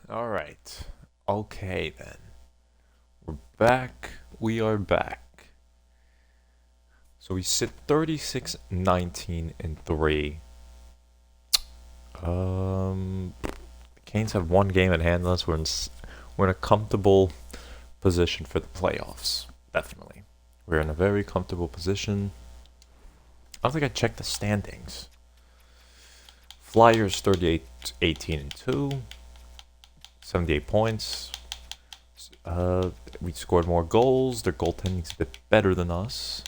All right. Okay then. We're back. We are back. So we sit 36, 19, and 3. The Canes have one game at hand on us. We're in a comfortable position for the playoffs. Definitely. We're in a very comfortable position. I don't think I checked the standings. Flyers 38, 18, and 2. 78 points. We scored more goals. Their goaltending's a bit better than us.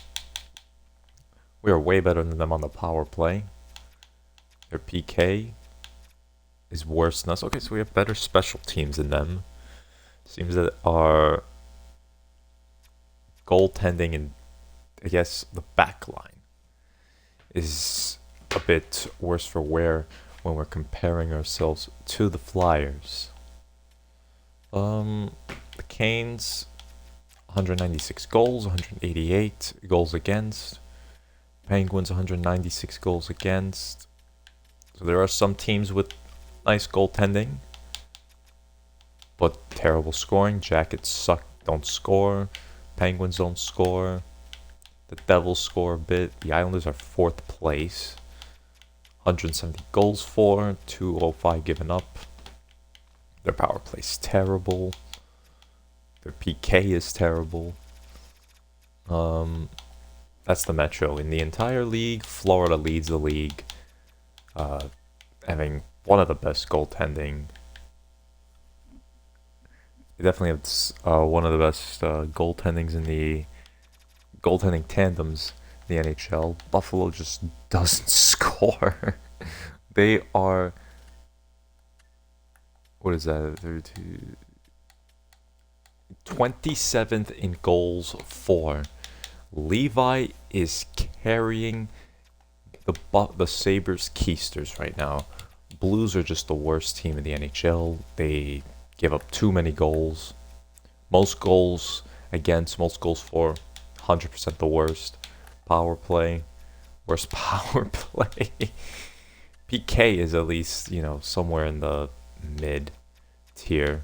We are way better than them on the power play. Their PK is worse than us. Okay, so we have better special teams than them. Seems that our goaltending and I guess the back line is a bit worse for wear when we're comparing ourselves to the Flyers. The Canes, 196 goals, 188 goals against. Penguins, 196 goals against. So there are some teams with nice goaltending, but terrible scoring. Jackets suck, don't score. Penguins don't score. The Devils score a bit. The Islanders are fourth place. 170 goals for, 205 given up. Their power play is terrible. Their PK is terrible. That's the Metro. In the entire league, Florida leads the league, having one of the best goaltending. They definitely have one of the best goaltendings in the goaltending tandems in the NHL. Buffalo just doesn't score. They are, what is that? 32, 27th in goals for. Levi is carrying the Sabres Keisters right now. Blues are just the worst team in the NHL. They give up too many goals. Most goals against, most goals for, 100% the worst. Power play, worst power play. PK is at least, somewhere in the mid tier.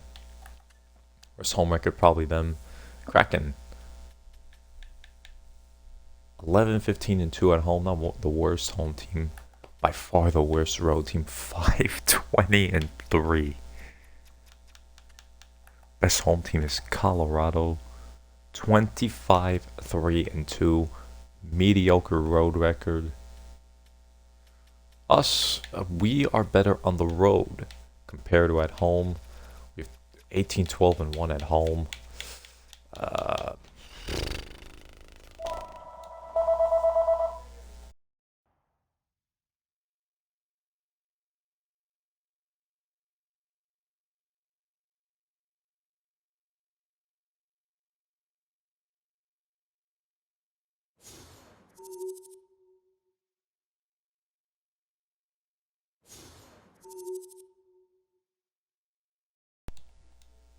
Worst home record, probably them. Kraken, 11, 15, and 2 at home. Not the worst home team. By far the worst road team. 5, 20, and 3. Best home team is Colorado. 25, 3, and 2. Mediocre road record. Us, we are better on the road compared to at home. We have 18, 12, and 1 at home.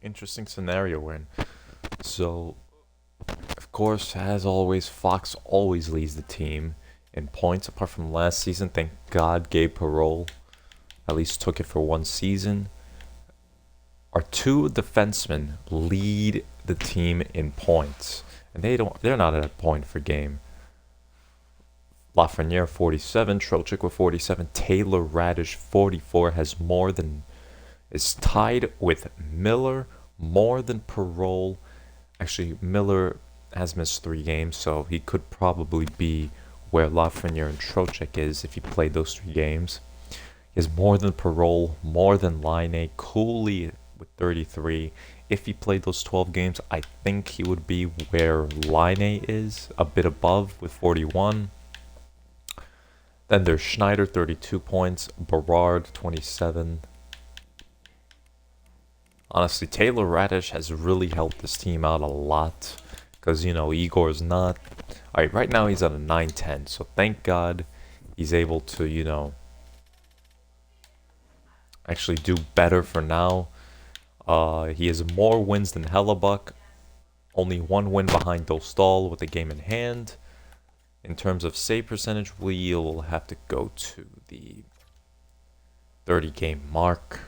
Interesting scenario we're in. So, of course, as always, Fox always leads the team in points, apart from last season. Thank God Gabe Perreault at least took it for one season. Our two defensemen lead the team in points, and they're not at a point per game. Lafreniere 47, Trocheck with 47, Taylor Radish 44 is tied with Miller, more than Perreault. Actually, Miller has missed 3 games, so he could probably be where Lafreniere and Trocheck is if he played those 3 games. He has more than Perreault, more than Laine, Cooley with 33. If he played those 12 games, I think he would be where Laine is, a bit above with 41. Then there's Schneider, 32 points, Berard, 27. Honestly, Taylor Radish has really helped this team out a lot. Because, Igor's not. Alright, right now he's at a 9-10. So thank God he's able to, actually do better for now. He has more wins than Hellebuck. Only 1 win behind Dostal with a game in hand. In terms of save percentage, we'll have to go to the 30 game mark.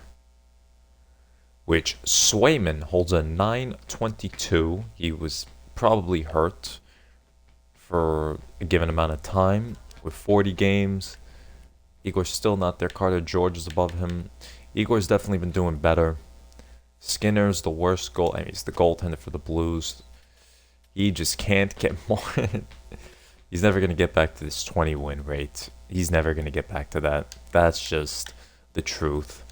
which Swayman holds a 922. He was probably hurt for a given amount of time with 40 games. Igor's still not there. Carter George is above him. Igor's definitely been doing better. Skinner's the worst goal. I mean, he's the goaltender for the Blues. He just can't get more. He's never going to get back to this 20 win rate. He's never going to get back to that. That's just the truth.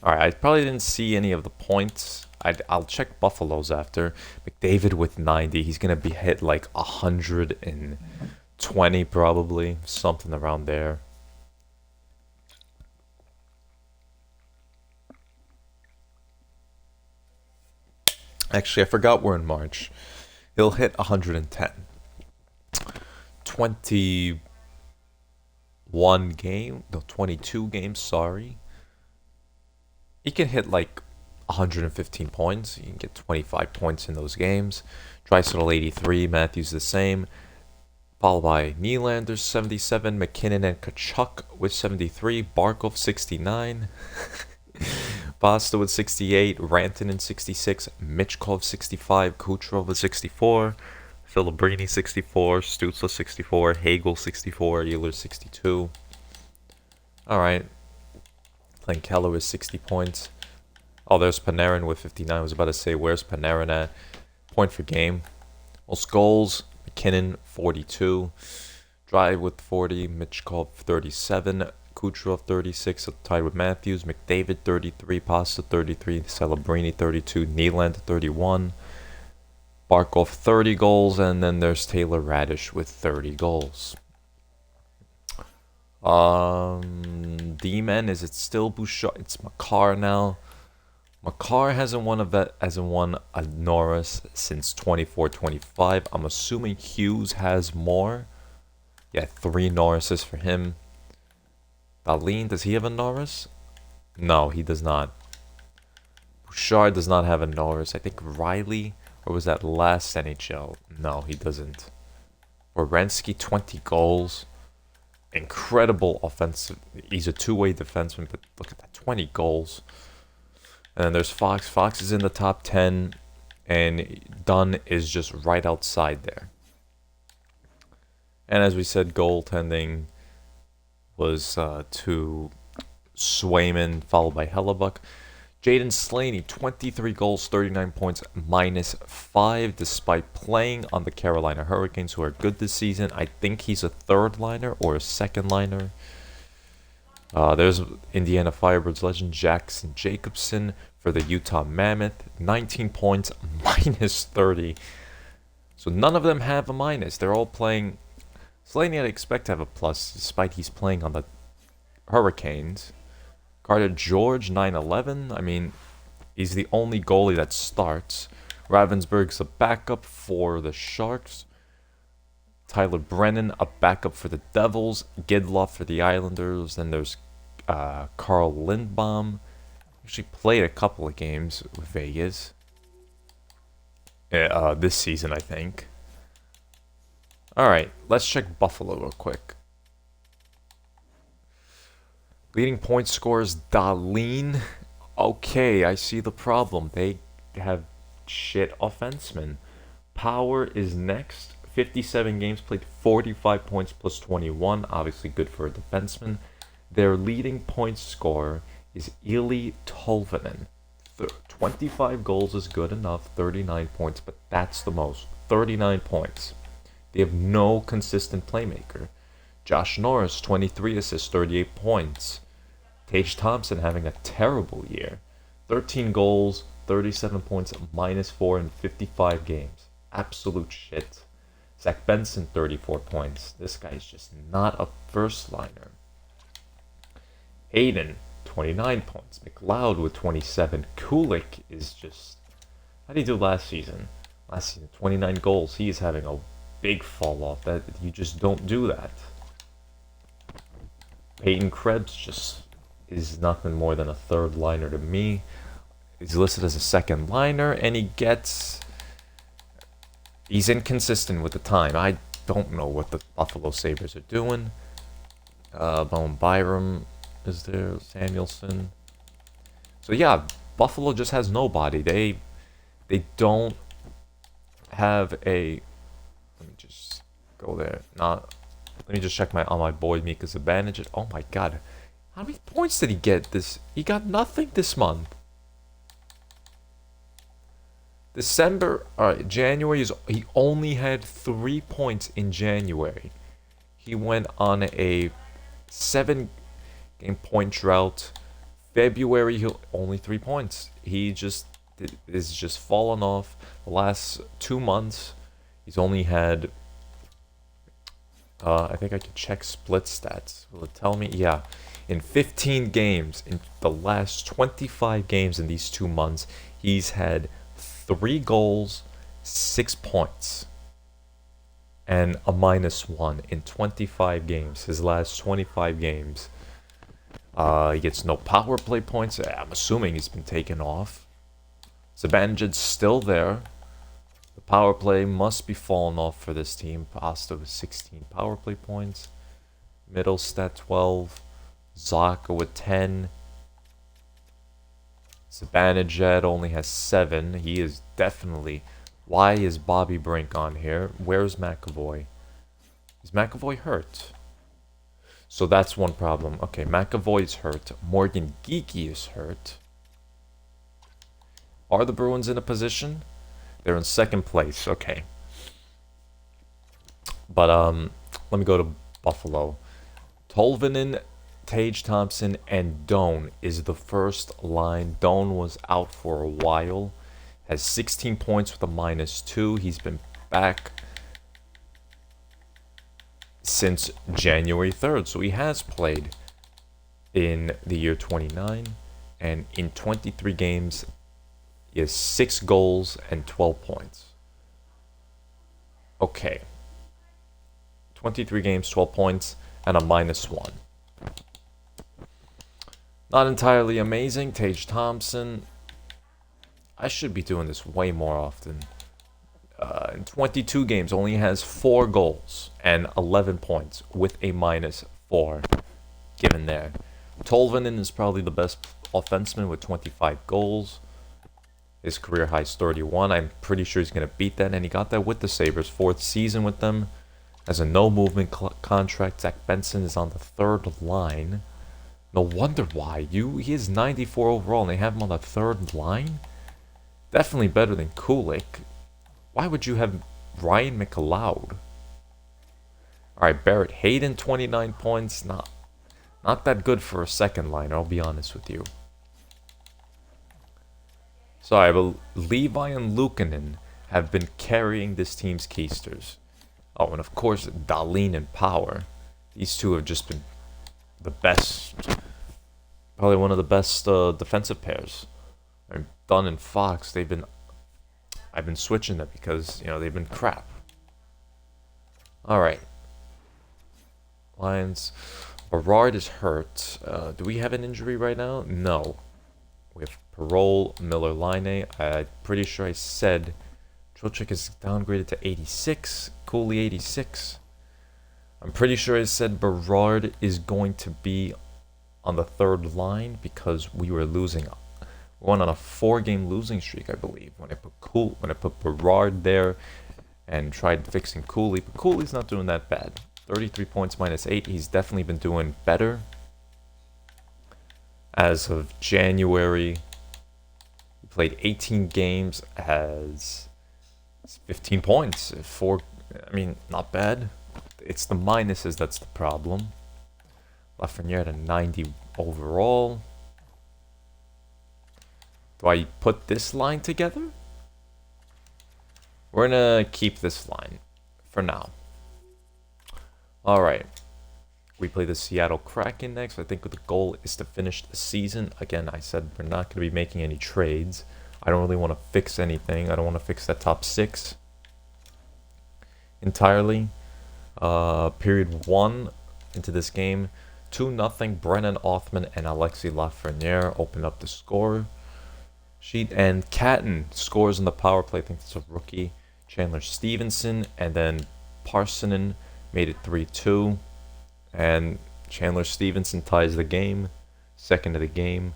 All right, I probably didn't see any of the points. I'll check Buffalo's after. McDavid with 90. He's going to be hit like 120 probably. Something around there. Actually, I forgot we're in March. He'll hit 110. 21 game, no, 22 games, sorry. He can hit like 115 points. You can get 25 points in those games. Draisaitl 83, Matthews the same. Followed by Nylander 77, McKinnon and Tkachuk with 73, Barkov 69. Basta with 68, Rantanen 66, Michkov 65, Kucherov with 64, Filibrini 64, Stützle 64, Hagel 64, Ehlers 62. Alright. Glenn Keller with 60 points. Oh, there's Panarin with 59. I was about to say, where's Panarin at? Point for game. Most goals, McKinnon 42, Drive with 40, Michkov 37, Kucherov 36, tied with Matthews, McDavid 33, Pasta 33, Celebrini 32, Nylander 31, Barkov 30 goals, and then there's Taylor Radish with 30 goals. D-men, is it still Bouchard? It's Makar now. Makar hasn't won a Norris since 24-25. I'm assuming Hughes has more. Yeah, 3 Norrises for him. Dahlin, does he have a Norris? No, he does not. Bouchard does not have a Norris. I think Riley, or was that last NHL? No, he doesn't. Werenski, 20 goals. Incredible offensive. He's a two-way defenseman, but look at that, 20 goals. And then there's Fox. Fox is in the top 10, and Dunn is just right outside there. And as we said, goaltending was to Swayman, followed by Hellebuck. Jaden Slaney, 23 goals, 39 points, -5, despite playing on the Carolina Hurricanes, who are good this season. I think he's a third liner or a second liner. There's Indiana Firebirds legend Jackson Jacobson for the Utah Mammoth. 19 points, -30. So none of them have a minus. They're all playing. Slaney, I'd expect to have a plus, despite he's playing on the Hurricanes. Carter George, 9-11. I mean, he's the only goalie that starts. Ravensburg's a backup for the Sharks. Tyler Brennan, a backup for the Devils. Gidloff for the Islanders. Then there's Carl Lindbaum. Actually played a couple of games with Vegas. This season, I think. Alright, let's check Buffalo real quick. Leading point scorers, Dahlin. Okay, I see the problem. They have shit offensemen. Power is next. 57 games played, 45 points plus 21. Obviously good for a defenseman. Their leading point scorer is Eeli Tolvanen. 25 goals is good enough, 39 points, but that's the most. 39 points. They have no consistent playmaker. Josh Norris, 23 assists, 38 points. Tage Thompson having a terrible year. 13 goals, 37 points, -4 in 55 games. Absolute shit. Zach Benson, 34 points. This guy's just not a first liner. Hayden, 29 points. McLeod with 27. Kulik is just... How did he do last season? Last season, 29 goals. He is having a big fall off. That you just don't do that. Peyton Krebs just is nothing more than a third liner to me. He's listed as a second liner, and he's inconsistent with the time. I don't know what the Buffalo Sabres are doing. Bowen Byram is there. Samuelson. So yeah, Buffalo just has nobody. They don't have a. Let me just go there. Not. Let me just check my on my boy Mika Zibanejad. Oh my God, how many points did he get? He got nothing this month. December, alright, January is he only had 3 points in January. He went on a 7-game point drought. February, he only 3 points. He just is just fallen off. The last 2 months, he's only had. I think I could check split stats. Will it tell me? Yeah, in 15 games, in the last 25 games in these 2 months, he's had 3 goals, 6 points, and a -1 in 25 games. His last 25 games. He gets no power play points. I'm assuming he's been taken off. Zibanejad's still there. The power play must be falling off for this team. Pasta with 16 power play points. Middlestat 12. Zaka with 10. Zibanejad only has 7. He is definitely. Why is Bobby Brink on here? Where's McAvoy? Is McAvoy hurt? So that's one problem. Okay, McAvoy's hurt. Morgan Geekie is hurt. Are the Bruins in a position? They're in second place. Okay. But let me go to Buffalo. Tolvanen, Tage Thompson, and Doan is the first line. Doan was out for a while. Has 16 points with a -2. He's been back since January 3rd. So he has played in the year 29. And in 23 games, he has 6 goals and 12 points. Okay. 23 games, 12 points, and a -1. Not entirely amazing. Tage Thompson. I should be doing this way more often. In 22 games, only has 4 goals and 11 points with a -4 given there. Tolvanen is probably the best offenseman with 25 goals. His career high is 31. I'm pretty sure he's going to beat that, and he got that with the Sabres. 4th season with them. Has a no-movement contract. Zach Benson is on the 3rd line. No wonder why. He is 94 overall, and they have him on the 3rd line? Definitely better than Kulik. Why would you have Ryan McLeod? Alright, Barrett Hayden, 29 points. Not that good for a second liner, I'll be honest with you. Sorry, but Levi and Luukkonen have been carrying this team's keisters. Oh, and of course, Dahlin and Power. These two have just been the best, probably one of the best defensive pairs. And Dunn and Fox, I've been switching them because, they've been crap. Alright. Lions. Berard is hurt. Do we have an injury right now? No. We have Parole, Miller, Line. I'm pretty sure I said Trocheck is downgraded to 86. Cooley 86. I'm pretty sure I said Berard is going to be on the 3rd line because we were losing. We went on a 4-game losing streak, I believe, when I put Berard there and tried fixing Cooley. But Cooley's not doing that bad. 33 points -8. He's definitely been doing better. As of January, he played 18 games, has 15 points. Not bad. It's the minuses that's the problem. Lafreniere at a 90 overall. Do I put this line together? We're gonna keep this line for now. Alright. We play the Seattle Kraken next. I think the goal is to finish the season. Again, I said we're not going to be making any trades. I don't really want to fix anything. I don't want to fix that top 6 entirely. Period 1 into this game. 2-0. Brennan Othmann and Alexis Lafreniere open up the score sheet. And Catton scores in the power play. I think it's a rookie. Chandler Stevenson. And then Parsonen made it 3-2. And Chandler Stevenson ties the game. 2nd of the game.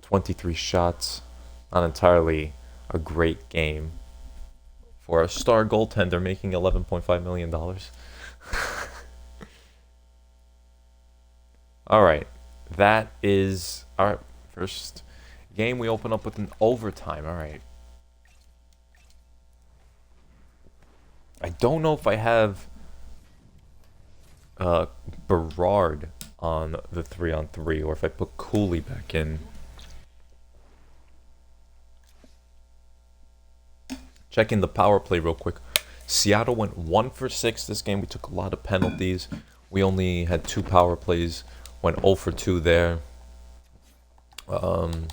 23 shots. Not entirely a great game for a star goaltender making $11.5 million. Alright, that is our first game. We open up with an overtime. Alright. I don't know if I have Berard on the 3-on-3 or if I put Cooley back in. Checking the power play real quick. Seattle went 1 for 6 this game. We took a lot of penalties. We only had 2 power plays. Went 0 for 2 there. I'm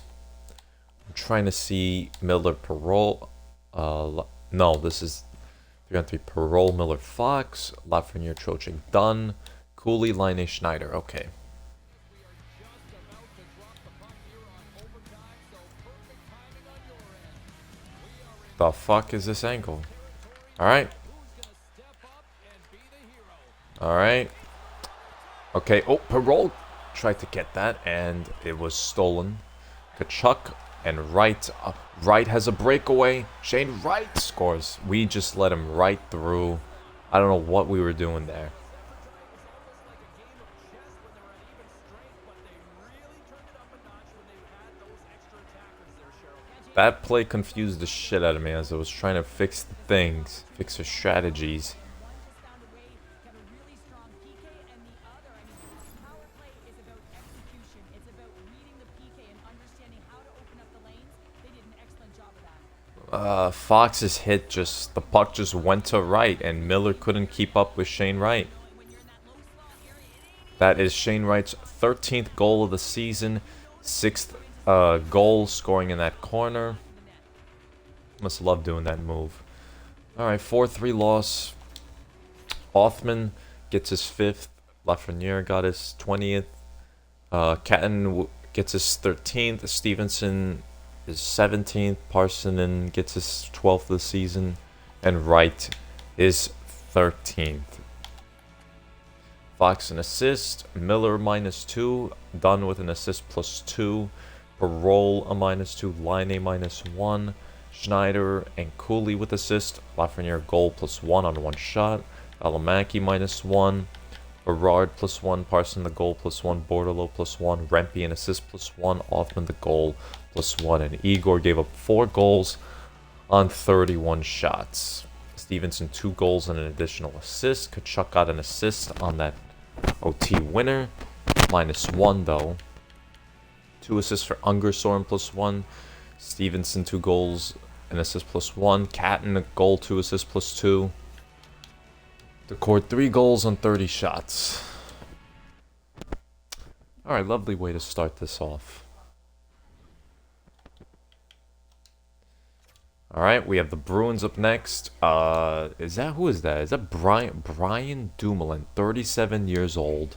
trying to see Miller Perreault. No, this is 3-on-3 Perreault, Miller Fox, Lafreniere, Trocheck, Dunn, Cooley, Laine, Schneider. Okay. The fuck is this angle? Alright. Alright. Okay. Oh, Perreault tried to get that, and it was stolen. Tkachuk and Wright. Wright has a breakaway. Shane Wright scores. We just let him right through. I don't know what we were doing there. That play confused the shit out of me as I was trying to fix the things, fix the strategies. Fox's hit the puck just went to Wright, and Miller couldn't keep up with Shane Wright. That is Shane Wright's 13th goal of the season, 6th goal scoring in that corner. Must love doing that move. Alright, 4-3 loss. Othman gets his 5th. Lafreniere got his 20th. Catton gets his 13th. Stevenson is 17th. Parssinen gets his 12th of the season. And Wright is 13th. Fox an assist. Miller -2. Dunn with an assist +2. Perreault a -2. Laine -1. Schneider and Cooley with assist. Lafreniere goal +1 on 1 shot. Alamaki -1. Berard +1. Parson the goal +1. Bordeleau +1. Rempe an assist +1. Othman the goal +1. And Igor gave up 4 goals on 31 shots. Stevenson 2 goals and an additional assist. Tkachuk got an assist on that OT winner. -1 though. 2 assists for Ungersorn +1. Stevenson 2 goals, an assist +1. Catton a goal, 2 assists +2. Scored 3 goals on 30 shots. Alright, lovely way to start this off. Alright, we have the Bruins up next. Who is that? Is that Brian Dumoulin, 37 years old,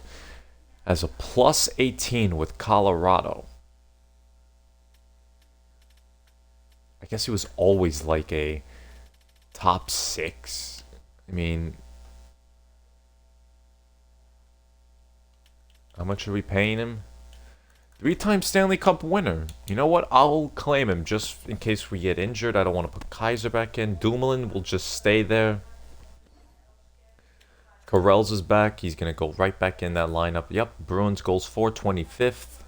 has a +18 with Colorado. I guess he was always like a top 6. I mean, how much are we paying him? 3-time Stanley Cup winner. You know what? I'll claim him just in case we get injured. I don't want to put Kaiser back in. Dumoulin will just stay there. Corrales is back. He's going to go right back in that lineup. Yep, Bruins goals for 25th.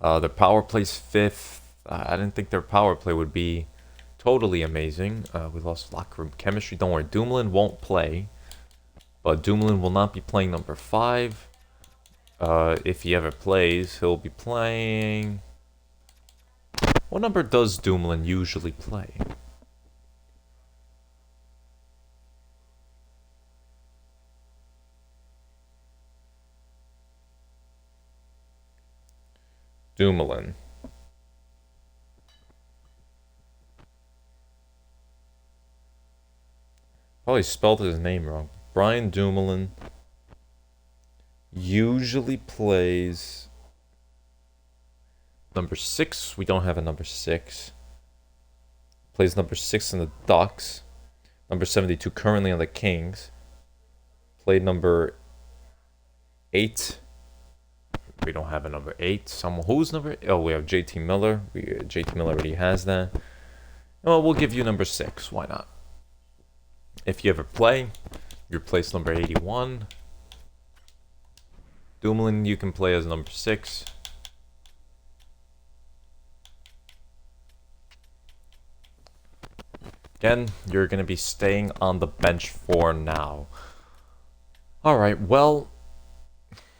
Their power play's 5th. I didn't think their power play would be totally amazing. We lost locker room chemistry. Don't worry, Dumoulin won't play. But Dumoulin will not be playing number 5. If he ever plays, he'll be playing... What number does Dumoulin usually play? Dumoulin. Probably spelled his name wrong. Brian Dumoulin usually plays number 6. We don't have a number 6. Plays number 6 in the Ducks. Number 72 currently on the Kings. Played number 8 We don't have a number 8. Someone who's number... Oh, we have JT Miller. JT Miller already has that. Well, we'll give you number 6. Why not? If you ever play, you replace number 81. Dumoulin, you can play as number 6. Again, you're going to be staying on the bench for now. Alright, well,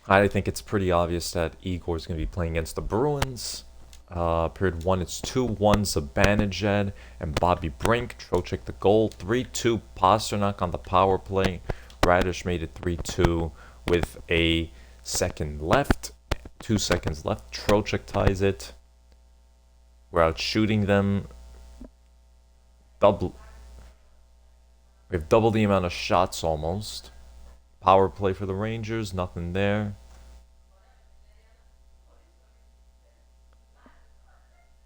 I think it's pretty obvious that Igor's going to be playing against the Bruins. Period 1, it's 2-1 Zibanejad and Bobby Brink. Trocheck the goal. 3-2 Pastrnak on the power play. Radish made it 3-2 with a second left. 2 seconds left. Trocheck ties it. We're out shooting them. We have double the amount of shots almost. Power play for the Rangers, nothing there.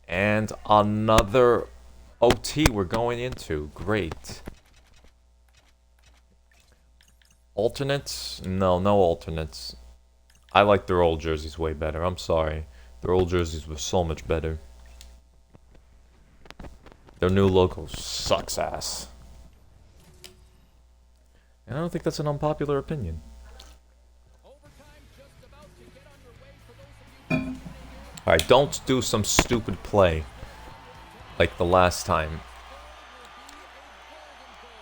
And another OT we're going into. Great. Alternates? No alternates. I like their old jerseys way better. I'm sorry. Their old jerseys were so much better. Their new logo sucks ass. And I don't think that's an unpopular opinion. Alright, don't do some stupid play like the last time.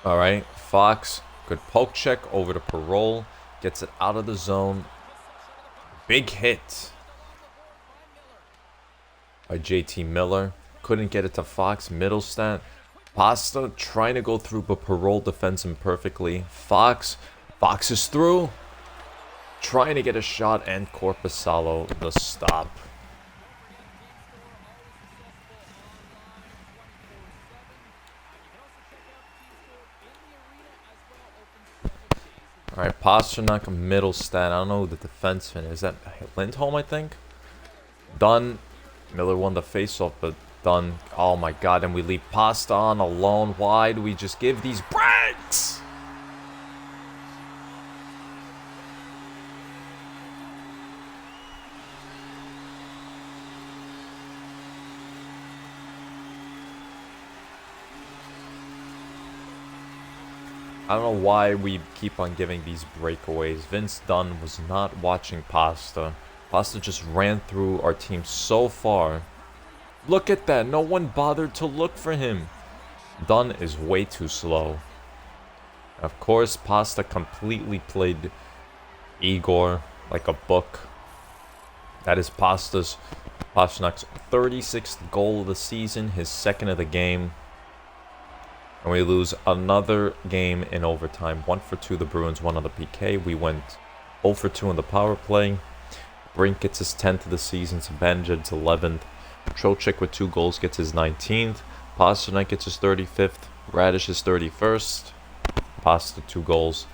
Alright, Fox, good poke check over to Parole. Gets it out of the zone. Big hit by JT Miller. Couldn't get it to Fox. Middlestat. Pasta trying to go through, but Parole defends him perfectly. Fox is through. Trying to get a shot, and Korpisalo the stop. Alright, Pastrnak, Middlestat. I don't know who the defenseman is. That Lindholm, I think? Done. Miller won the faceoff, but done. Oh my god, and we leave Pasta on alone. Why do we just give these breaks? I don't know why we keep on giving these breakaways. Vince Dunn was not watching Pasta. Pasta just ran through our team so far. Look at that. No one bothered to look for him. Dunn is way too slow. Of course, Pasta completely played Igor like a book. That is Pasternak's 36th goal of the season, his second of the game. And we lose another game in overtime. 1 for 2 the Bruins, 1 on the PK. We went 0 for 2 on the power play. Brink gets his 10th of the season. Zibanejad's 11th. Trocheck with 2 goals gets his 19th. Pastrnak gets his 35th. Radish his 31st. Pasta 2 goals,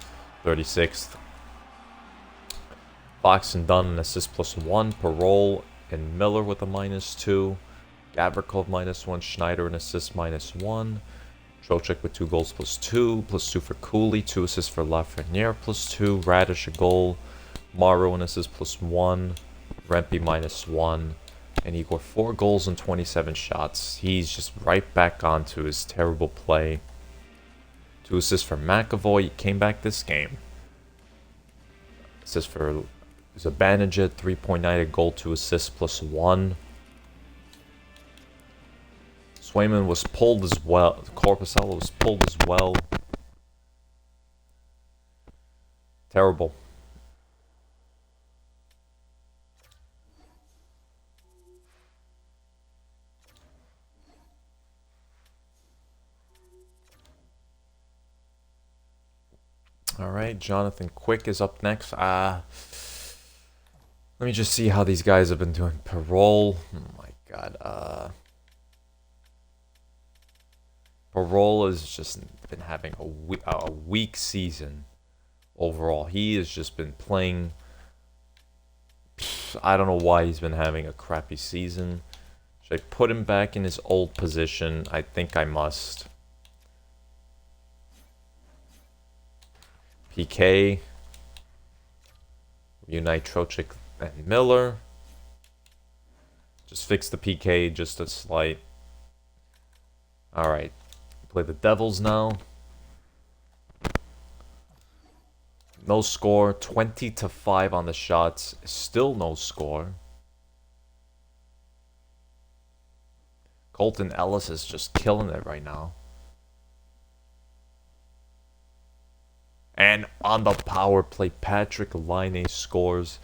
36th. Fox and Dunn an assist +1. Parole and Miller with a -2. Gavrikov -1. Schneider an assist -1. Trocheck with 2 goals +2. +2 for Cooley. 2 assists for Lafreniere +2. Radish a goal. Morrow an assist +1. Rempe -1. And Igor 4 goals and 27 shots. He's just right back onto his terrible play. 2 assists for McAvoy. He came back this game. Assist for Zibanejad. 3.9 a goal, 2 assists +1. Swayman was pulled as well. Korpisalo was pulled as well. Terrible. Alright, Jonathan Quick is up next. Let me just see how these guys have been doing. Parole. Oh my god. Parole has just been having a weak season overall. He has just been playing... I don't know why he's been having a crappy season. Should I put him back in his old position? I think I must. PK. Unite Trocheck And Miller. Just fix the PK just a slight. Alright. Play the Devils now. No score. 20-5 on the shots. Still no score. Colton Ellis is just killing it right now. And on the power play, Patrick Laine scores.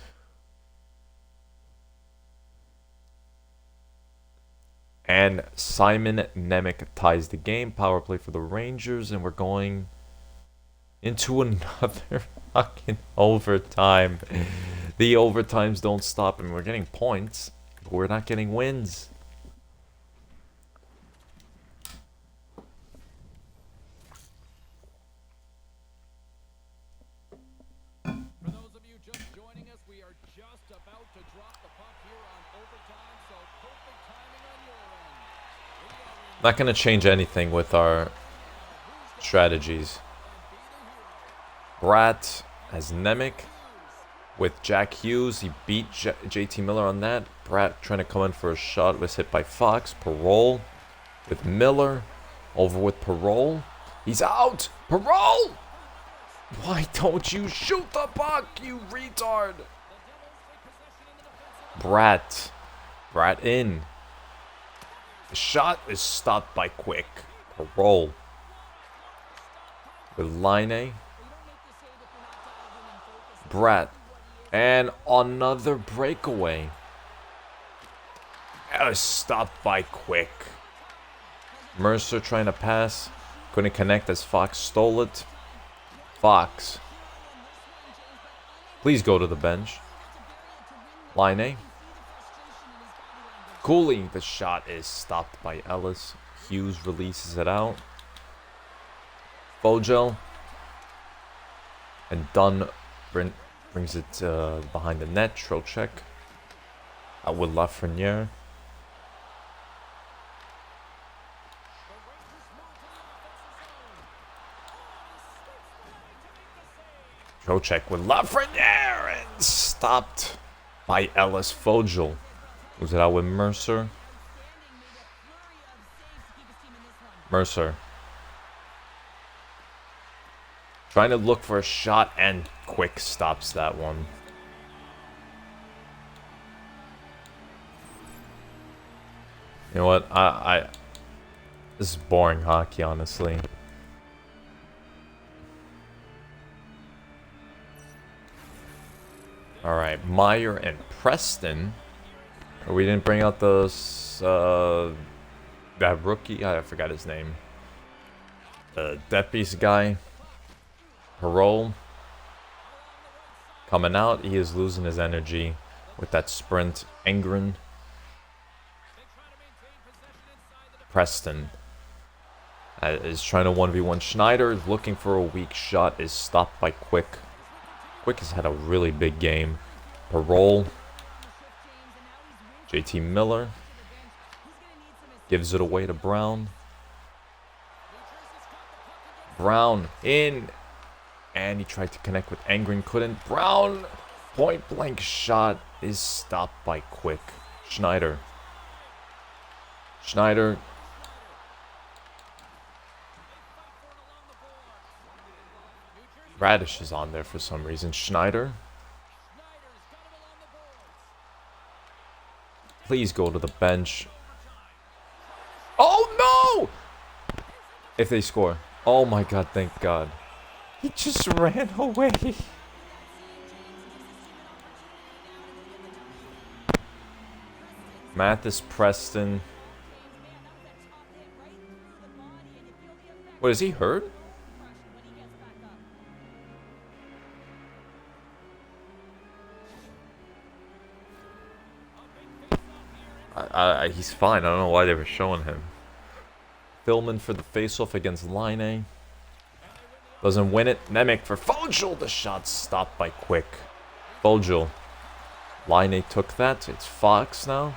And Simon Nemec ties the game. Power play for the Rangers. And we're going into another fucking overtime. The overtimes don't stop. And we're getting points, but we're not getting wins. Not going to change anything with our strategies. Bratt has Nemec with Jack Hughes. He beat JT Miller on that. Bratt trying to come in for a shot. Was hit by Fox. Parole with Miller. Over with Parole. He's out. Parole! Why don't you shoot the puck, you retard? Bratt. Bratt in. The shot is stopped by Quick. Parole. With Laine. Bratt. And another breakaway. Stopped by Quick. Mercer trying to pass. Couldn't connect as Fox stole it. Fox. Please go to the bench. Laine. Cooley, the shot is stopped by Ellis. Hughes releases it out. Fogel. And Dunn brings it behind the net. Trocheck. Out with Lafreniere. Trocheck with Lafreniere. And stopped by Ellis. Fogel. Was it out with Mercer? Mercer. Trying to look for a shot and Quick stops that one. You know what? This is boring hockey, honestly. Alright, Meyer and Preston. We didn't bring out those, that rookie, I forgot his name. The Deppy's guy. Parole. Coming out, he is losing his energy with that sprint. Engren. Preston. Is trying to 1v1 Schneider. Looking for a weak shot. Is stopped by Quick. Quick has had a really big game. Parole. JT Miller gives it away to Brown. Brown in. And he tried to connect with Engren. Couldn't. Brown. Point blank shot is stopped by Quick. Schneider. Schneider. Radish is on there for some reason. Schneider. Please go to the bench. Oh no! If they score. Oh my god, thank god. He just ran away. Mathis Preston. What, is he hurt? He's fine. I don't know why they were showing him. Philman for the faceoff against Laine. Doesn't win it. Nemec for Fogel. The shot stopped by Quick. Fogel. Laine took that. It's Fox now.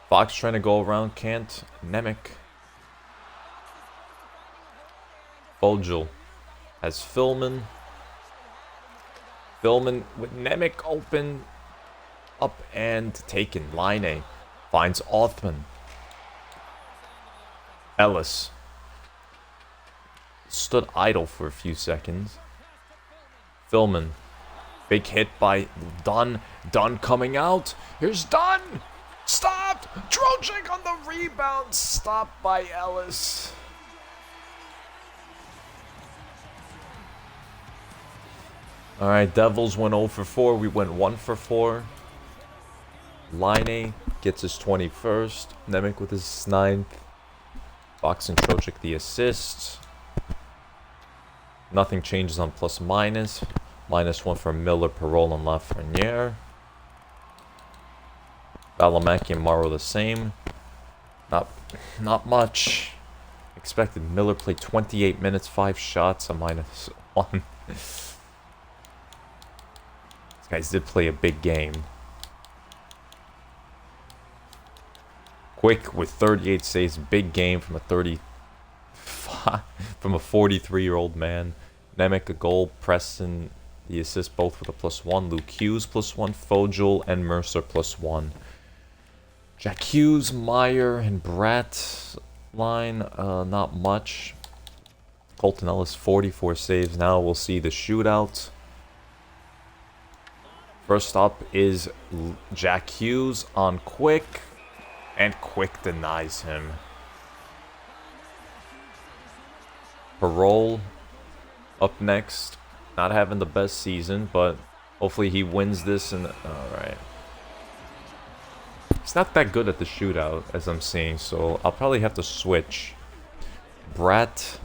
Fox trying to go around. Can't. Nemec. Fogel has Philman. Filman with Nemec open. Up and taken. Line finds Othman. Ellis stood idle for a few seconds. Filman. Big hit by Dunn. Dunn coming out. Here's Dunn. Stopped. Trojek on the rebound. Stopped by Ellis. Alright, Devils went 0 for 4. We went 1 for 4. Line gets his 21st. Nemec with his 9th. Fox and Trojek the assists. Nothing changes on plus minus. -1 for Miller, Parole, and Lafreniere. Valimaki and Morrow the same. Not much. Expected Miller played 28 minutes, 5 shots, a -1. These guys did play a big game. Quick with 38 saves, big game from a 43-year-old man. Nemec a goal, Preston the assist, both with a +1. Luke Hughes +1, Fogel and Mercer +1. Jack Hughes, Meyer, and Bratt line, not much. Colton Ellis 44 saves. Now we'll see the shootout. First up is Jack Hughes on Quick, and Quick denies him. Parole up next. Not having the best season, but hopefully he wins this. And alright. He's not that good at the shootout, as I'm seeing, so I'll probably have to switch. Bratt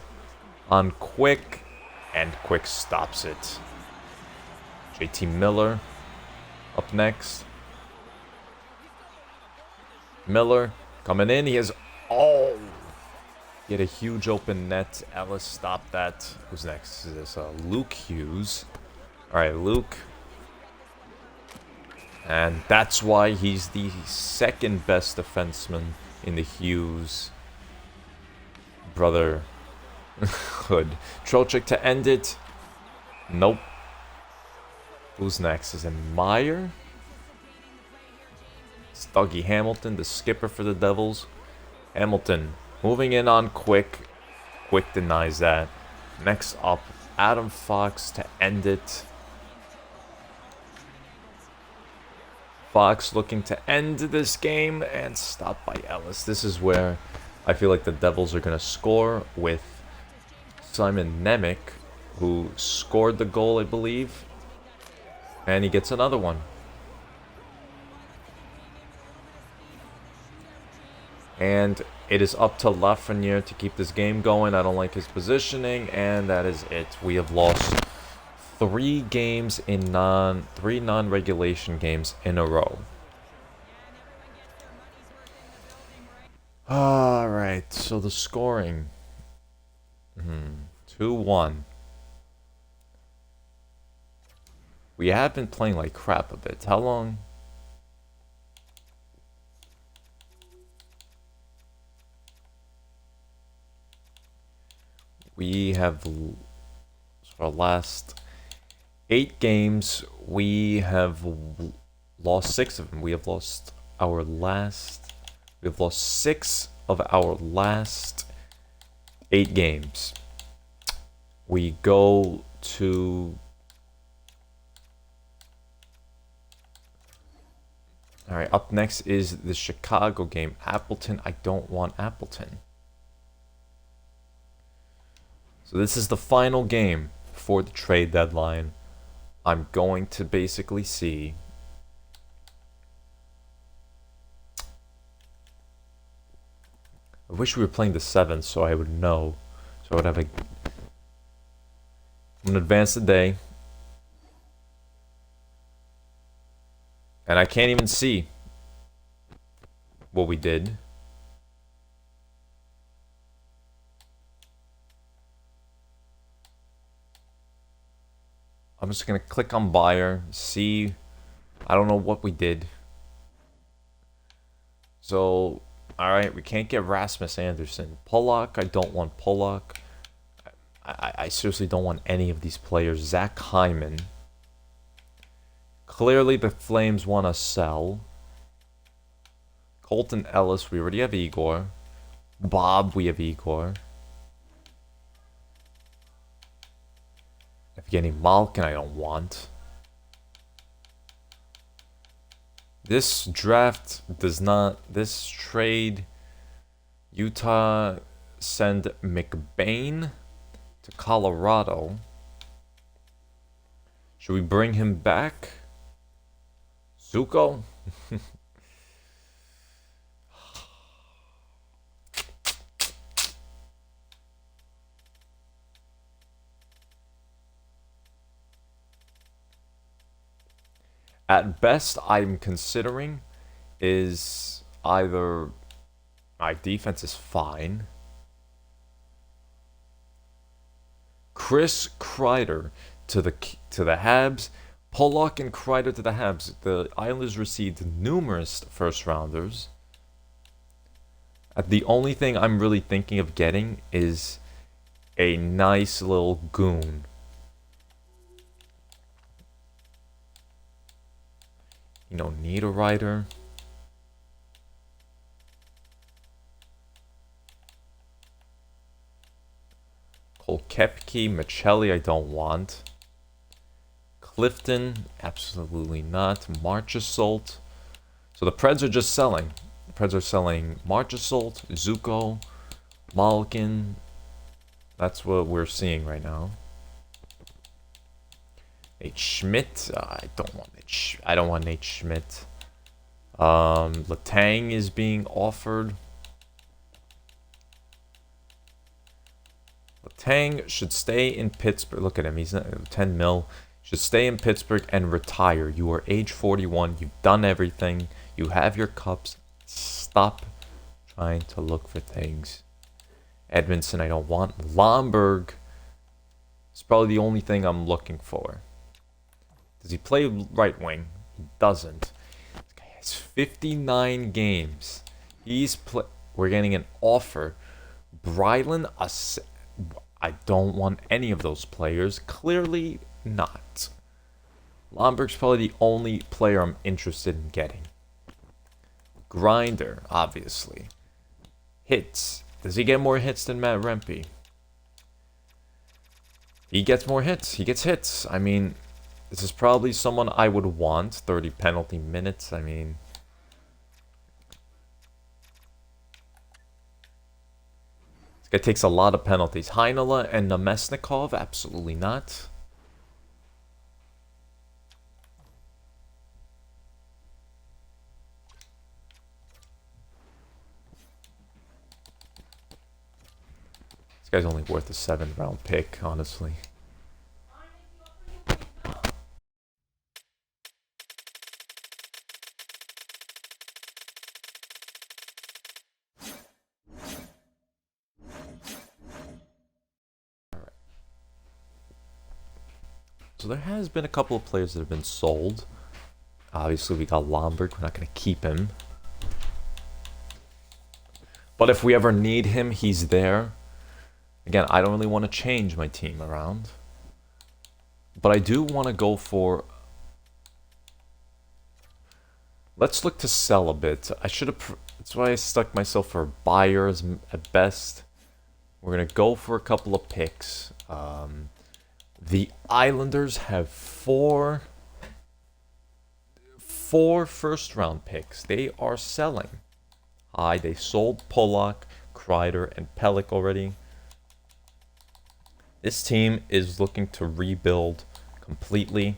on Quick, and Quick stops it. JT Miller up next. Miller coming in. He has... Oh! He had a huge open net. Ellis stopped that. Who's next? Is this Luke Hughes? Alright, Luke. And that's why he's the second best defenseman in the Hughes brotherhood. Trojek to end it. Nope. Who's next? Is it Meyer? It's Dougie Hamilton, the skipper for the Devils. Hamilton moving in on Quick. Quick denies that. Next up, Adam Fox to end it. Fox looking to end this game and stopped by Ellis. This is where I feel like the Devils are going to score with Simon Nemec, who scored the goal, I believe. And he gets another one. And it is up to Lafreniere to keep this game going. I don't like his positioning, and that is it. We have lost three non-regulation games in a row. Alright, so the scoring. 2-1. We have been playing like crap a bit. How long? We have, for our last 8 games, we have lost 6 of them. We have lost 6 of our last 8 games. We go to... Alright, up next is the Chicago game. Appleton. I don't want Appleton. So this is the final game before the trade deadline. I'm going to basically see... I wish we were playing the 7th so I would know. So I would have a... I'm going to advance the day. And I can't even see what we did. I'm just going to click on buyer, see. I don't know what we did. So, alright, we can't get Rasmus Anderson. Pollock, I don't want Pollock. I seriously don't want any of these players. Zach Hyman. Clearly the Flames want to sell. Colton Ellis, we already have Igor. Bob, we have Igor. Evgeny Malkin, I don't want. This draft does not... This trade... Utah send McBain to Colorado. Should we bring him back? Zuko? At best, I'm considering is either my defense is fine. Chris Kreider to the Habs. Pollock and Kreider to the Habs. The Islanders received numerous first rounders. The only thing I'm really thinking of getting is a nice little goon. You know, Niederreiter. Cole Koepke, Michelli, I don't want. Clifton, absolutely not. Marchessault. So the Preds are just selling. The Preds are selling Marchessault, Zuko, Malkin. That's what we're seeing right now. Nate Schmidt. I don't want I don't want Nate Schmidt. Letang is being offered. Letang should stay in Pittsburgh. Look at him. He's 10 mil. Should stay in Pittsburgh and retire. You are age 41. You've done everything. You have your cups. Stop trying to look for things. Edmondson, I don't want. Lomberg is probably the only thing I'm looking for. Does he play right wing? He doesn't. This guy has 59 games. We're getting an offer. Brylan, I don't want any of those players. Clearly not. Lomberg's probably the only player I'm interested in getting. Grinder, obviously. Hits. Does he get more hits than Matt Rempe? He gets more hits. He gets hits. I mean, this is probably someone I would want. 30 penalty minutes. I mean, this guy takes a lot of penalties. Heinola and Namestnikov? Absolutely not. This guy's only worth a 7th round pick, honestly. So there has been a couple of players that have been sold. Obviously, we got Lomberg. We're not going to keep him. But if we ever need him, he's there. Again, I don't really want to change my team around. But I do want to go for... Let's look to sell a bit. I should have... That's why I stuck myself for buyers at best. We're going to go for a couple of picks. The Islanders have four first round picks. They are selling. They sold Pollock, Kreider, and Pelech already. This team is looking to rebuild completely.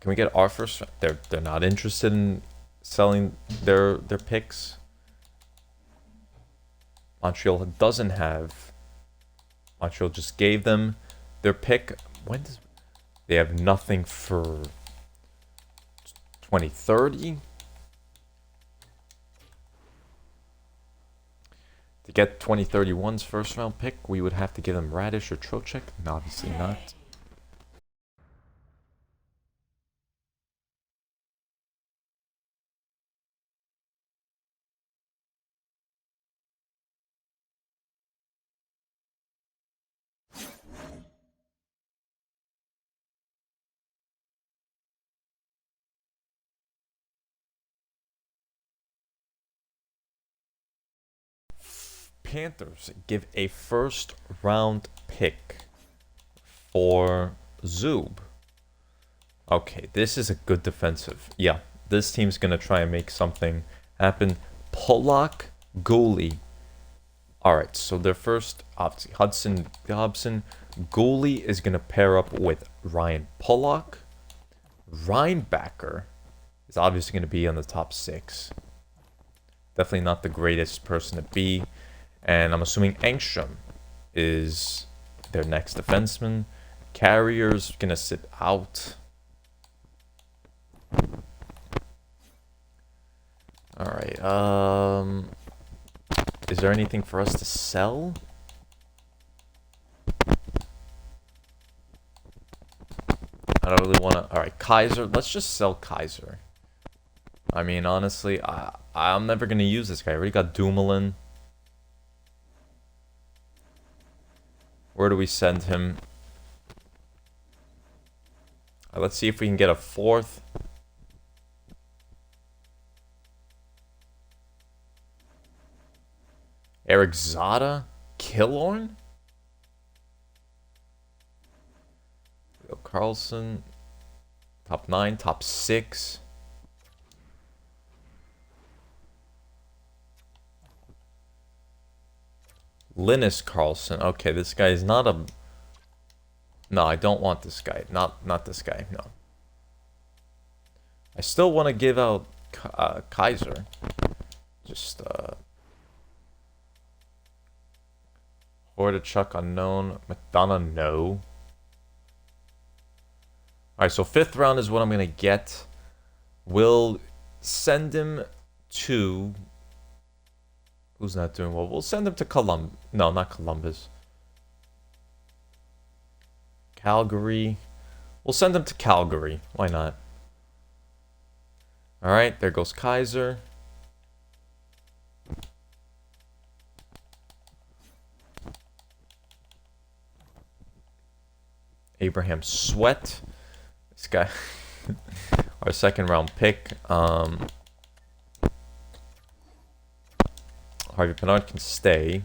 Can we get our first? They're not interested in selling their picks. Montreal doesn't have. Montreal just gave them their pick. They have nothing for 2030? To get 2031's first round pick, we would have to give them Radish or Trocheck. No, obviously not. Panthers give a first round pick for Zub. Okay, this is a good defensive. Yeah, this team's going to try and make something happen. Pollock, Gooley. Alright, so their first, obviously, Hudson Dobson. Gooley is going to pair up with Ryan Pollock. Reinbacker is obviously going to be on the top 6. Definitely not the greatest person to be. And I'm assuming Engstrom is their next defenseman. Carrier's going to sit out. Alright, is there anything for us to sell? I don't really want to... Alright, Kaiser. Let's just sell Kaiser. I mean, honestly, I'm never going to use this guy. I already got Dumoulin. Where do we send him? Let's see if we can get a 4th. Eric Zada? Killorn? Carlson. Top 9, top 6. Linus Carlson. Okay, this guy is not a... No, I don't want this guy. Not this guy, no. I still want to give out Kaiser. Just, Chuck unknown. McDonough, no. Alright, so 5th round is what I'm going to get. We'll send him to... Who's not doing well? We'll send him to Columbus. No, not Columbus. Calgary. We'll send him to Calgary. Why not? Alright, there goes Kaiser. Abraham Sweat. This guy. Our 2nd round pick. Harvey Pinard can stay.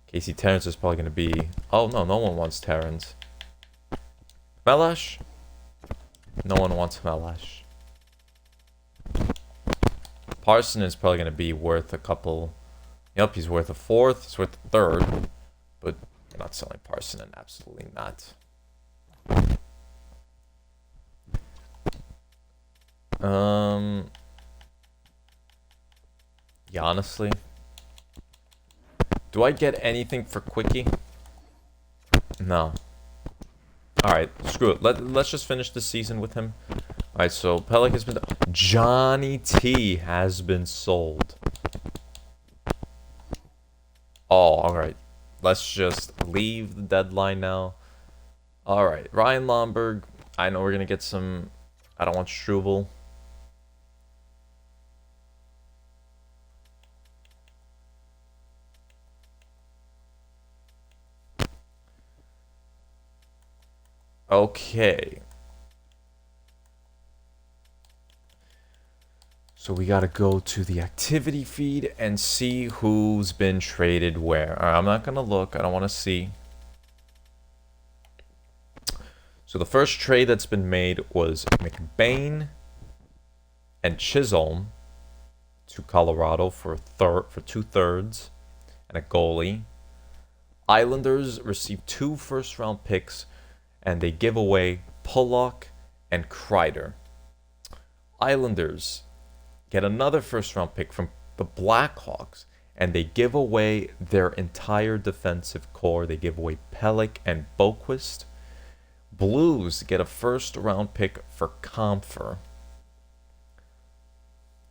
Casey Terrence is probably going to be... Oh, no, no one wants Terrence. Melash? No one wants Melash. Parson is probably going to be worth a couple... Yep, he's worth a 4th. He's worth a 3rd. But we're not selling Parson, and absolutely not. Yeah, honestly. Do I get anything for Quickie? No. Alright, screw it. Let's just finish the season with him. Alright, so Pellick has been... Johnny T has been sold. Oh, alright. Let's just leave the deadline now. Alright, Ryan Lomberg. I know we're going to get some... I don't want Struble. Okay. So we gotta go to the activity feed and see who's been traded where. Alright, I'm not gonna look. I don't want to see. So the first trade that's been made was McBain and Chisholm to Colorado for 2/3 and a goalie. Islanders received 2 first-round picks, and they give away Pollock and Kreider. Islanders get another first-round pick from the Blackhawks, and they give away their entire defensive core. They give away Pellick and Boquist. Blues get a first-round pick for Comfer.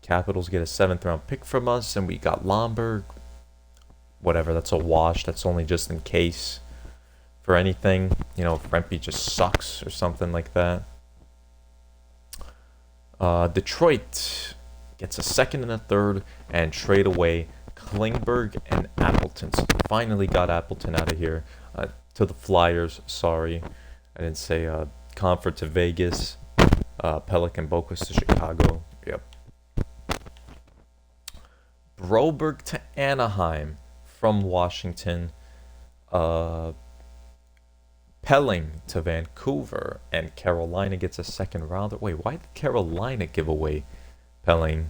Capitals get a 7th-round pick from us, and we got Lomberg. Whatever, that's a wash. That's only just in case for anything. You know, if Rempe just sucks or something like that. Detroit gets a 2nd and a 3rd and trade away Klingberg and Appleton. So finally got Appleton out of here. To the Flyers, sorry. I didn't say Comfort to Vegas. Pellick and Boquist to Chicago. Yep. Broberg to Anaheim from Washington. Uh, Pelling to Vancouver, and Carolina gets a second rounder. Wait, why did Carolina give away Pelling?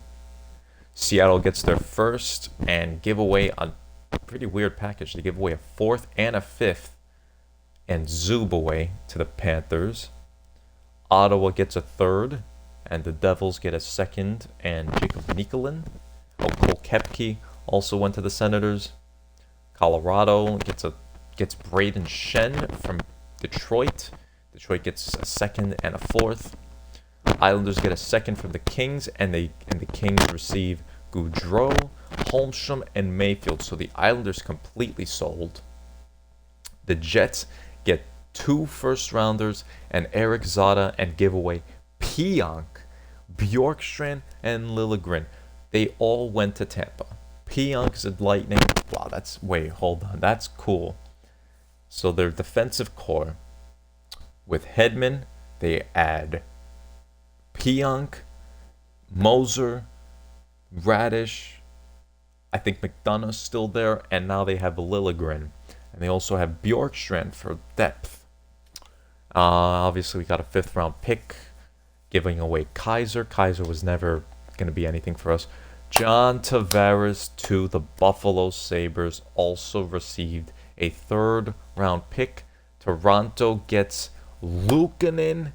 Seattle gets their first and give away a pretty weird package. They give away a fourth and a fifth and Zub away to the Panthers. Ottawa gets a third, and the Devils get a second and Jacob Nicolin. Oh, Cole Koepke also went to the Senators. Colorado gets Braden Shen from Detroit. Detroit gets a second and a fourth. Islanders get a second from the Kings, and the Kings receive Goudreau, Holmstrom, and Mayfield. So the Islanders completely sold. The Jets get 2 first-rounders and Eric Zada, and give away Pionk, Bjorkstrand, and Liljegren. They all went to Tampa. Pionk's a Lightning. Wow, hold on. That's cool. So their defensive core, with Hedman, they add Pionk, Moser, Radish. I think McDonough's still there, and now they have Liljegren. And they also have Bjorkstrand for depth. Obviously, we got a 5th round pick, giving away Kaiser. Kaiser was never going to be anything for us. John Tavares to the Buffalo Sabres also received a 3rd round pick. Toronto gets Luukkonen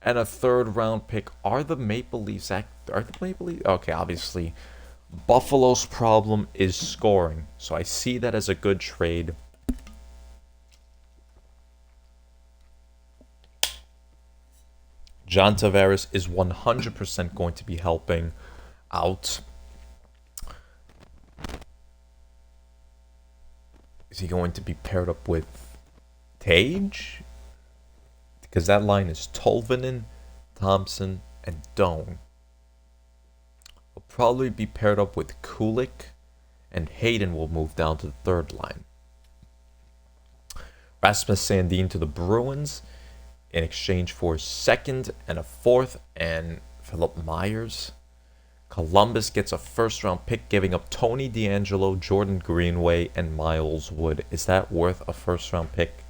and a 3rd round pick. Are the Maple Leafs? Okay, obviously, Buffalo's problem is scoring, so I see that as a good trade. John Tavares is 100% going to be helping out. Is he going to be paired up with Tage? Because that line is Tolvanen, Thompson, and Doan. He'll probably be paired up with Kulik, and Hayden will move down to the 3rd line. Rasmus Sandin to the Bruins in exchange for a 2nd and a 4th and Philip Myers. Columbus gets a 1st round pick, giving up Tony DeAngelo, Jordan Greenway, and Miles Wood. Is that worth a 1st round pick,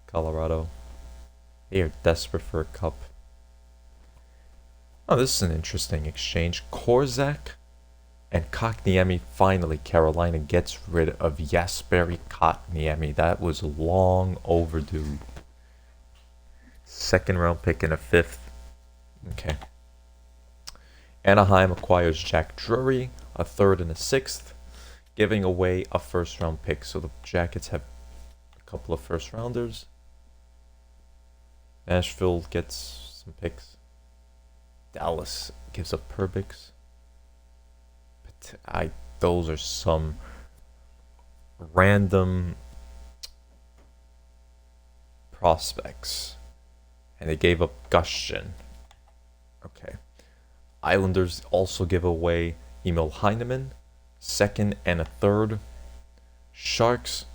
Colorado? They are desperate for a cup. Oh, this is an interesting exchange. Korczak and Kotkaniemi. Finally, Carolina gets rid of Jesperi Kotkaniemi. That was long overdue. 2nd round pick and a 5th. Okay. Anaheim acquires Jack Drury, a 3rd and a 6th, giving away a 1st round pick. So the Jackets have a couple of 1st rounders. Nashville gets some picks. Dallas gives up Perbix. But those are some random prospects. And they gave up Gushchin. Okay. Islanders also give away Emil Heineman, 2nd and a 3rd. Sharks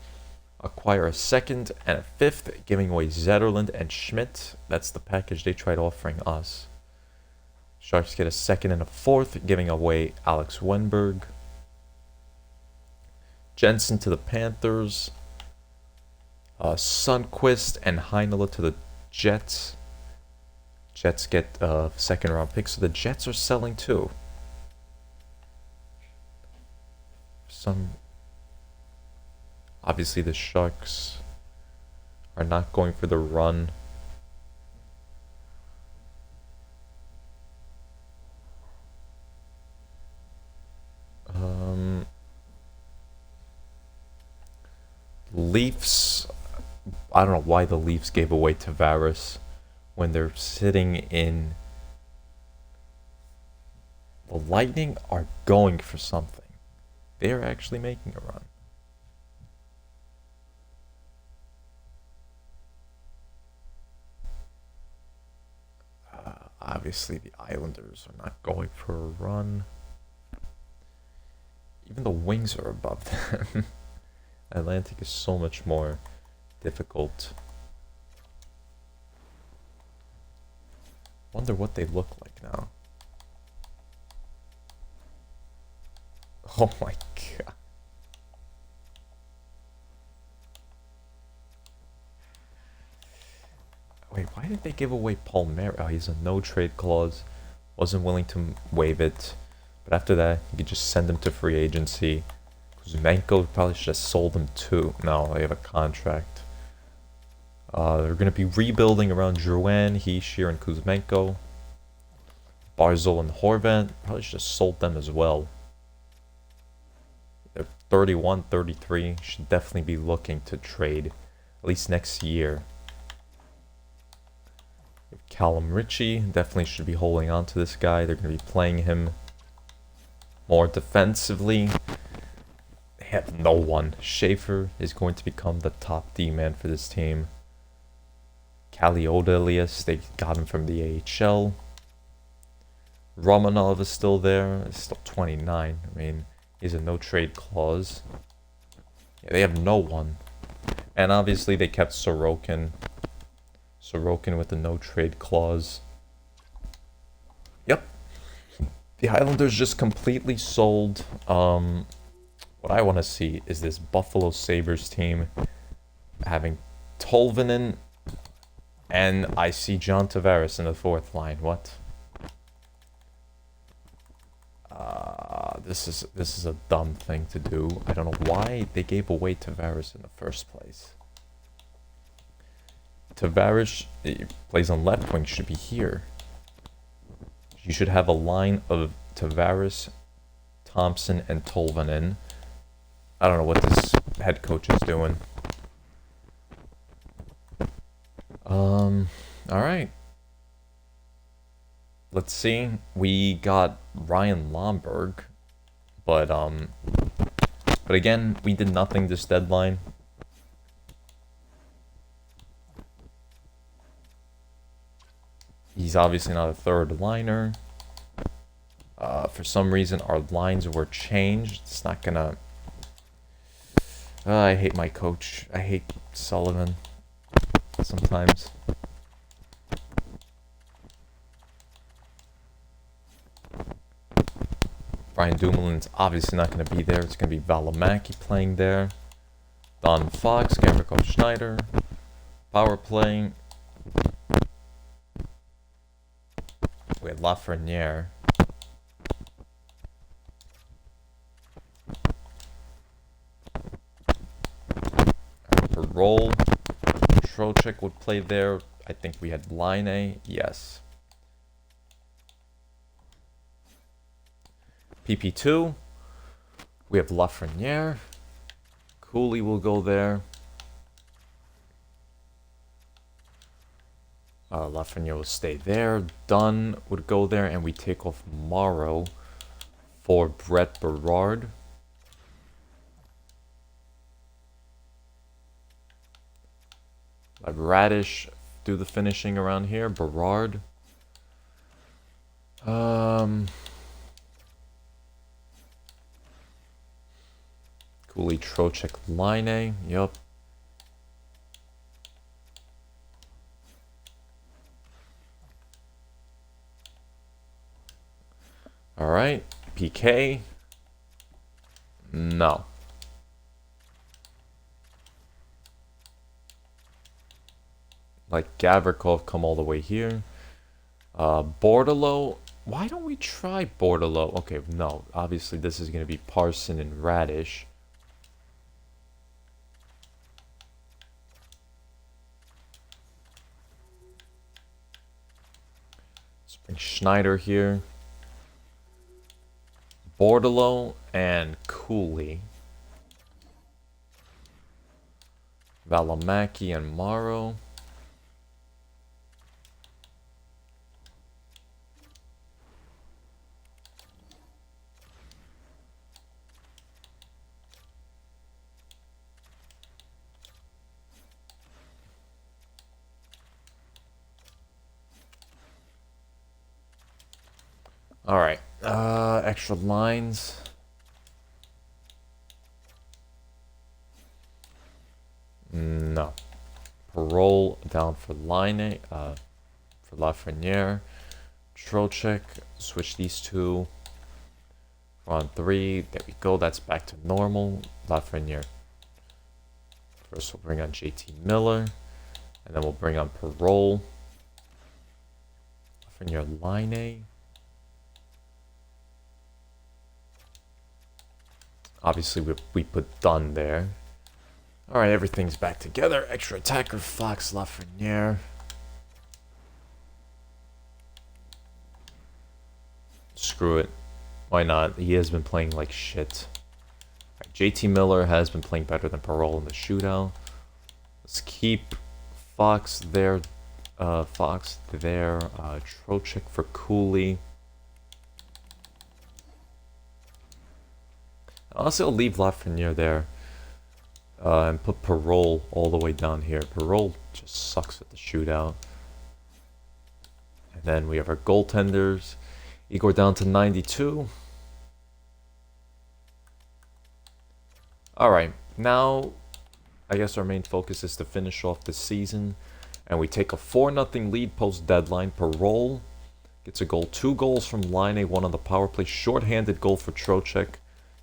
acquire a 2nd and a 5th, giving away Zetterlund and Schmidt. That's the package they tried offering us. Sharks get a 2nd and a 4th, giving away Alex Wenberg. Jensen to the Panthers. Sundqvist and Heinola to the Jets. Jets get a 2nd round pick, so the Jets are selling too. Obviously the Sharks are not going for the run. Leafs, I don't know why the Leafs gave away Tavares when they're sitting in. The Lightning are going for something. They are actually making a run. Obviously, the Islanders are not going for a run. Even the Wings are above them. Atlantic is so much more difficult. Wonder what they look like now. Oh my god. Wait, why did they give away Palmer? Oh, he's a no trade clause. Wasn't willing to waive it. But after that, you could just send him to free agency. Kuzmenko probably should have sold him too. No, they have a contract. They're going to be rebuilding around Drouin, Hischier, and Kuzmenko. Barzal and Horvat, probably should have sold them as well. They're 31, 33. Should definitely be looking to trade, at least next year. Callum Ritchie, definitely should be holding on to this guy. They're going to be playing him more defensively. They have no one. Schaefer is going to become the top D-man for this team. Kalioda Elias, they got him from the AHL. Romanov is still there. He's still 29. I mean, he's a no-trade clause. Yeah, they have no one. And obviously they kept Sorokin. Sorokin with the no-trade clause. Yep. The Islanders just completely sold. What I want to see is this Buffalo Sabres team having Tolvanen, and I see John Tavares in the fourth line. What? This is a dumb thing to do. I don't know why they gave away Tavares in the first place. Tavares plays on left wing, should be here. You should have a line of Tavares, Thompson, and Tolvanen. I don't know what this head coach is doing. Alright. Let's see. We got Ryan Lomberg. But again, we did nothing this deadline. He's obviously not a third liner. For some reason, our lines were changed. It's not gonna... I hate my coach. I hate Sullivan. Sometimes. Brian Dumoulin's obviously not going to be there. It's going to be Valimaki playing there. Don Fox, Gavrikov Schneider. Power play. We had Lafreniere. Roll. Trocheck would play there. I think we had Line. Yes. PP2. We have Lafreniere. Cooley will go there. Lafreniere will stay there. Dunn would go there, and we take off Morrow for Brett Berard. Let Radish do the finishing around here. Berard. Cooley, Trocheck, Line. Yup. Alright. PK. No. Like Gavrikov come all the way here. Bordeleau. Why don't we try Bordeleau? Okay, no. Obviously, this is going to be Parson and Radish. Let's bring Schneider here. Bordeleau and Cooley. Valimaki and Morrow. Alright, extra lines. No. Parole down for Line, for Lafreniere. Trocheck, switch these two We're on 3. There we go. That's back to normal. Lafreniere. First, we'll bring on JT Miller. And then we'll bring on Parole. Lafreniere Line. Obviously, we put Dunn there. Alright, everything's back together. Extra attacker, Fox, Lafreniere. Screw it. Why not? He has been playing like shit. Right, JT Miller has been playing better than Parole in the shootout. Let's keep Fox there. Trocheck for Cooley. Honestly, I'll leave Lafreniere there. And put Parole all the way down here. Parole just sucks at the shootout. And then we have our goaltenders. Igor down to 92. Alright, now I guess our main focus is to finish off the season. And we take a 4-0 lead post-deadline. Parole gets a goal. 2 goals from Line, 1 on the power play. Short-handed goal for Trocheck.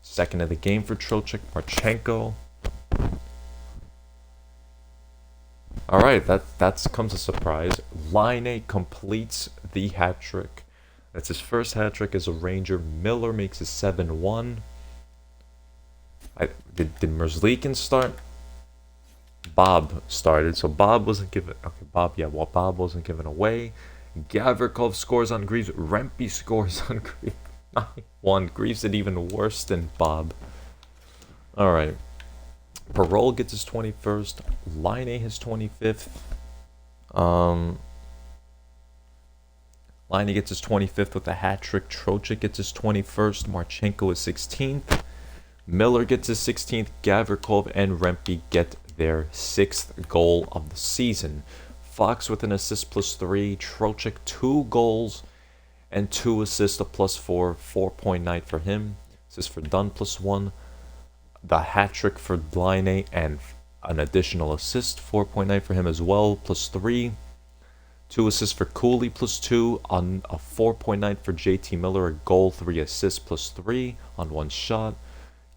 Second of the game for Trocheck. Marchenko. Alright, that comes as a surprise. Line completes the hat-trick. That's his first hat-trick as a Ranger. Miller makes it 7-1. Did Merzlikin start? Bob started, so Bob wasn't given... Okay, Bob wasn't given away. Gavrikov scores on Greaves. Rempe scores on Greaves. 9-1. Greaves did even worse than Bob. Alright. Parole gets his 21st. Line his 25th. Line gets his 25th with a hat trick. Trocheck gets his 21st. Marchenko is 16th. Miller gets his 16th. Gavrikov and Rempe get their 6th goal of the season. Fox with an assist +3. Trocheck 2 goals and 2 assists, a +4. 4.9 for him. Assist for Dunn +1. The hat trick for Line and an additional assist. 4.9 for him as well, +3. 2 assists for Cooley, +2 on a 4.9 for JT Miller, a goal, 3 assists, +3 on 1 shot.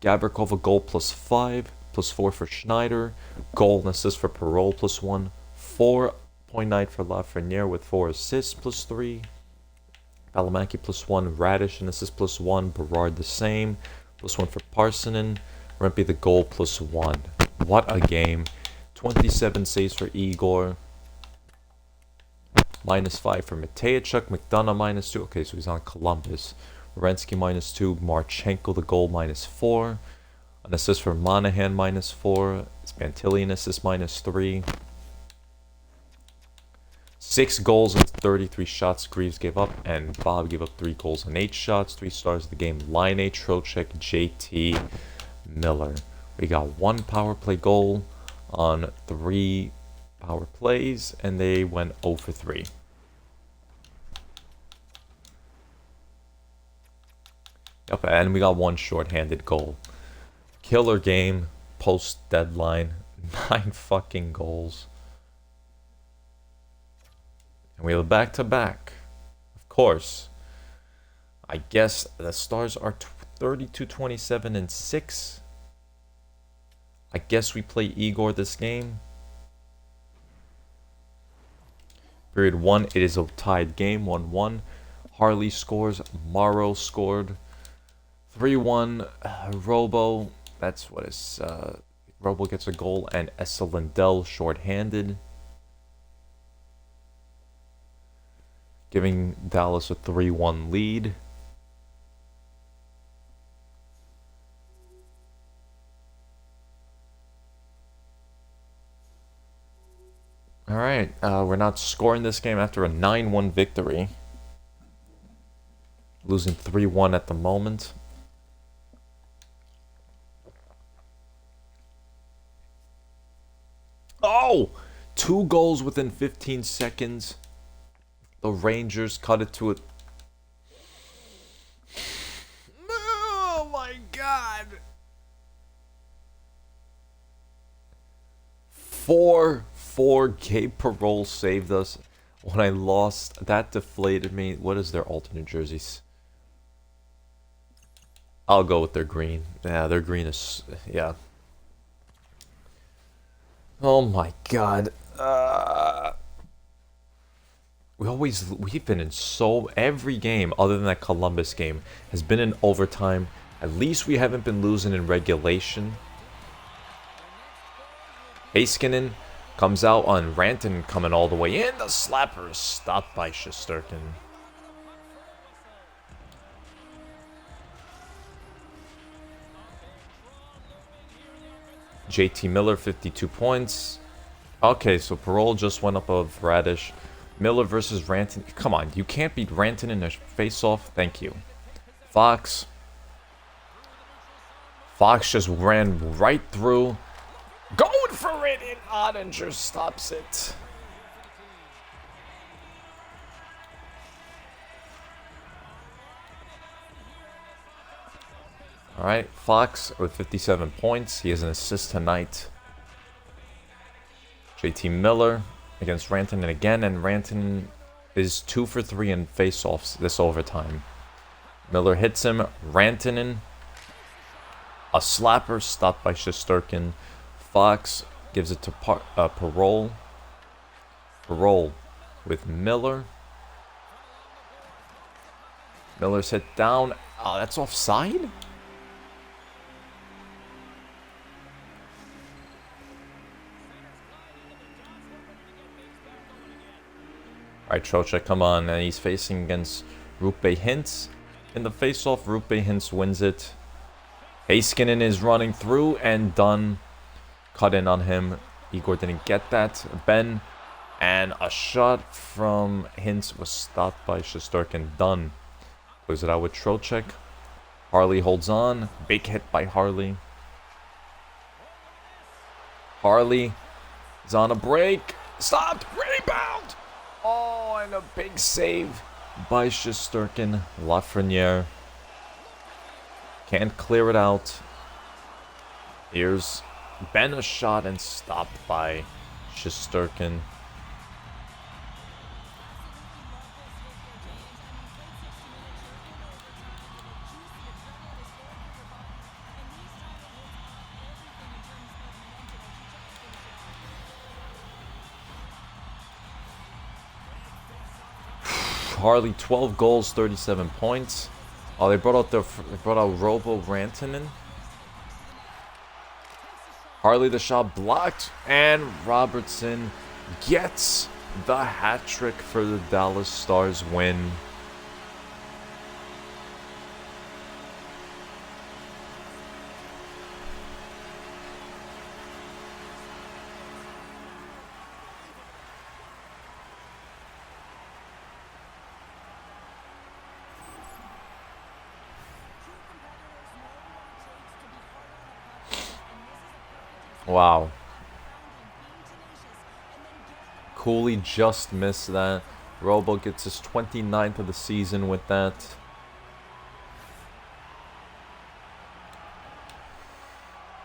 Gavrikov, a goal, +5, +4 for Schneider, goal and assist for Parole, +1, 4.9 for Lafreniere with 4 assists, +3. Valimaki, +1, Radish, an assist, +1, Berard the same, +1 for Parsonen, Rempe the goal, +1. What a game. 27 saves for Igor. -5 for Mateychuk. McDonough -2. Okay, so he's on Columbus. Werenski -2. Marchenko the goal -4. An assist for Monahan -4. Spantillion assist -3. 6 goals and 33 shots Greaves gave up, and Bob gave up 3 goals and 8 shots. 3 stars of the game. Line, Trocheck, JT Miller. We got 1 power play goal on 3 power plays, and they went 0 for 3. Yep, and we got 1 short-handed goal. Killer game, post-deadline, 9 fucking goals. And we have a back-to-back. Of course. I guess the Stars are 32, 27, and 6. I guess we play Igor this game. Period 1, it is a tied game, 1-1. Harley scores, Morrow scored. 3-1, Robo, that's what is, Robo gets a goal, and Essa Lindell short-handed. Giving Dallas a 3-1 lead. Alright, we're not scoring this game after a 9-1 victory. Losing 3-1 at the moment. Oh! 2 goals within 15 seconds. The Rangers cut it to a... Oh my god! 4-4, Gabe Parole saved us. When I lost, that deflated me. What is their alternate jerseys? I'll go with their green. Yeah, their green is... Yeah. Oh my god. We've been in every game other than that Columbus game has been in overtime. At least we haven't been losing in regulation. Heiskanen comes out on Rantanen coming all the way in. The slapper is stopped by Shesterkin. JT Miller, 52 points. Okay, so Parole just went up of Radish. Miller versus Rantanen. Come on, you can't beat Rantanen in a face-off. Thank you. Fox. Fox just ran right through. Going for it, and Ottinger stops it. Alright, Fox with 57 points. He has an assist tonight. JT Miller against Rantanen again, and Rantanen is 2 for 3 in face-offs this overtime. Miller hits him. Rantanen, a slapper stopped by Shesterkin. Fox gives it to Parole. Parole with Miller. Miller's hit down. Oh, that's offside? Alright, Trocheck, come on. And he's facing against Roope Hintz. In the face-off, Roope Hintz wins it. Heiskanen is running through, and Dunn cut in on him. Igor didn't get that. Ben, and a shot from Hintz was stopped by Shesterkin. Dunn close it out with Trocheck. Harley holds on. Big hit by Harley. Harley is on a break. Stopped. Rebound. Oh, and a big save by Shesterkin. Lafreniere can't clear it out. Here's Ben, a shot, and stopped by Shesterkin. Harley, 12 goals, 37 points. Oh, they brought out Robo Rantanen. Harley, the shot blocked, and Robertson gets the hat trick for the Dallas Stars win. Wow. Cooley just missed that. Robo gets his 29th of the season with that.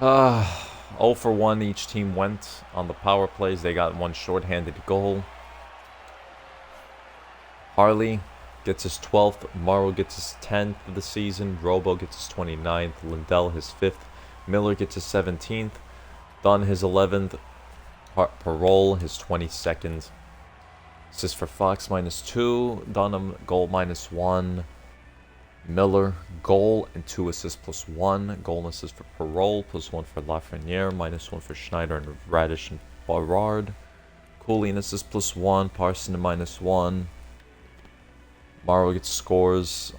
Uh, 0 for 1 each team went on the power plays. They got one shorthanded goal. Harley gets his 12th. Morrow gets his 10th of the season. Robo gets his 29th. Lindell his 5th. Miller gets his 17th. Dunn his 11th. Parole his 22nd. Assist for Fox -2. Dunham goal -1. Miller goal and 2 assists +1. Goal and assist for Parole +1 for Lafreniere. -1 for Schneider and Radish and Barrard. Cooley and assist +1. Parson -1. Morrow gets scores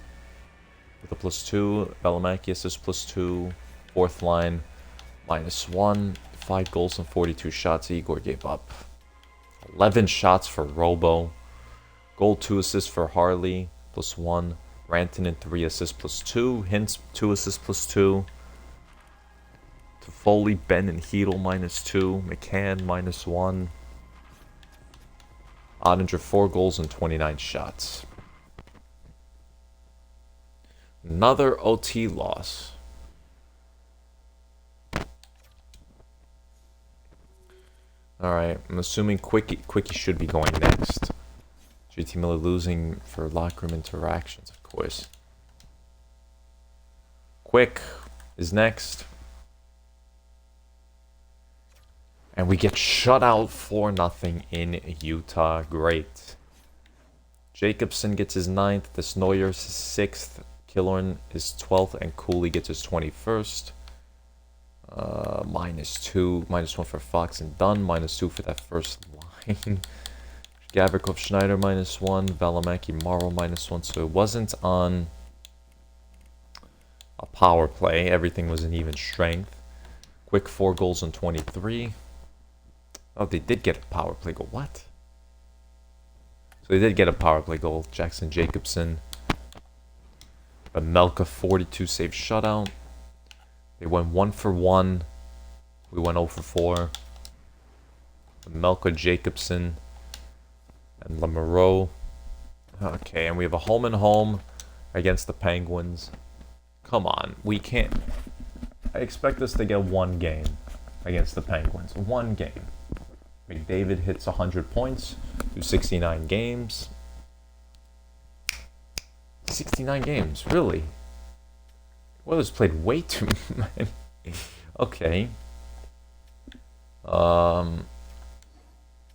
with a +2. Belamaki assist +2. Fourth line -1. 5 goals and 42 shots. Igor gave up 11 shots for Robo. Goal 2 assists for Harley +1. Rantanen 3 assists +2. Hintz 2 assists +2. Toffoli, Ben, and Hedel -2. McCann -1. Ottinger 4 goals and 29 shots. Another OT loss. Alright, I'm assuming Quickie should be going next. JT Miller losing for locker room interactions, of course. Quick is next. And we get shut out 4-0 in Utah. Great. Jacobson gets his 9th. Desnoyers his 6th. Killorn his 12th. And Cooley gets his 21st. -2. -1 for Fox and Dunn. -2 for that first line. Gavrikov, Schneider -1. Valimaki, Morrow -1. So it wasn't on a power play. Everything was an even strength. Quick 4 goals on 23. Oh, they did get a power play goal. What? So they did get a power play goal. Jackson Jacobson. But Melka 42 save shutout. They went 1 for 1. We went 0 for 4. Melka, Jacobson, and Lamoureux. Okay, and we have a home and home against the Penguins. Come on, we can't. I expect us to get 1 game against the Penguins. 1 game. McDavid hits 100 points through 69 games. 69 games, really? Oilers played way too many. Okay.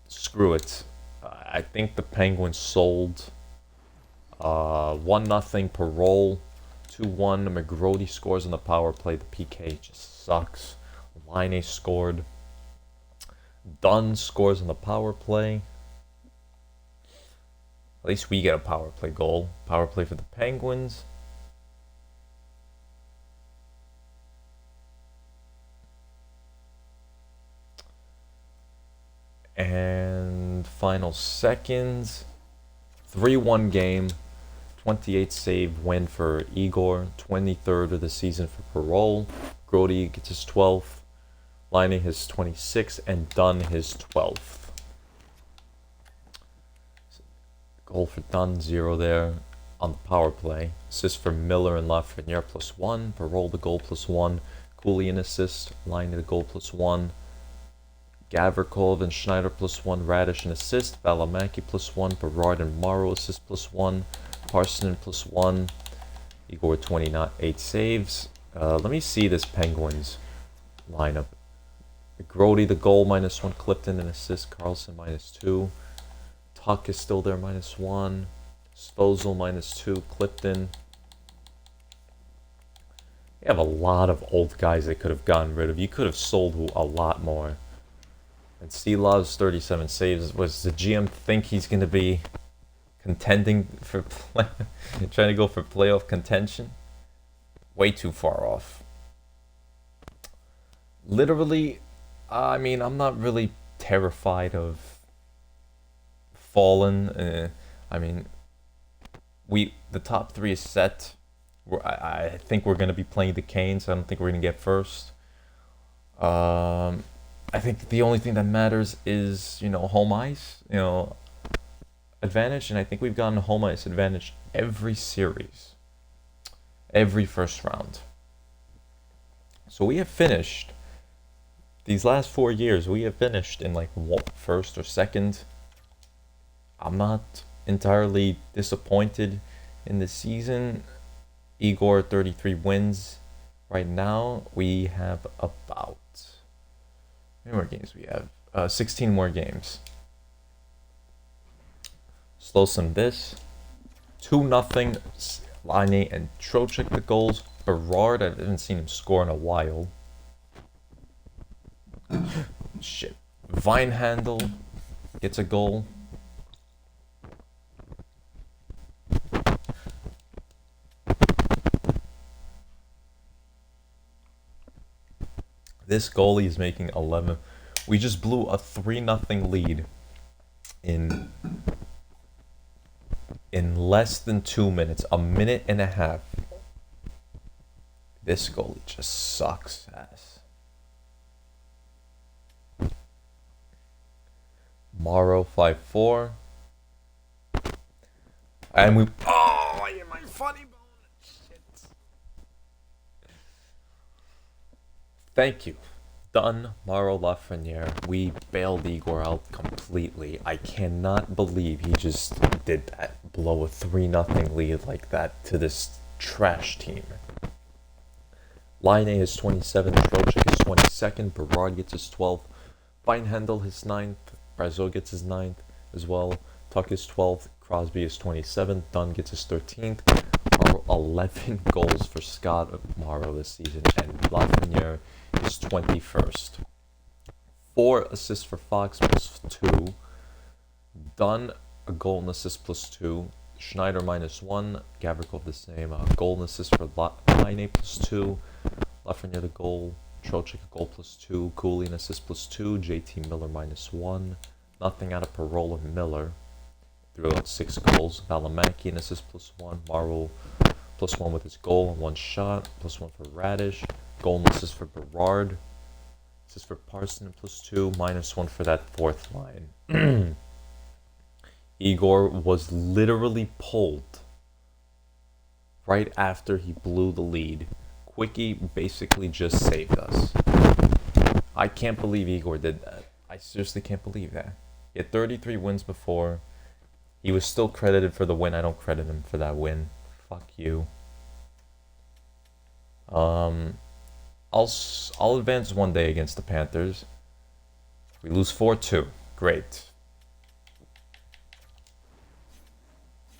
Screw it. I think the Penguins sold. 1-0 Parole. 2-1. McGrody scores on the power play. The PK just sucks. Laine scored. Dunn scores on the power play. At least we get a power play goal. Power play for the Penguins. And final seconds. 3-1 game. 28 save win for Igor. 23rd of the season for Parole. Grody gets his 12th. Laine his 26th. And Dunn his 12th. Goal for Dunn, 0 there on the power play. Assist for Miller and Lafreniere +1. Parole the goal +1. Cooley an assist. Laine the goal +1. Gavrikov and Schneider +1. Radish an assist. Valimaki +1. Berard and Morrow assist +1. Parsonen +1. Igor 28 saves. Let me see this Penguins lineup. Grody the goal -1. Clifton an assist. Carlson -2. Tuck is still there -1. Sposal -2. Clifton. You have a lot of old guys they could have gotten rid of. You could have sold a lot more. And Silov's 37 saves. Was the GM think he's going to be contending for trying to go for playoff contention? Way too far off. Literally, I mean, I'm not really terrified of Fallen. I mean, the top 3 is set. I think we're going to be playing the Canes. I don't think we're going to get first. I think the only thing that matters is, home ice, advantage. And I think we've gotten home ice advantage every series, every first round. So we have finished, these last 4 years, we have finished in like first or second. I'm not entirely disappointed in the season. Igor, 33 wins. Right now, we have about... How many more games we have? 16 more games. Slow some this. 2-0. Laine and Trocheck the goals. Berard, I haven't seen him score in a while. Shit. Vinehandle gets a goal. This goalie is making 11. We just blew a 3-0 lead in less than 2 minutes, a minute and a half. This goalie just sucks ass. Morrow 5-4. And we... Oh, I hit my funny bone. Shit. Thank you. Dunn, Morrow, Lafreniere. We bailed Igor out completely. I cannot believe he just did that. Blow a 3-0 lead like that to this trash team. Line A is 27, Trocheck is 22nd, Berard gets his 12th, Feinhendel his 9th, Brazeau gets his 9th as well, Tuck is 12th, Crosby is 27th, Dunn gets his 13th. 11 goals for Scott Morrow this season, and Lafreniere is 21st. 4 assists for Fox plus 2. Dunn, a goal and assist plus 2. Schneider minus 1. Gavrikov the same. Goal and assist for Laine plus 2. Lafreniere the goal. Trocheck a goal plus 2. Cooley an assist plus 2. JT Miller minus 1. Nothing out of Parole of Miller. Threw out 6 goals. Valimaki an assist plus 1. Morrow plus 1 with his goal and 1 shot. Plus 1 for Radish. Goal and assist for Berard. Assist for Parson plus 2. Minus 1 for that 4th line. Igor was literally pulled right after he blew the lead. Quickie basically just saved us. I can't believe Igor did that. I seriously can't believe that. He had 33 wins before. He was still credited for the win. I don't credit him for that win. Fuck you. I'll advance one day against the Panthers. We lose 4-2. Great.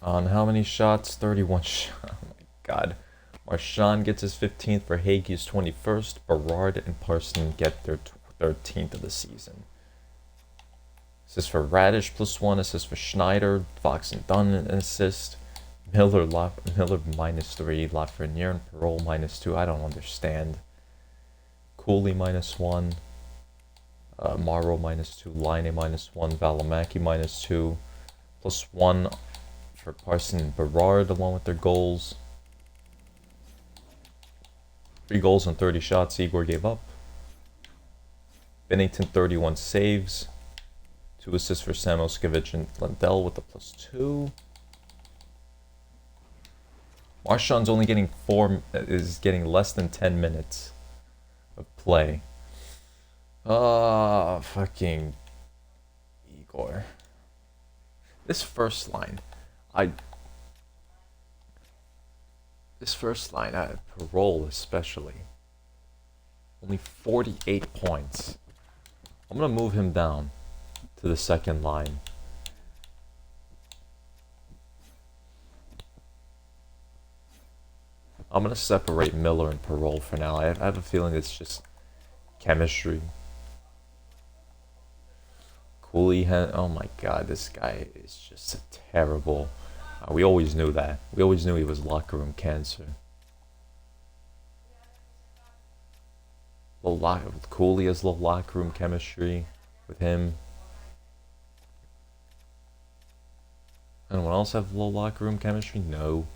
On how many shots? 31 shots. Oh my god. Marchand gets his 15th. Verhaeghe is 21st. Berard and Parson get their 13th of the season. Assist for Radish plus 1. Assist for Schneider. Fox and Dunn an assist. Miller minus 3. Lafreniere and Parole minus 2. I don't understand. Cooley minus 1. Morrow minus 2. Laine minus 1. Valimaki minus 2. Plus 1 for Parson and Berard along with their goals. 3 goals and 30 shots Igor gave up. Binnington 31 saves. 2 assists for Samoskevich and Lundell with the plus 2. Marchand's only getting getting less than 10 minutes of play. Fucking Igor. This first line, Parole especially, only 48 points. I'm gonna move him down to the second line. I'm gonna separate Miller and Parole for now. I have a feeling it's just chemistry. Cooley oh my god, this guy is just terrible. We always knew that. We always knew he was locker room cancer. Cooley has low locker room chemistry with him. Anyone else have low locker room chemistry? No.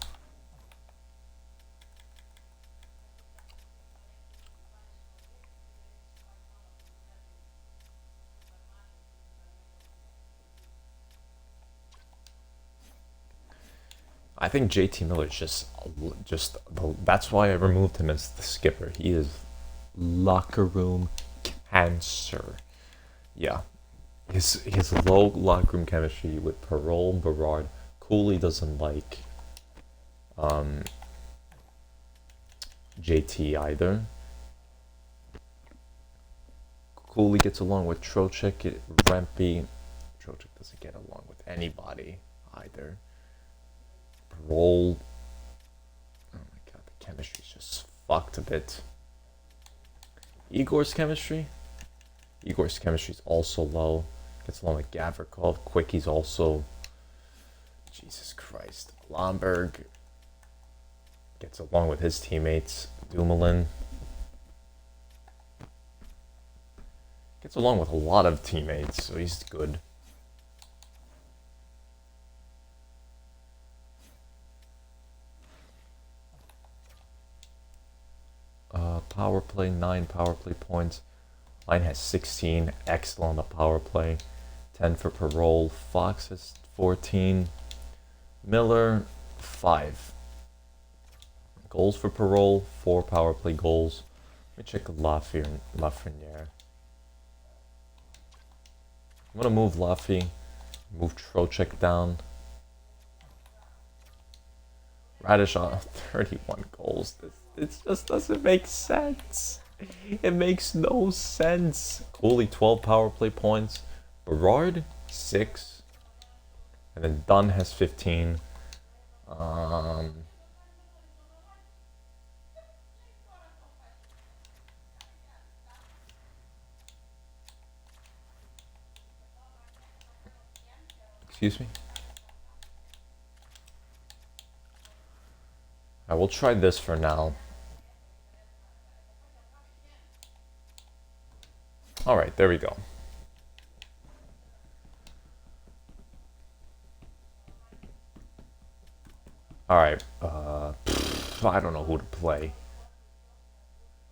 I think JT Miller is just that's why I removed him as the skipper. He is locker room cancer. Yeah. His low locker room chemistry with Parole, Berard. Cooley doesn't like JT either. Cooley gets along with Trocheck, Rempe. Trocheck doesn't get along with anybody either. Parole. Oh my god, the chemistry's just fucked a bit. Igor's chemistry is also low. Gets along with Gavrikov. Quickie's also, Jesus Christ. Lomberg gets along with his teammates. Dumoulin gets along with a lot of teammates, so he's good. Power play, 9 power play points. Line has 16. Excellent on the power play. 10 for Parole. Fox has 14. Miller, 5. Goals for Parole, 4 power play goals. Let me check Lafreniere. I'm going to move Laffy, move Trocheck down. Radish on 31 goals. It just doesn't make sense. It makes no sense. Cooley 12 power play points. Berard 6. And then Dunn has 15. Excuse me? I will try this for now. Alright, there we go. Alright, I don't know who to play.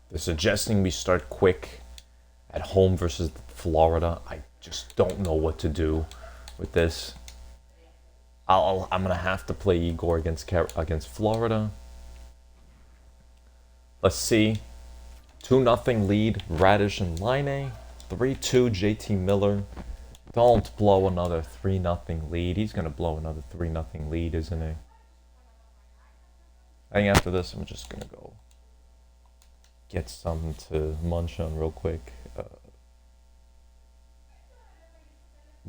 They're suggesting we start quick at home versus Florida. I just don't know what to do with this. I'm gonna have to play Igor against Florida. Let's see. 2-0 lead, Radish and Line. 3-2 JT Miller. Don't blow another 3-0 lead. He's gonna blow another 3-0 lead, isn't he? I think after this, I'm just gonna go get something to munch on real quick.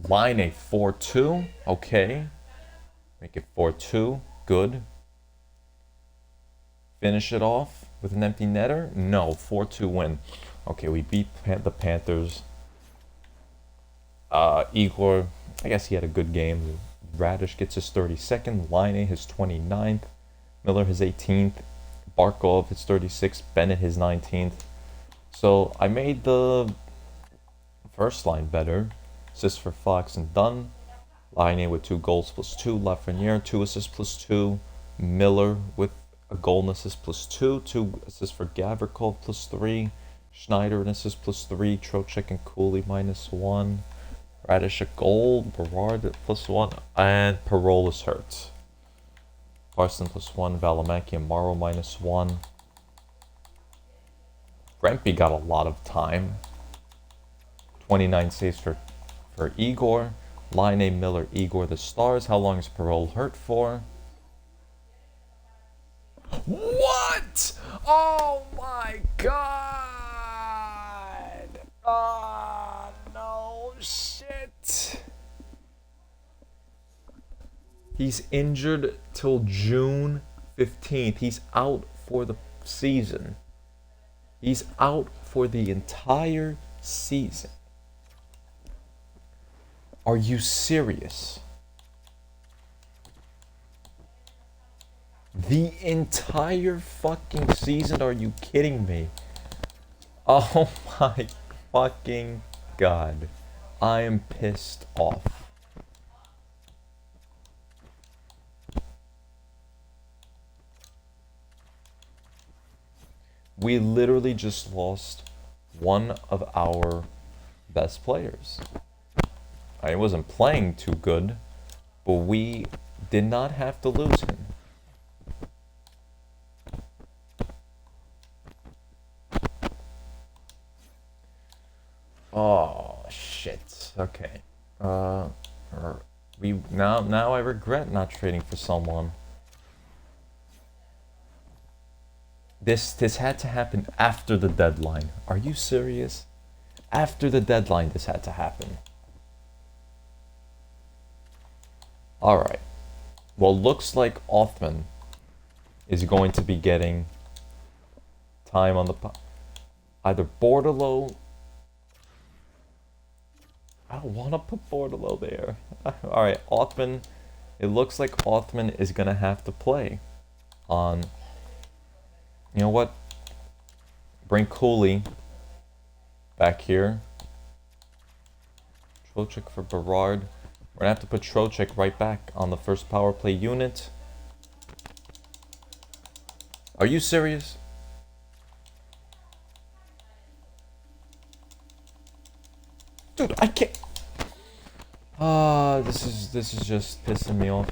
Line 4-2. Okay. Make it 4-2. Good. Finish it off with an empty netter? No. 4-2 win. Okay, we beat the Panthers. Igor, I guess he had a good game. Radish gets his 32nd. Line his 29th. Miller his 18th. Barkov his 36th. Bennett his 19th. So I made the first line better. Assists for Fox and Dunn. Line with 2 goals plus 2. Lafreniere 2 assists plus 2. Miller with a goal and assist plus 2. 2 assists for Gavrikov plus 3. Schneider an assist plus 3. Trocheck and Cooley minus 1. Radish a goal. Berard plus 1. And Parole is hurt. Carson plus 1. Valimaki and Morrow minus 1. Rempe got a lot of time. 29 saves for Igor. Line Miller, Igor, the Stars. How long is Parole hurt for? What? Oh my god! Oh no, shit. He's injured till June 15th. He's out for the season. He's out for the entire season. Are you serious? The entire fucking season? Are you kidding me? Oh my fucking god. I am pissed off. We literally just lost one of our best players. I wasn't playing too good, but we did not have to lose him. Oh shit. Okay. Now I regret not trading for someone. This had to happen after the deadline. Are you serious? After the deadline this had to happen. Alright. Well, looks like Othman is going to be getting time on the... Either Bordeleau... I don't want to put Bordeleau there. Alright, Othman... It looks like Othman is going to have to play on... You know what? Bring Cooley back here. Trocheck for Berard. We're going to have to put Trocheck right back on the first power play unit. Are you serious? Dude, I can't... this is just pissing me off.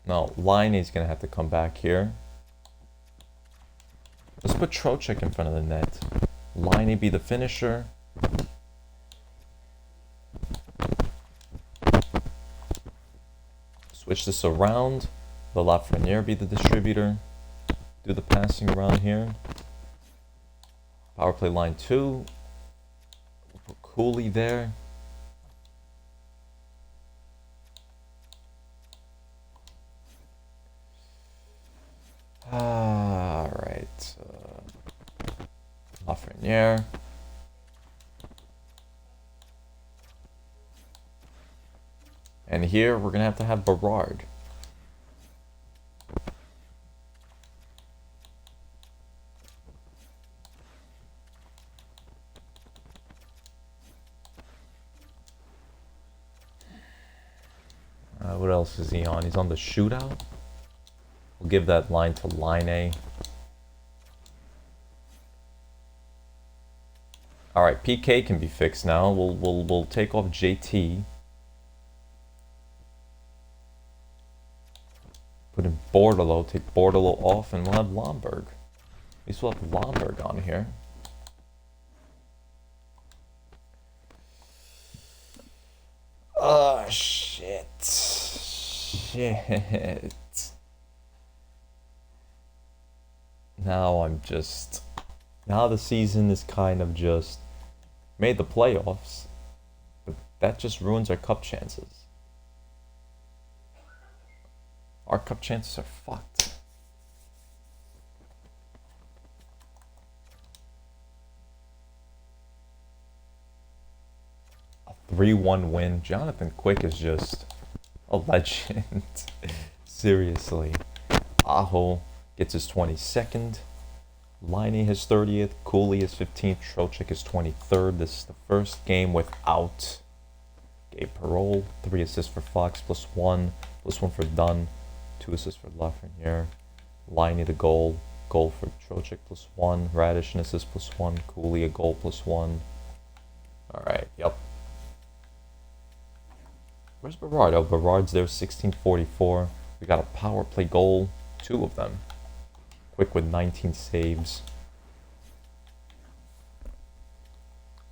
No, Liney's going to have to come back here. Let's put Trocheck in front of the net. Liney be the finisher. Switch this around. The Lafreniere be the distributor. Do the passing around here. Power play line 2. We'll put Cooley there. Alright. Lafreniere. And here we're going to have Berard. What else is he on? He's on the shootout. We'll give that line to line A. Alright, PK can be fixed now. We'll take off JT. Put in Bordalo, take Bordalo off, and we'll have Lomberg. At least we'll have Lomberg on here. Oh, shit. Shit. Now the season is kind of just made the playoffs, but that just ruins our cup chances. Our cup chances are fucked. A 3-1 win. Jonathan Quick is just a legend. Seriously. Aho gets his 22nd. Liney his 30th. Cooley his 15th. Trocheck his 23rd. This is the first game without Gabe Perreault. 3 assists for Fox, +1. +1 for Dunn. 2 assists for Lafreniere. Liney the goal. Goal for Trocheck, +1. Radish an assist, +1. Cooley a goal, +1. Alright, yep. Where's Berard? Oh, Berard's there, 1644. We got a power play goal. 2 of them. Quick with 19 saves.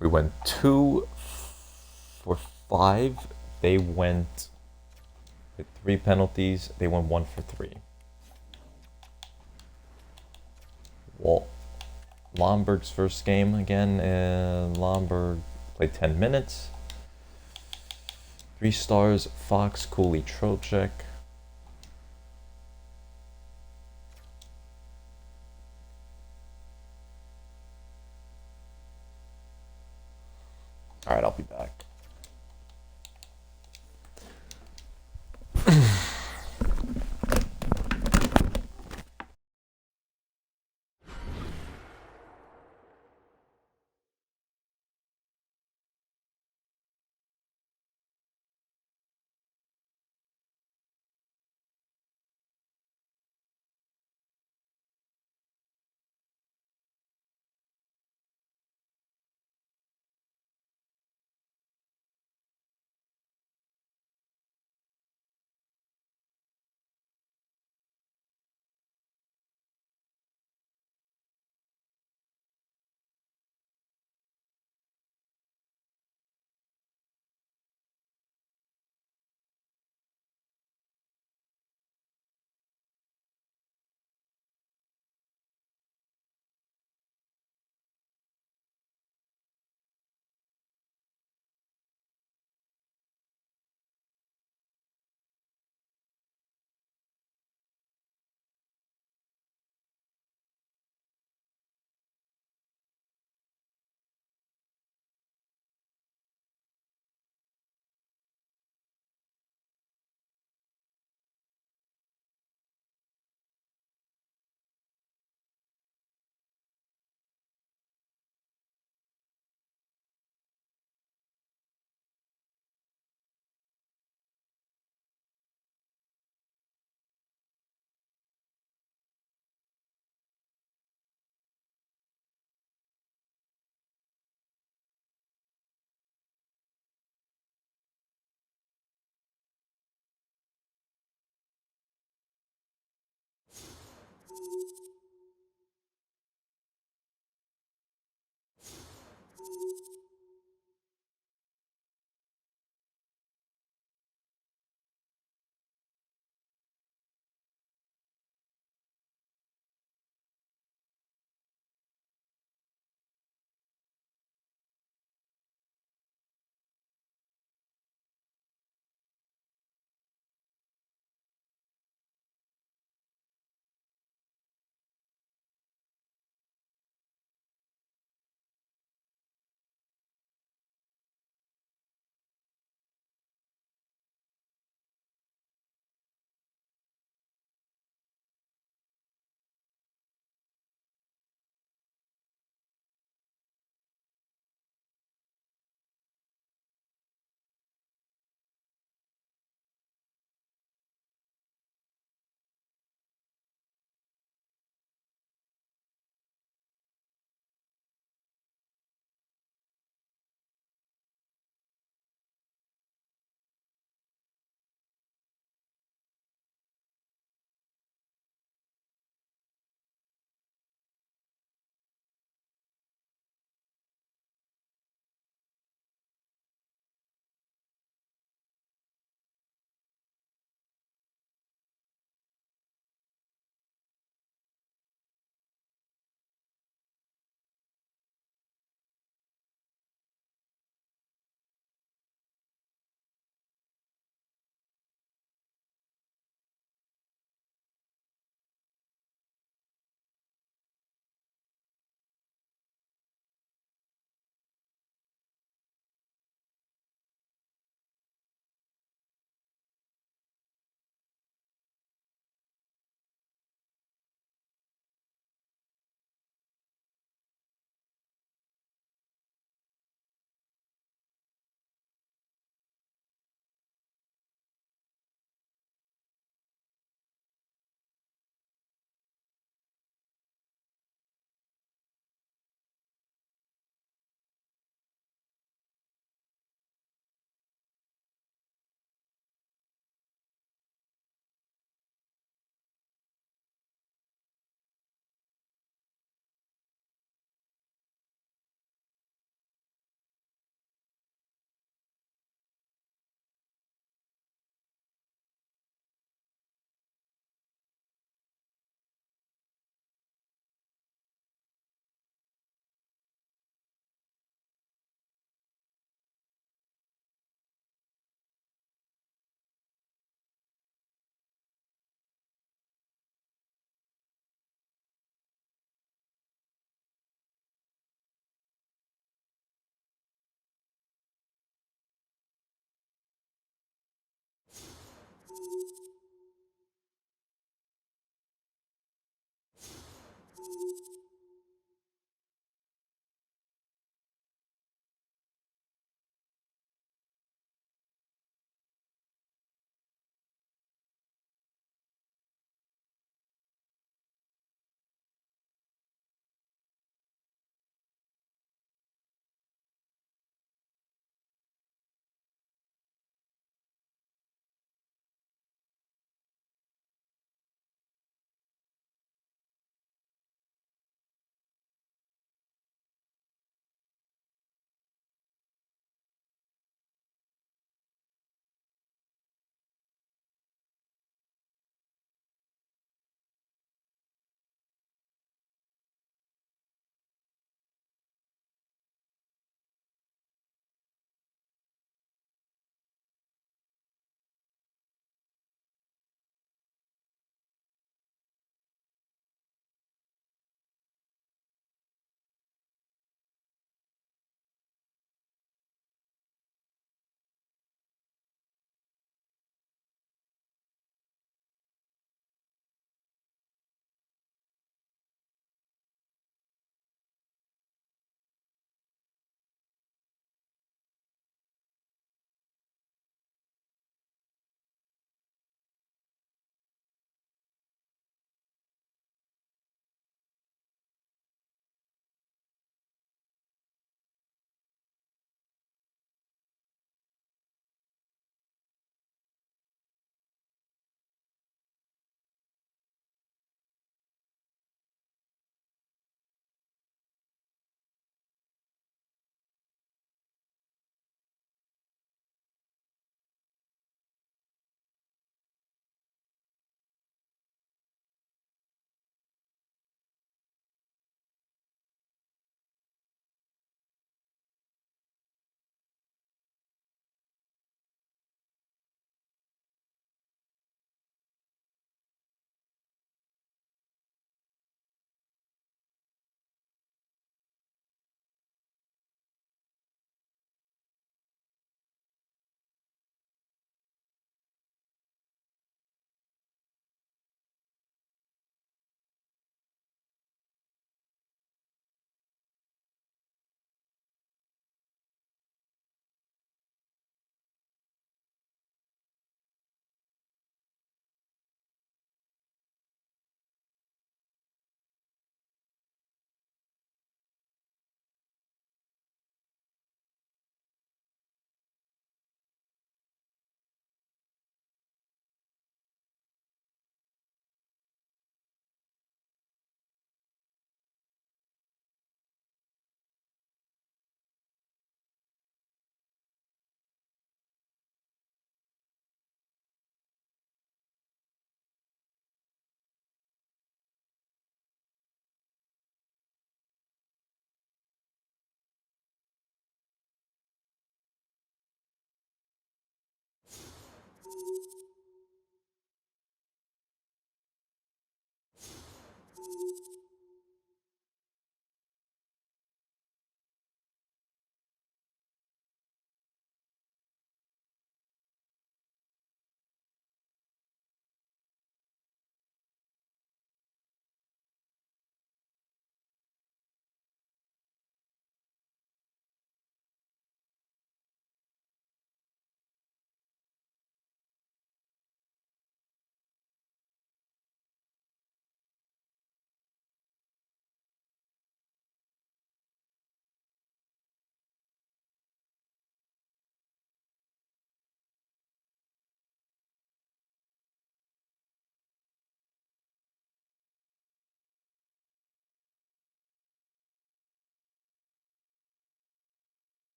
We went 2 for 5. They went with 3 penalties. They went 1 for 3. Well, Lomberg's first game again, and Lomberg played 10 minutes. 3 stars, Fox, Cooley, Trocheck. Alright, I'll be back.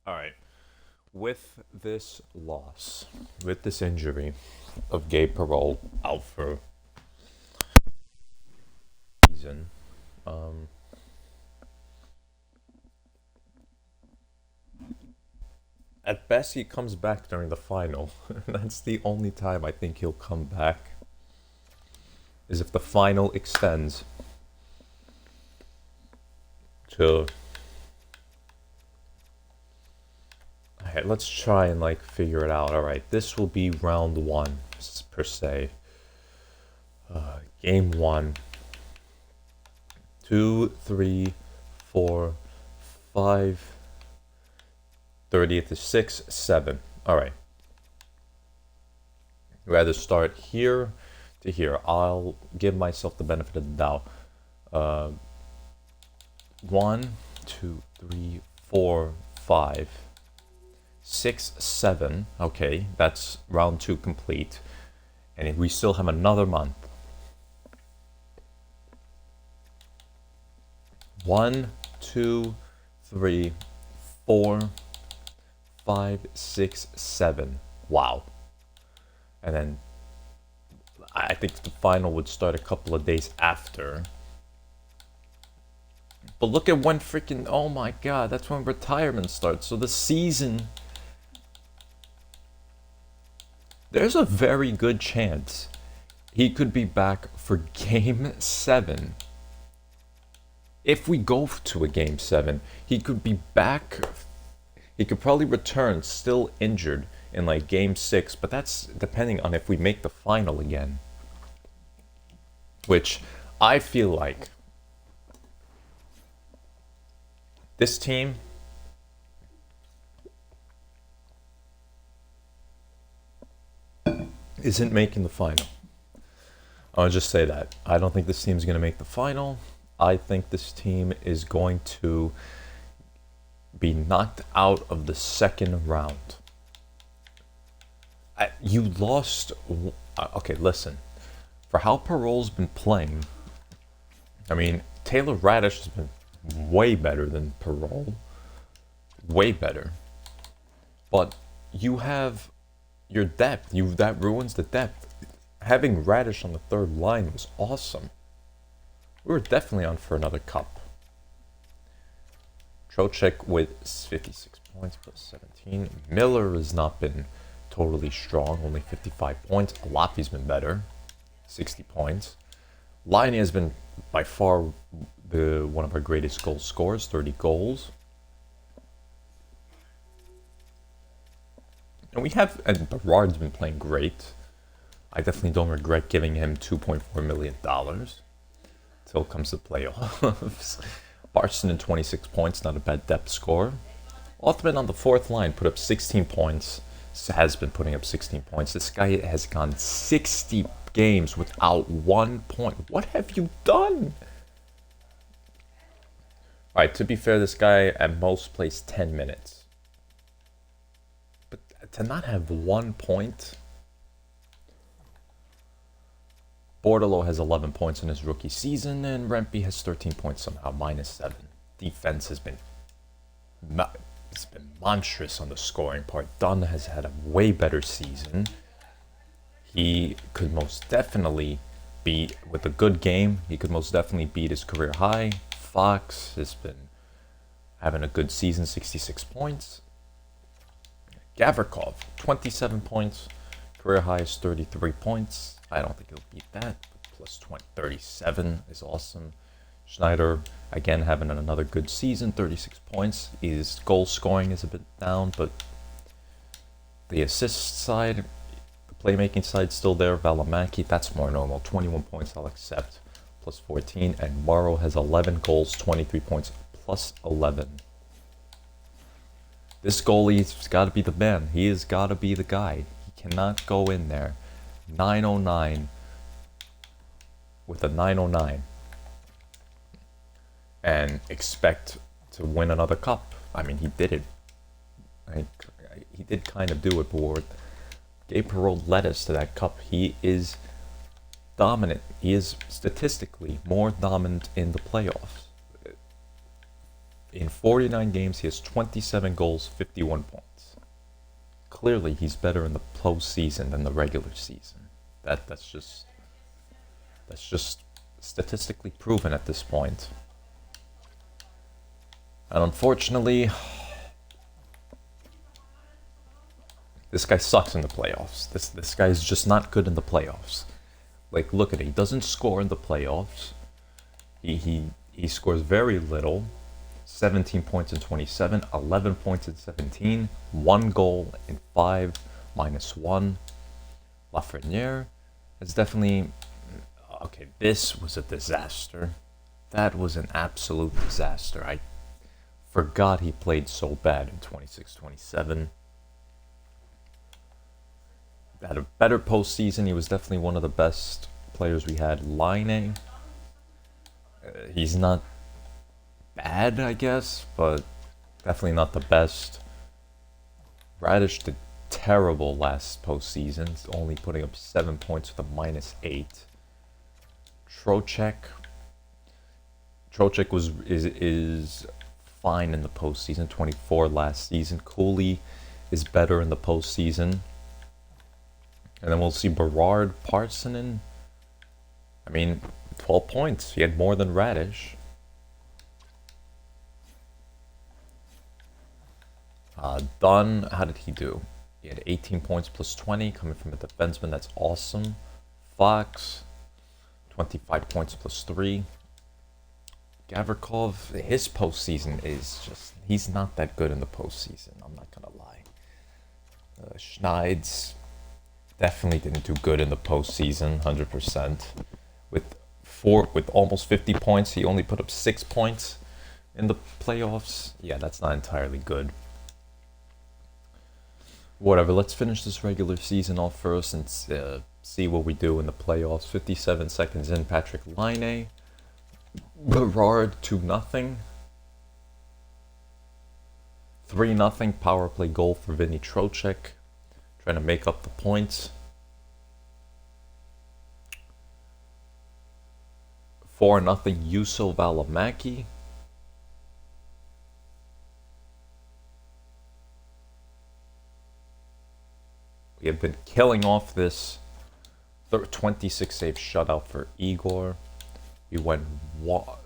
All right. With this loss, with this injury of Gabe Perreault out for season, um, at best he comes back during the final. That's the only time I think he'll come back. Is if the final extends to. Alright, let's try and like figure it out. Alright, this will be round one per se. Game one. 2, 3, 4, 5. 30th is 6, 7. Alright. Rather start here to here. I'll give myself the benefit of the doubt. 1, 2, 3, 4, 5, 6, 7. Okay, that's round 2 complete. And we still have another month. 1, 2, 3, 4, 5, 6, 7. Wow. And then I think the final would start a couple of days after. But look at when freaking, oh my god, that's when retirement starts. So the season, there's a very good chance he could be back for Game 7. If we go to a Game 7, he could be back. He could probably return still injured in like Game 6, but that's depending on if we make the final again. Which I feel like this team isn't making the final. I'll just say that. I don't think this team's going to make the final. I think this team is going to be knocked out of the second round. You lost. Okay, listen. For how Perreault's been playing, I mean, Taylor Radish has been way better than Perreault. Way better. But you have your depth. That ruins the depth. Having Radish on the third line was awesome. We were definitely on for another cup. Trocheck with 56 points plus 17. Miller has not been totally strong, only 55 points. Alafi's been better, 60 points. Laine has been by far one of our greatest goal scorers, 30 goals. And Berard's been playing great. I definitely don't regret giving him $2.4 million till it comes to playoffs. Barson 26 points, not a bad depth score. Othman on the fourth line put up 16 points. Has been putting up 16 points. This guy has gone 60 games without 1 point. What have you done? Alright, to be fair, this guy at most plays 10 minutes. But to not have 1 point. Bordalo has 11 points in his rookie season, and Rempe has 13 points somehow, -7. Defense has been monstrous on the scoring part. Dunn has had a way better season. He could most definitely be, with a good game, he could most definitely beat his career high. Fox has been having a good season, 66 points. Gavrikov, 27 points. Career high is 33 points. I don't think he'll beat that. Plus 37 is awesome. Schneider, again, having another good season, 36 points. His goal scoring is a bit down, but the assist side, the playmaking side, still there. Valimaki, that's more normal. 21 points, I'll accept. Plus 14. And Morrow has 11 goals, 23 points, plus 11. This goalie's got to be the man. He has got to be the guy. He cannot go in there 909 with a 909 and expect to win another cup. I mean, he did it. He did kind of do it, but Gabe Perreault led us to that cup. He is dominant. He is statistically more dominant in the playoffs. In 49 games, he has 27 goals, 51 points. Clearly, he's better in the postseason than the regular season. That's just statistically proven at this point. And unfortunately, this guy sucks in the playoffs. This guy's just not good in the playoffs. Like, look at it. He doesn't score in the playoffs. He scores very little. 17 points in 27, 11 points in 17, 1 goal in 5, -1. Lafreniere is definitely... Okay, this was a disaster. That was an absolute disaster. I forgot he played so bad in 26-27. Had a better postseason. He was definitely one of the best players we had. Laine. He's not bad, I guess, but definitely not the best. Radish did terrible last postseason, only putting up 7 points with a -8. Trocheck is fine in the postseason. 24 last season. Cooley is better in the postseason. And then we'll see Berard Parssinen. I mean, 12 points. He had more than Radish. Dunn, how did he do? He had 18 points plus 20 coming from a defenseman. That's awesome. Fox, 25 points plus 3. Gavrikov, his postseason is just... He's not that good in the postseason. I'm not going to lie. Schneids definitely didn't do good in the postseason, 100%. With almost 50 points, he only put up 6 points in the playoffs. Yeah, that's not entirely good. Whatever, let's finish this regular season off first and see what we do in the playoffs. 57 seconds in, Patrick Laine. Berard 2-0. 3-0 power play goal for Vinny Trocheck. Trying to make up the points. 4-0 Juuso Välimäki. We have been killing off this 26 save shutout for Igor. They went 0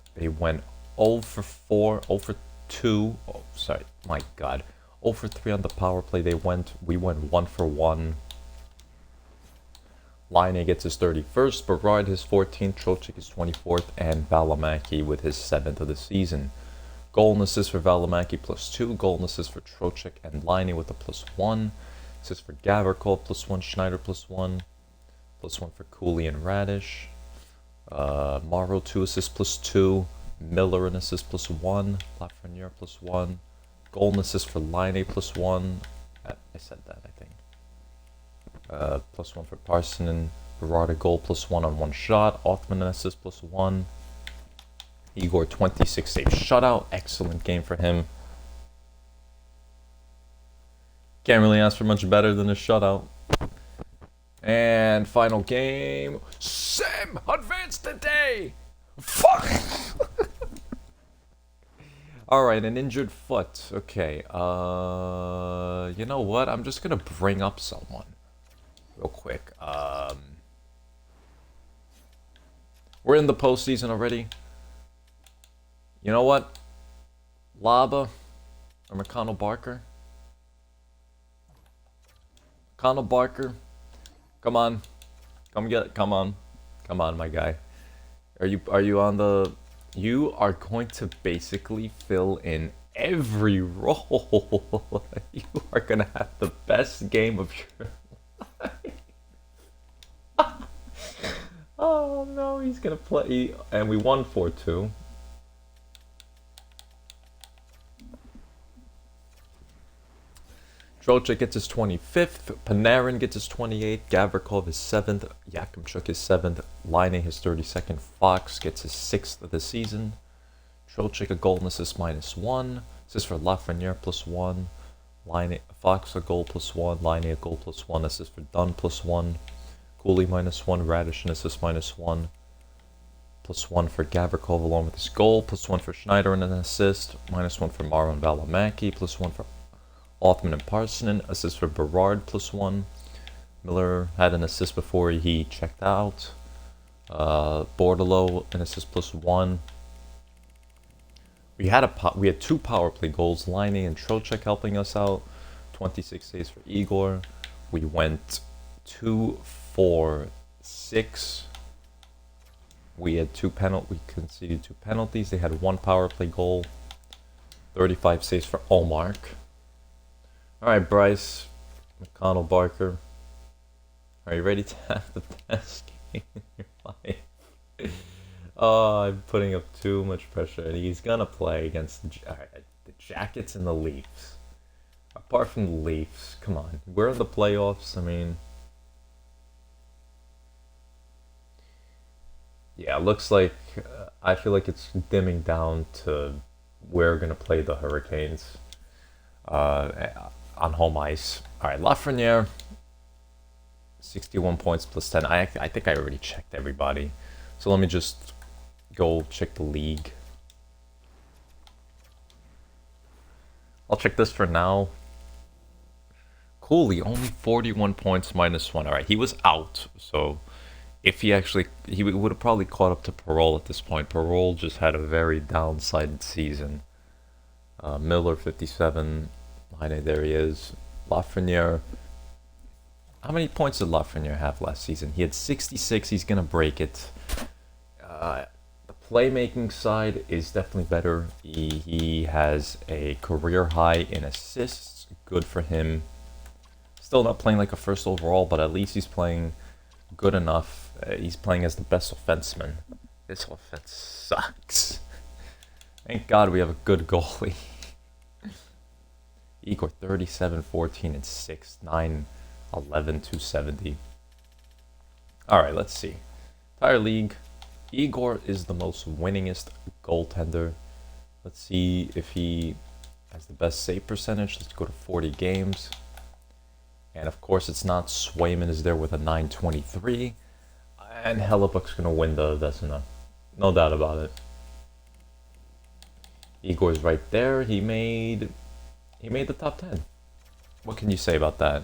for 4, 0 for 2. Oh, sorry, my God. 0 for 3 on the power play. We went 1 for 1. Laine gets his 31st, Berard his 14th, Trocheck his 24th, and Välimäki with his 7th of the season. Goal and assist for Välimäki +2, goal and assist for Trocheck and Laine with a +1. Assist for Gavrikov +1, Schneider +1, +1 for Cooley and Radish. Morrow 2 assists +2, Miller an assist +1, Lafreniere +1, goal and assist for Laine +1. I said that, I think. +1 for Parssinen. Berard a goal +1 on 1 shot. Othman an assist +1. Igor 26 save shutout. Excellent game for him. Can't really ask for much better than a shutout. And final game. Sam advanced today. Fuck. Alright, an injured foot. Okay. You know what? I'm just gonna bring up someone real quick. We're in the postseason already. You know what? Laba or McConnell Barker. McConnell Barker. Come on. Come on, my guy. Are you on the... You are going to basically fill in every role. You are going to have the best game of your life. Oh no, he's going to play... And we won 4-2. Trocheck gets his 25th, Panarin gets his 28th, Gavrikov his 7th, Yakimchuk his 7th, Laine his 32nd, Fox gets his 6th of the season, Trocheck a goal and assist -1, assist for Lafreniere +1, Fox a goal +1, Laine a goal +1, assist for Dunn +1, Cooley -1, Radish an assist -1, +1 for Gavrikov along with his goal, +1 for Schneider and an assist, -1 for Maron Valimaki, +1 for Othman and Parsonen, assist for Berard, +1. Miller had an assist before he checked out. Bordalo, an assist +1. We had 2 power play goals, Laine and Trocheck helping us out. 26 saves for Igor. We went 2 for 6. We conceded 2 penalties. They had 1 power play goal. 35 saves for Omar. Alright, Bryce, McConnell, Barker. Are you ready to have the best game in your life? Oh, I'm putting up too much pressure. And he's going to play against the Jackets and the Leafs. Apart from the Leafs, come on. We're in the playoffs. I mean... Yeah, it looks like... I feel like it's dimming down to we're going to play the Hurricanes on home ice. Alright, Lafreniere. 61 points +10. I think I already checked everybody. So let me just go check the league. I'll check this for now. Cooley, only 41 points -1. Alright, he was out. So if he would have probably caught up to Parole at this point. Parole just had a very downside season. Miller, 57. Laine, there he is. Lafreniere. How many points did Lafreniere have last season? He had 66. He's going to break it. The playmaking side is definitely better. He has a career high in assists. Good for him. Still not playing like a first overall, but at least he's playing good enough. He's playing as the best offenseman. This offense sucks. Thank God we have a good goalie. Igor, 37, 14, and 6, 9, 11, 270. Alright, let's see. Entire league. Igor is the most winningest goaltender. Let's see if he has the best save percentage. Let's go to 40 games. And of course, it's not. Swayman is there with a 923. And Hellebuyck's going to win the Vezina. No doubt about it. Igor's right there. He made the top 10. What can you say about that?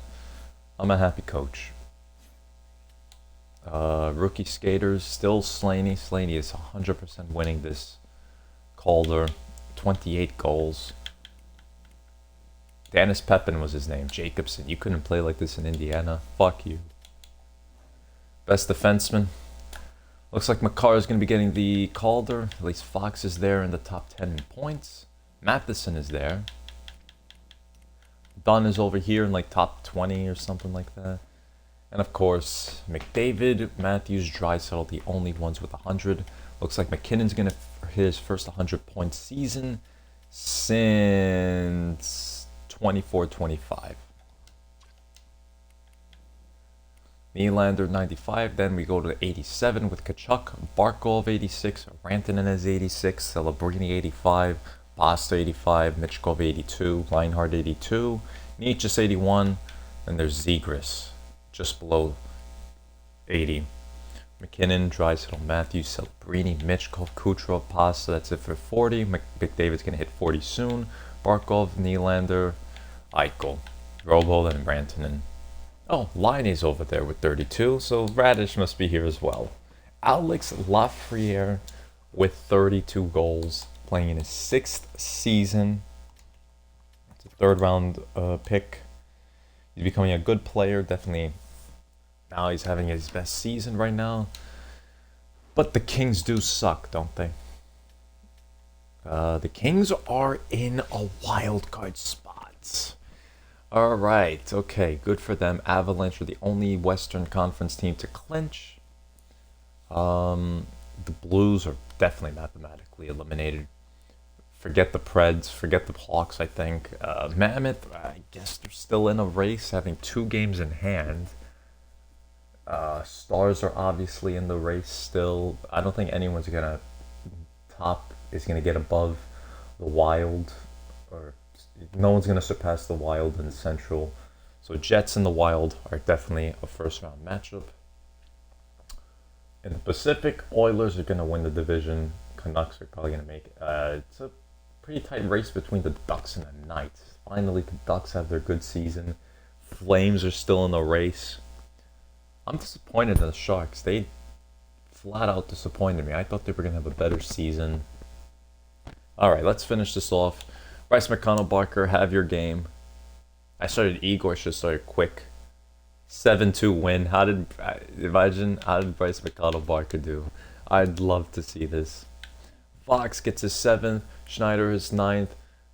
I'm a happy coach. Rookie skaters, still Slaney. Slaney is 100% winning this Calder. 28 goals. Dennis Pepin was his name. Jacobson. You couldn't play like this in Indiana. Fuck you. Best defenseman. Looks like Makar is going to be getting the Calder. At least Fox is there in the top 10 in points. Matheson is there. Dunn is over here in like top 20 or something like that. And of course, McDavid, Matthews, Draisaitl, the only ones with 100. Looks like McKinnon's going to hit his first 100-point season since 24-25. Nylander, 95. Then we go to 87 with Kachuk. Barkov, 86. Rantanen is 86. Celebrini, 85. Pasta, 85. Michkov, 82. Reinhardt, 82. Nietzsche, 81. Then there's Zegras, just below 80. McKinnon, Draisaitl, Matthews, Celebrini, Michkov, Kucherov, Pasta. That's it for 40. McDavid's going to hit 40 soon. Barkov, Nylander, Eichel, Robo, and Rantanen. Oh, Laine's over there with 32, so Radish must be here as well. Alex Lafreniere with 32 goals, playing in his 6th season. It's a 3rd round pick. He's becoming a good player, definitely. Now he's having his best season right now. But the Kings do suck, don't they? The Kings are in a wild card spot. Alright, okay, good for them. Avalanche are the only Western Conference team to clinch. The Blues are definitely mathematically eliminated. Forget the Preds, forget the Hawks, I think. Mammoth, I guess they're still in a race, having 2 games in hand. Stars are obviously in the race still. I don't think anyone's gonna get above the Wild, or no one's gonna surpass the Wild in the Central. So Jets and the Wild are definitely a first round matchup. In the Pacific, Oilers are going to win the division. Canucks are probably going to make it. It's a pretty tight race between the Ducks and the Knights. Finally, the Ducks have their good season. Flames are still in the race. I'm disappointed in the Sharks. They flat out disappointed me. I thought they were going to have a better season. All right, let's finish this off. Bryce McConnell, Barker, have your game. I started Igor, should start quick. 7-2 win. How did Bryce McConnell, Barker do? I'd love to see this. Fox gets his 7th, Schneider his 9th,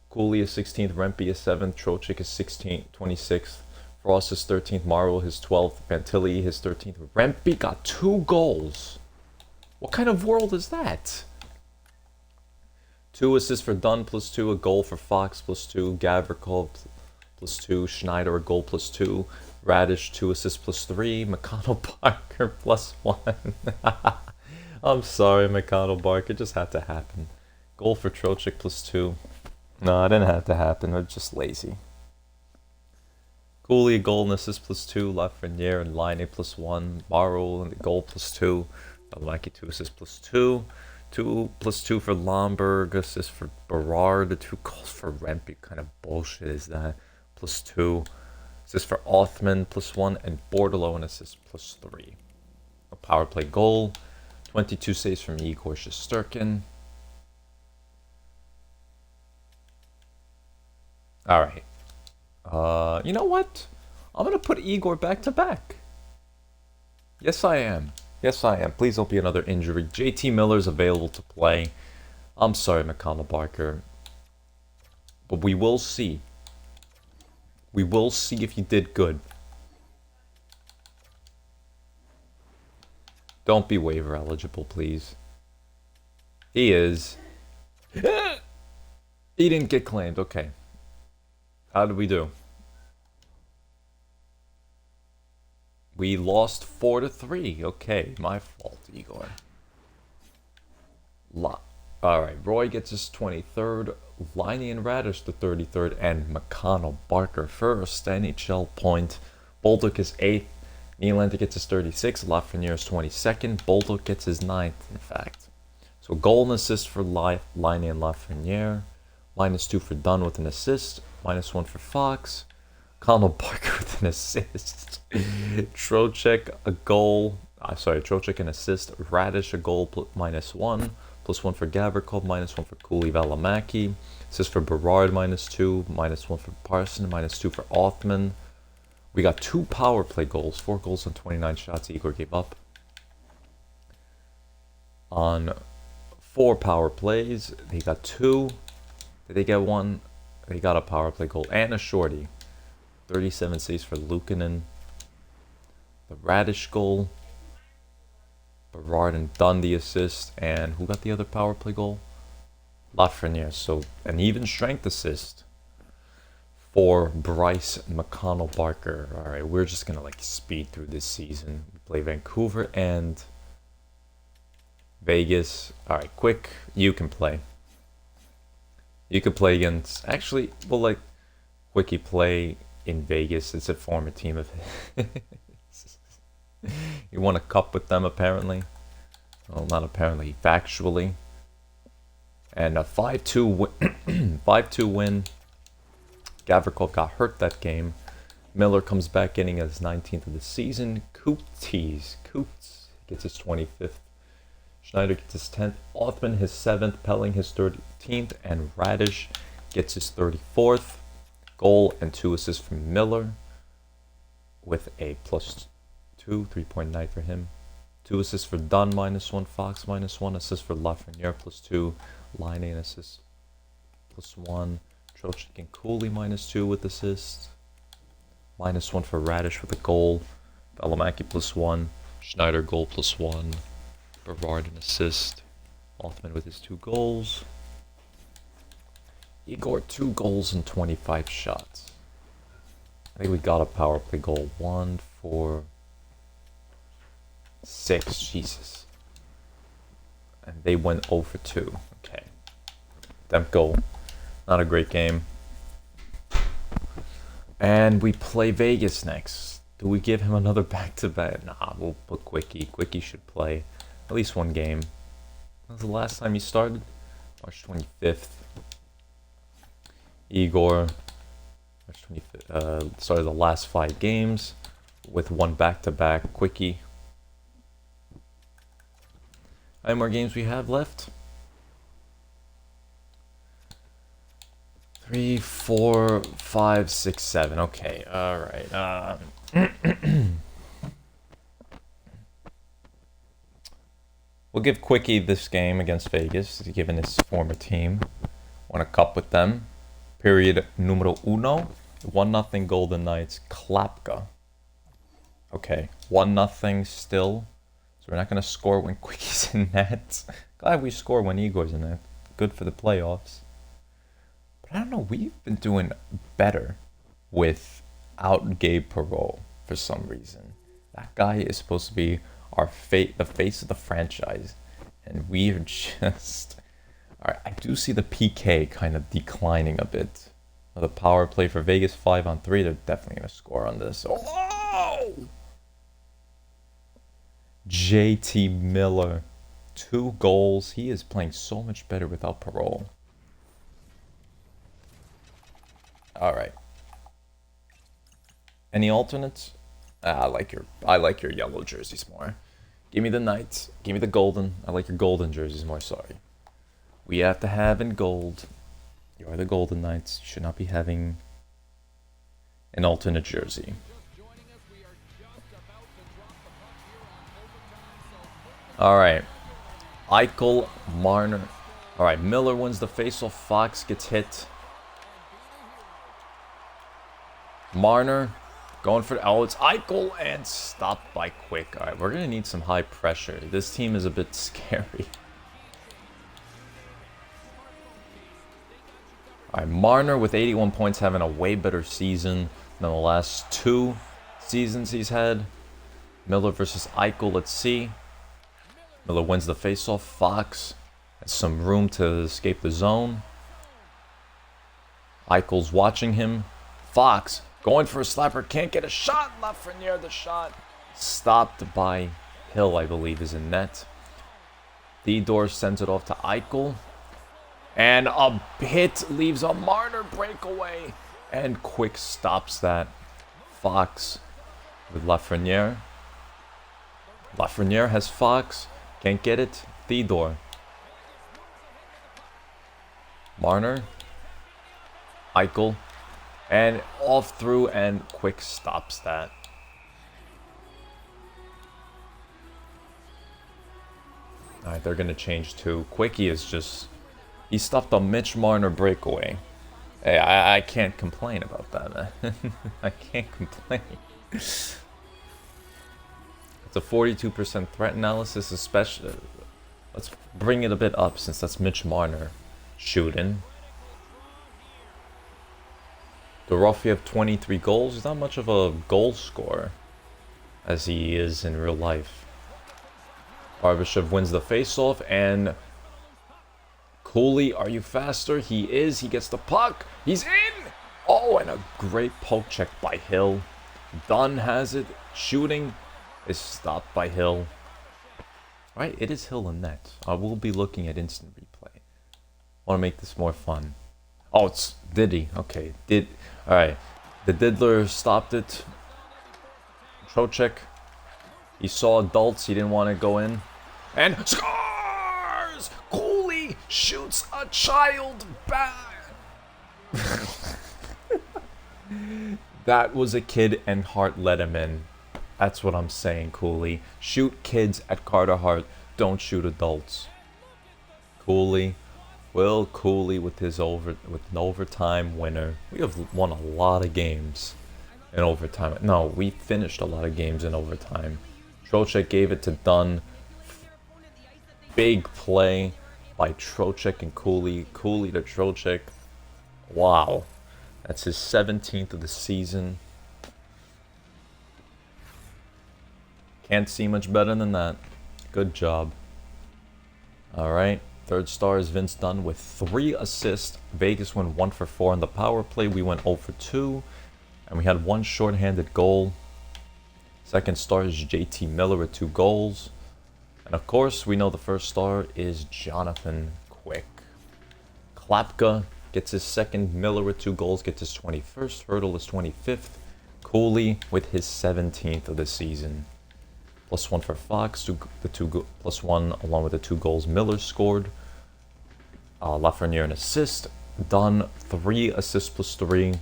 Cooley his 16th, Rempe his 7th, Trocheck his 16th, 26th, Frost his 13th, Marvel his 12th, Fantilli his 13th. Rempe got 2 goals. What kind of world is that? 2 assists for Dunn +2, a goal for Fox +2, Gavrikov +2, Schneider a goal +2, Radish 2 assists +3, McConnell Barker +1. I'm sorry, McConnell Barker, it just had to happen. Goal for Trocheck +2. No, it didn't have to happen, I'm just lazy. Cooley a goal and assist +2, Lafreniere and Line +1, Barrow and goal +2, Balaki 2 assists +2. 2 +2 for Lomberg, assist for Berard, 2 goals for Rempe. What kind of bullshit is that? +2. Assist for Othman +1, and Bordelot an assist +3. A power play goal. 22 saves from Igor Shesterkin. Alright. You know what? I'm going to put Igor back to back. Yes, I am. Yes, I am. Please don't be another injury. JT Miller's available to play. I'm sorry, McConnell Barker. But we will see. We will see if you did good. Don't be waiver eligible, please. He is. He didn't get claimed. Okay. How did we do? We lost 4-3. Okay, my fault, Igor. Alright, Roy gets his 23rd, Liney and Radish the 33rd, and McConnell Barker first. NHL point. Bolduc is 8th. Nylander gets his 36th. Lafreniere is 22nd. Bolduc gets his 9th, in fact. So goal and assist for Liney and Lafreniere. -2 for Dunn with an assist. -1 for Fox. Connell Barker with an assist. Trocheck a goal. Trocheck an assist. Radish a goal -1. +1 for Gavrikov, -1 for Cooley Valimaki. Assist for Berard -2. -1 for Parson. -2 for Othman. We got 2 power play goals. 4 goals on 29 shots Igor gave up. On 4 power plays, they got 2. Did they get 1? They got a power play goal and a shorty. 37 saves for Luukkonen. The Radish goal. Berard and Dunn the assist. And who got the other power play goal? Lafreniere. So an even strength assist for Bryce McConnell Barker. Alright, we're just going to speed through this season. We play Vancouver and Vegas. Alright, quick. You can play. You could play against... Actually, well, Quickie play in Vegas. It's a former team of his. He won a cup with them, apparently. Well, not apparently, factually. And a 5-2 win. 5-2 win. Gavrikov got hurt that game. Miller comes back getting his 19th of the season. Coots gets his 25th. Schneider gets his 10th. Othman his 7th. Pelling his 13th. And Radish gets his 34th. Goal and 2 assists from Miller. With a +2, 3.9 for him. 2 assists for Dunn, -1. Fox, -1. Assist for Lafreniere, +2. Line and assist, +1. Trocheck and Cooley, -2 with assists. -1 for Radish with a goal. Valimaki, +1. Schneider, goal, +1. Berard, an assist. Othman with his 2 goals. Igor, 2 goals and 25 shots. I think we got a power play goal. 1, 4, 6. Jesus. And they went 0 for 2. Okay. Demko, not a great game. And we play Vegas next. Do we give him another back-to-back? Nah, we'll put Quickie. Quickie should play. At least one game. When was the last time he started? March 25th. Igor. March 25th. Started the last 5 games with one back-to-back quickie. How many more games we have left? 3, 4, 5, 6, 7. Okay, alright. We'll give Quickie this game against Vegas, given his former team. Won a cup with them. Period numero uno. 1-0 Golden Knights. Klapka. Okay, 1-0 still. So we're not going to score when Quickie's in net. Glad we score when Igor's in net. Good for the playoffs. But I don't know, we've been doing better without Gabe Perreault for some reason. That guy is supposed to be the face of the franchise. And we are just... Alright, I do see the PK kind of declining a bit. The power play for Vegas 5-on-3, they're definitely going to score on this. Oh! JT Miller, 2 goals. He is playing so much better without Perreault. Alright. Any alternates? I like your yellow jerseys more. Give me the Knights. Give me the golden. I like your golden jerseys more, sorry. We have to have in gold. You are the Golden Knights. You should not be having an alternate jersey. Alright. Eichel, Marner. Alright, Miller wins the faceoff. Fox gets hit. Marner going for... Oh, it's Eichel and stopped by Quick. Alright, we're going to need some high pressure. This team is a bit scary. Alright, Marner with 81 points having a way better season than the last 2 seasons he's had. Miller versus Eichel, let's see. Miller wins the faceoff. Fox has some room to escape the zone. Eichel's watching him. Fox going for a slapper. Can't get a shot. Lafreniere the shot. Stopped by Hill, I believe, is in net. Theodore sends it off to Eichel. And a hit leaves a Marner breakaway. And Quick stops that. Fox with Lafreniere. Lafreniere has Fox. Can't get it. Theodore. Marner. Eichel. And off through, and Quick stops that. Alright, they're going to change too. Quickie is just... He stopped a Mitch Marner breakaway. Hey, I can't complain about that, man. I can't complain. It's a 42% threat analysis, especially. Let's bring it a bit up since that's Mitch Marner shooting. Dorofeyev 23 goals. He's not much of a goal scorer as he is in real life. Barbashev wins the faceoff, and Cooley, are you faster? He is. He gets the puck. He's in. Oh, and a great poke check by Hill. Dunn has it. Shooting is stopped by Hill. Right, it is Hill in net. I will be looking at instant replay. Want to make this more fun. Oh, it's Diddy. Okay, alright. The Diddler stopped it. Trocheck. He saw adults. He didn't want to go in. And scores! Cooley shoots a child back. That was a kid and Hart let him in. That's what I'm saying, Cooley. Shoot kids at Carter Hart. Don't shoot adults. Cooley. Will Cooley with an overtime winner. We have won a lot of games in overtime. No, we finished a lot of games in overtime. Trocheck gave it to Dunn. Big play by Trocheck and Cooley. Cooley to Trocheck. Wow. That's his 17th of the season. Can't see much better than that. Good job. Alright. Third star is Vince Dunn with 3 assists. Vegas went 1 for 4 on the power play. We went 0 for 2. And we had 1 shorthanded goal. Second star is JT Miller with 2 goals. And of course, we know the first star is Jonathan Quick. Klapka gets his second. Miller with 2 goals gets his 21st. Hurdle is 25th. Cooley with his 17th of the season. +1 for Fox. +1 along with the 2 goals Miller scored. Lafreniere an assist. Dunn 3 assists +3.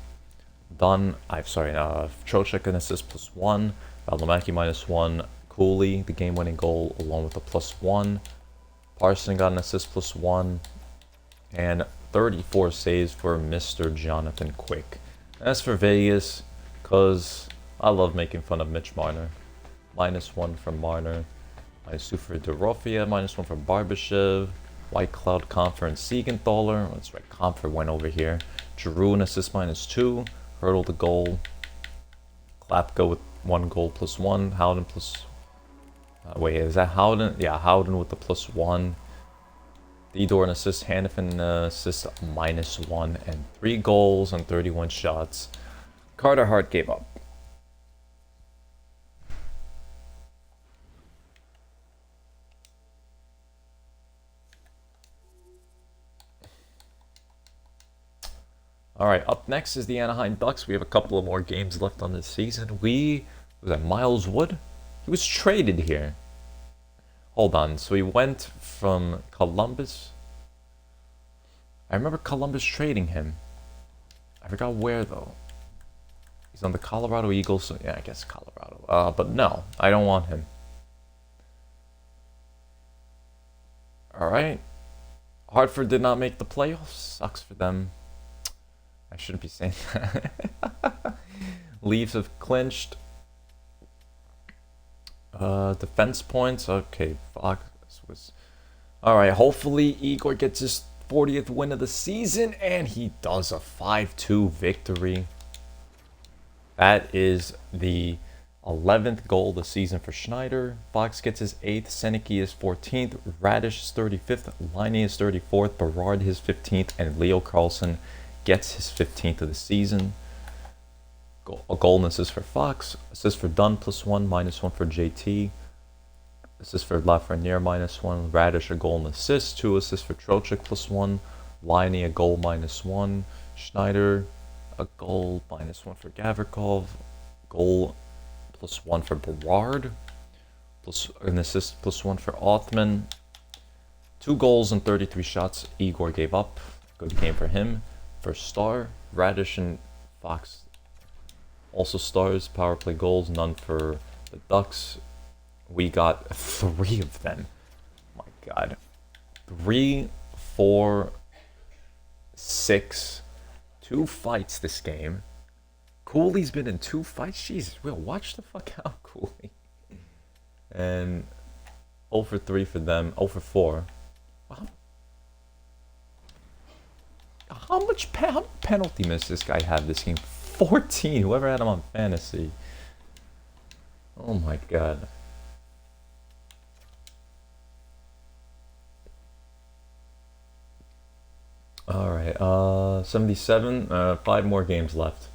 Trocheck an assist +1. Valimaki -1. Cooley, the game-winning goal, along with a +1. Parson got an assist +1. And 34 saves for Mr. Jonathan Quick. As for Vegas, because I love making fun of Mitch Marner. -1 from Marner. -2 for Dorofia. -1 for Barbashev. White Cloud, Comfer, and Siegenthaler. That's right, Comfer went over here. Giroux an assist -2. Hurdle the goal. Klapka with 1 goal +1. Howden plus... wait, is that Howden? Yeah, Howden with the +1. Theodore an assist. Hannafin an assist -1. And 3 goals on 31 shots. Carter Hart gave up. Alright, up next is the Anaheim Ducks. We have a couple of more games left on this season. Was that Miles Wood? He was traded here. Hold on, so he went from Columbus. I remember Columbus trading him. I forgot where though. He's on the Colorado Eagles, so yeah, I guess Colorado. But no, I don't want him. Alright. Hartford did not make the playoffs. Sucks for them. I shouldn't be saying that. Leafs have clinched. Defense points. Okay, Fox was... Alright, hopefully Igor gets his 40th win of the season, and he does a 5-2 victory. That is the 11th goal of the season for Schneider. Fox gets his 8th. Seneke is 14th. Radish is 35th. Laine is 34th. Berard his 15th. And Leo Carlsson gets his 15th of the season. A goal and assist for Fox. Assist for Dunn +1, -1 for JT. Assist for Lafreniere -1. Radish a goal and assist. 2 assists for Trocheck +1. Laine a goal -1. Schneider a goal -1 for Gavrikov. Goal +1 for Berard. Plus an assist +1 for Othman. 2 goals and 33 shots. Igor gave up. Good game for him. For star, Radish and Fox also stars. Power play goals, none for the Ducks. We got 3 of them. My God. 3, 4, 6. 2 fights this game. Cooley's been in 2 fights? Jesus, Will, watch the fuck out, Cooley. And 0 for 3 for them. 0 for 4. Wow. How much penalty miss this guy had this game? 14. Whoever had him on fantasy. Oh my God. Alright, 77. 5 more games left.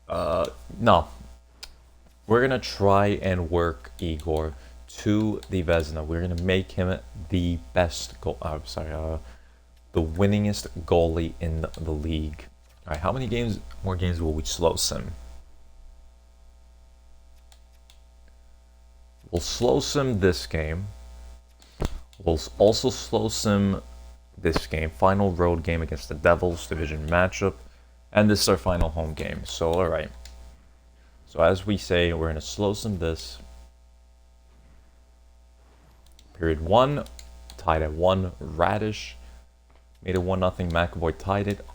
No. We're gonna try and work Igor to the Vezina. We're gonna make him the best goal. The winningest goalie in the league. Alright, how many more games will we slow sim? We'll slow sim this game. We'll also slow sim this game. Final road game against the Devils, division matchup. And this is our final home game. So, alright. So as we say, we're going to slow sim this. Period 1, tied at 1. Radish made it 1-0. McAvoy tied it.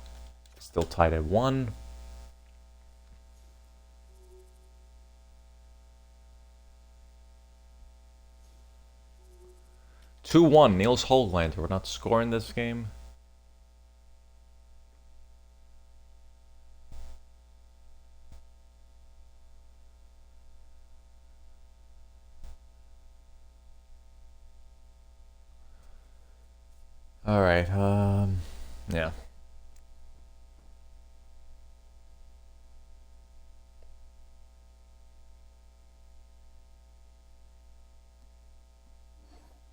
Still tied at 1. (2-1) Niels Höglander. We're not scoring this game. Alright, yeah.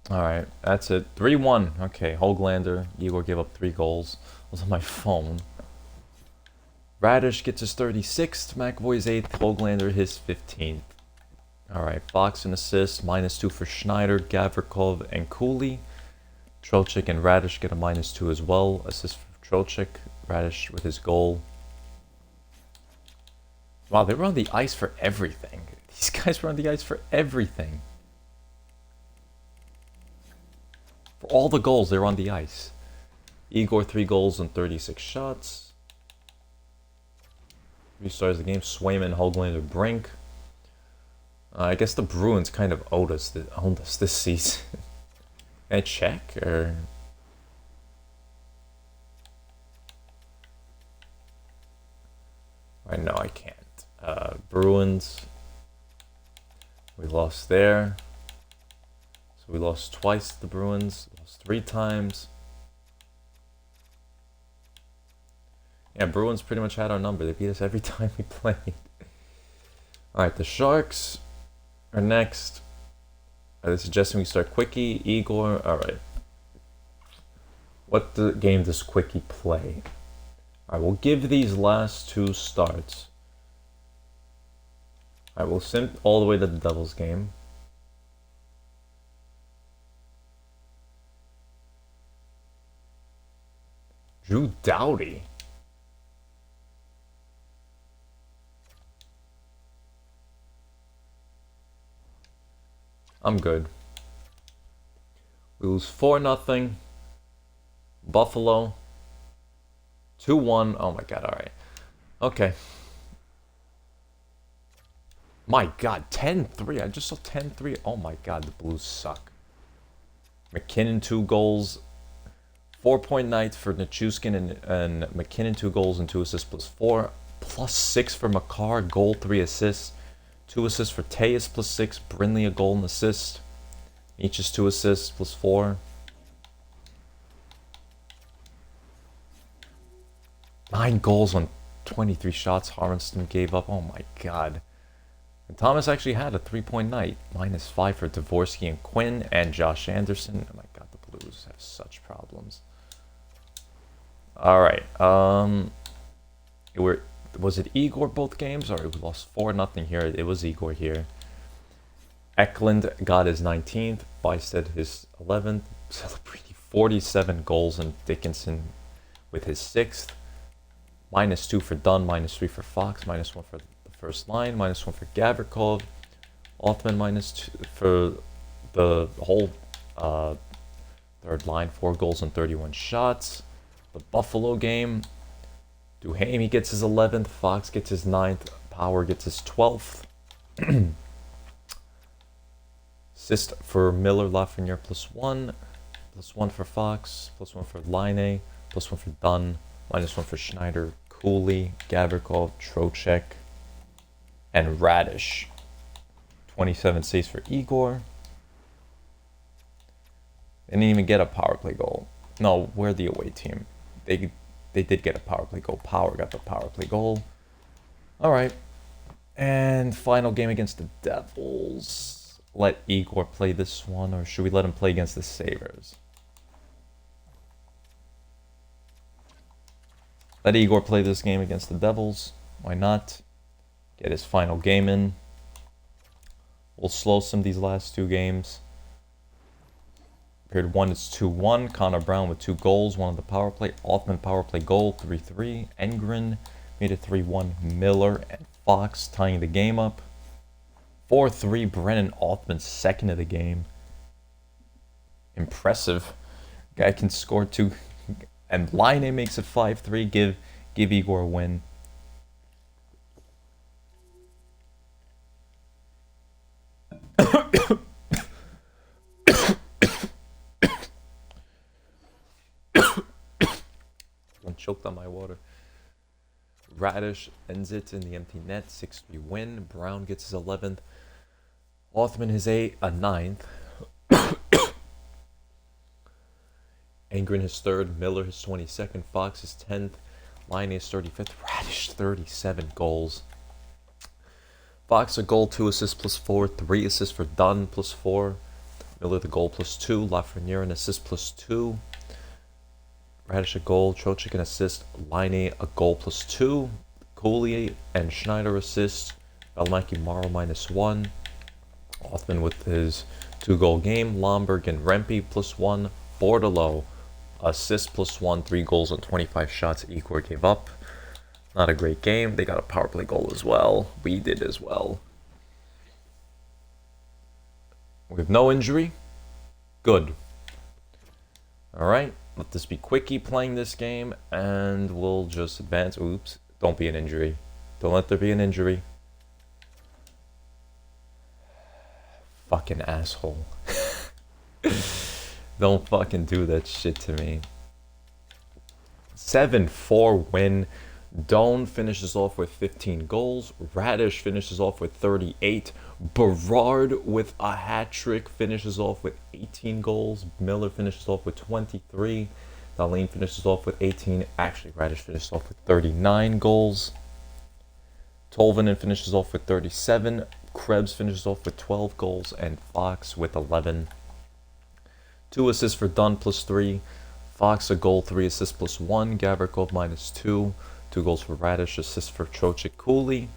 Alright, that's it. 3-1. Okay, Hoglander. Igor gave up 3 goals. It was on my phone. Radish gets his 36th. McAvoy's 8th. Hoglander his 15th. Alright, Fox an assist. -2 for Schneider, Gavrikov, and Cooley. Trocheck and Radish get a -2 as well. Assist for Trocheck. Radish with his goal. Wow, they were on the ice for everything. These guys were on the ice for everything. For all the goals, they were on the ice. Igor 3 goals and 36 shots. Restarts the game. Swayman, Hoglander, Brink. I guess the Bruins kind of owned us this season. Can I check or? I know I can't. Bruins. We lost there. So we lost twice to the Bruins. Lost 3 times. Yeah, Bruins pretty much had our number. They beat us every time we played. Alright, the Sharks are next. They're suggesting we start Quickie, Igor. Alright. What game does Quickie play? Alright, we'll give these last 2 starts. Alright, we'll simp all the way to the Devils game. Drew Doughty. I'm good. We lose 4-0. Buffalo. 2-1. Oh my god, alright. Okay. My god, 10-3. I just saw 10-3. Oh my god, the Blues suck. McKinnon 2 goals. 4-point night for Nichushkin and McKinnon 2 goals and 2 assists +4. +6 for Makar, goal 3 assists. 2 assists for Tejas +6. Brindley a goal and assist. Each is 2 assists +4. 9 goals on 23 shots Harmston gave up. Oh my god. And Thomas actually had a 3-point night. -5 for Dvorsky and Quinn and Josh Anderson. Oh my god, the Blues have such problems. Alright. Was it Igor both games? Or we lost 4-0 here. It was Igor here. Eklund got his 19th. Bysted his 11th. Celebrating 47 goals, and Dickinson with his 6th. -2 for Dunn, -3 for Fox, -1 for the first line, -1 for Gavrikov. Othman -2 for the whole third line, 4 goals and 31 shots. The Buffalo game, Duhaime gets his 11th, Fox gets his 9th, Power gets his 12th. Assist for Miller, Lafreniere +1, +1 for Fox, +1 for Laine, +1 for Dunn, -1 for Schneider, Cooley, Gavrikov, Trocheck, and Radish. 27 saves for Igor. They didn't even get a power play goal. No, we're the away team. They did get a power play goal. Power got the power play goal. Alright. And final game against the Devils. Let Igor play this one, or should we let him play against the Sabres? Let Igor play this game against the Devils. Why not? Get his final game in. We'll slow some these last 2 games. Period 1 is 2-1. Connor Brown with 2 goals, 1 on the power play. Othman power play goal, 3-3. Engren made it 3-1. Miller and Fox tying the game up. 4-3. Brennan Othman, second of the game. Impressive. Guy can score 2. And Laine makes it 5-3. Give Igor a win. I'm choked on my water. Radish ends it in the empty net. 6-3 win. Brown gets his 11th. Othman his 9th. Engren his 3rd. Miller his 22nd. Fox his 10th. Laine his 35th. Radish 37 goals. Fox a goal, 2 assists +4. 3 assists for Dunn +4. Miller the goal +2. Lafreniere an assist +2. Radish a goal. Trocheck an assist. Laine a goal +2. Cooley and Schneider assist. Valimaki Morrow -1. Othman with his 2-goal game. Lomberg and Rempe +1. Bordalo assist +1. 3 goals on 25 shots. Igor gave up. Not a great game. They got a power play goal as well. We did as well. With no injury. Good. Alright. Let this be Quickie playing this game. And we'll just advance. Oops. Don't be an injury. Don't let there be an injury. Fucking asshole. Don't fucking do that shit to me. 7-4 win. Doan finishes off with 15 goals. Radish finishes off with 38. Berard with a hat trick finishes off with 18 goals. Miller finishes off with 23. Dahlin finishes off with 18. Actually, Radish finishes off with 39 goals. Tolvanen finishes off with 37. Krebs finishes off with 12 goals. And Fox with 11. 2 assists for Dunn +3. Fox a goal, 3 assists +1. Gavrikov -2. 2 goals for Radish, assists for Trocheck, Cooley.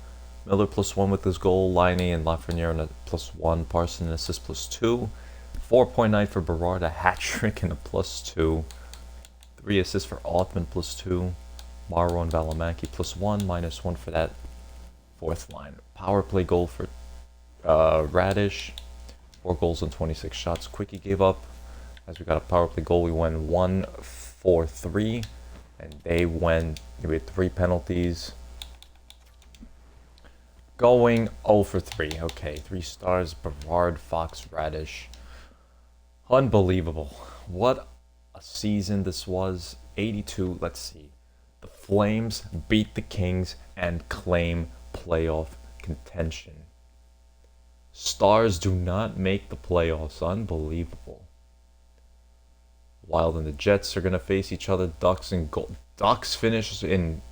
Miller +1 with his goal. Laine and Lafreniere and a +1. Parson an assist +2. 4.9 for Berard, a hat trick and a +2. 3 assists for Othman +2. Morrow and Valimaki +1, -1 for that fourth line. Power play goal for Radish. 4 goals on 26 shots. Quickie gave up. As we got a power play goal, we went 1-4-3. And they went with 3 penalties. Going 0 for 3. Okay, 3 stars. Berard, Fox, Radish. Unbelievable. What a season this was. 82, let's see. The Flames beat the Kings and claim playoff contention. Stars do not make the playoffs. Unbelievable. Wild and the Jets are gonna face each other. Ducks and Ducks finish in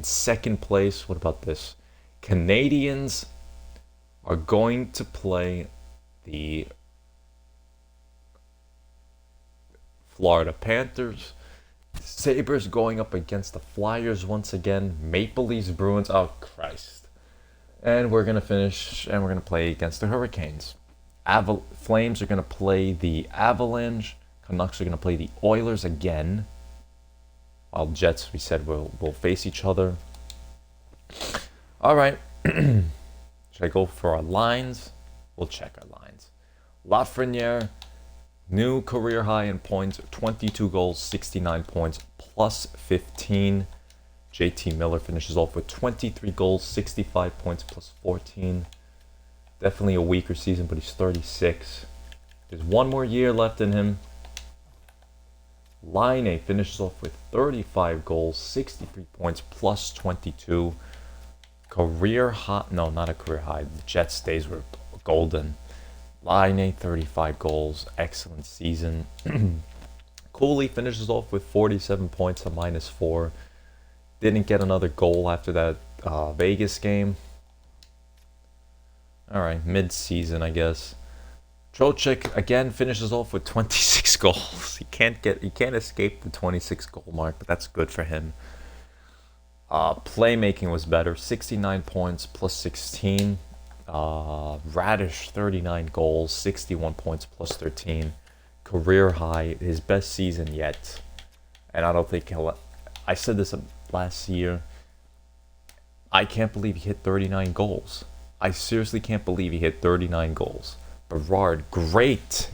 second place. What about this? Canadians are going to play the Florida Panthers. Sabres going up against the Flyers once again. Maple Leafs, Bruins. Oh Christ! And we're gonna finish, and we're gonna play against the Hurricanes. Flames are gonna play the Avalanche. Canucks are going to play the Oilers again. While Jets, we said, will face each other. All right. Should I go for our lines? We'll check our lines. Lafreniere, new career high in points. 22 goals, 69 points, +15. JT Miller finishes off with 23 goals, 65 points, +14. Definitely a weaker season, but he's 36. There's 1 more year left in him. Laine finishes off with 35 goals, 63 points, +22. Career high, no, not a career high. The Jets days were golden. Laine, 35 goals, excellent season. Cooley finishes off with 47 points, a -4. Didn't get another goal after that Vegas game. All right, mid-season, I guess. Trocheck again finishes off with 26 goals. He can't escape the 26 goal mark, but that's good for him. Playmaking was better. 69 points, +16. Radish 39 goals, 61 points, +13. Career high, his best season yet. And I don't think he'll. I said this last year. I can't believe he hit 39 goals. I seriously can't believe he hit 39 goals. Berard, great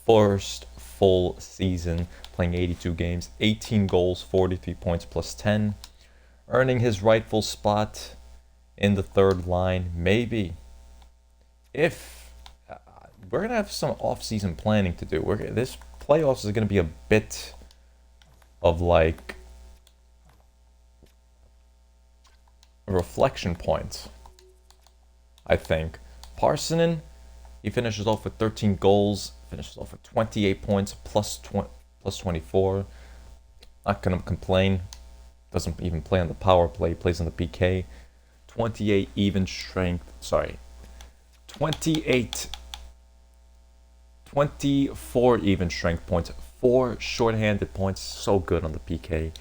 first full season, playing 82 games, 18 goals, 43 points, +10, earning his rightful spot in the third line. Maybe if we're gonna have some off-season planning to do. This playoffs is gonna be a bit of like a reflection point, I think. Parsonen, he finishes off with 13 goals, finishes off with 28 points, +24. Not going to complain. Doesn't even play on the power play, plays on the PK. 28 even strength, 28 24 even strength points, 4 shorthanded points, so good on the PK.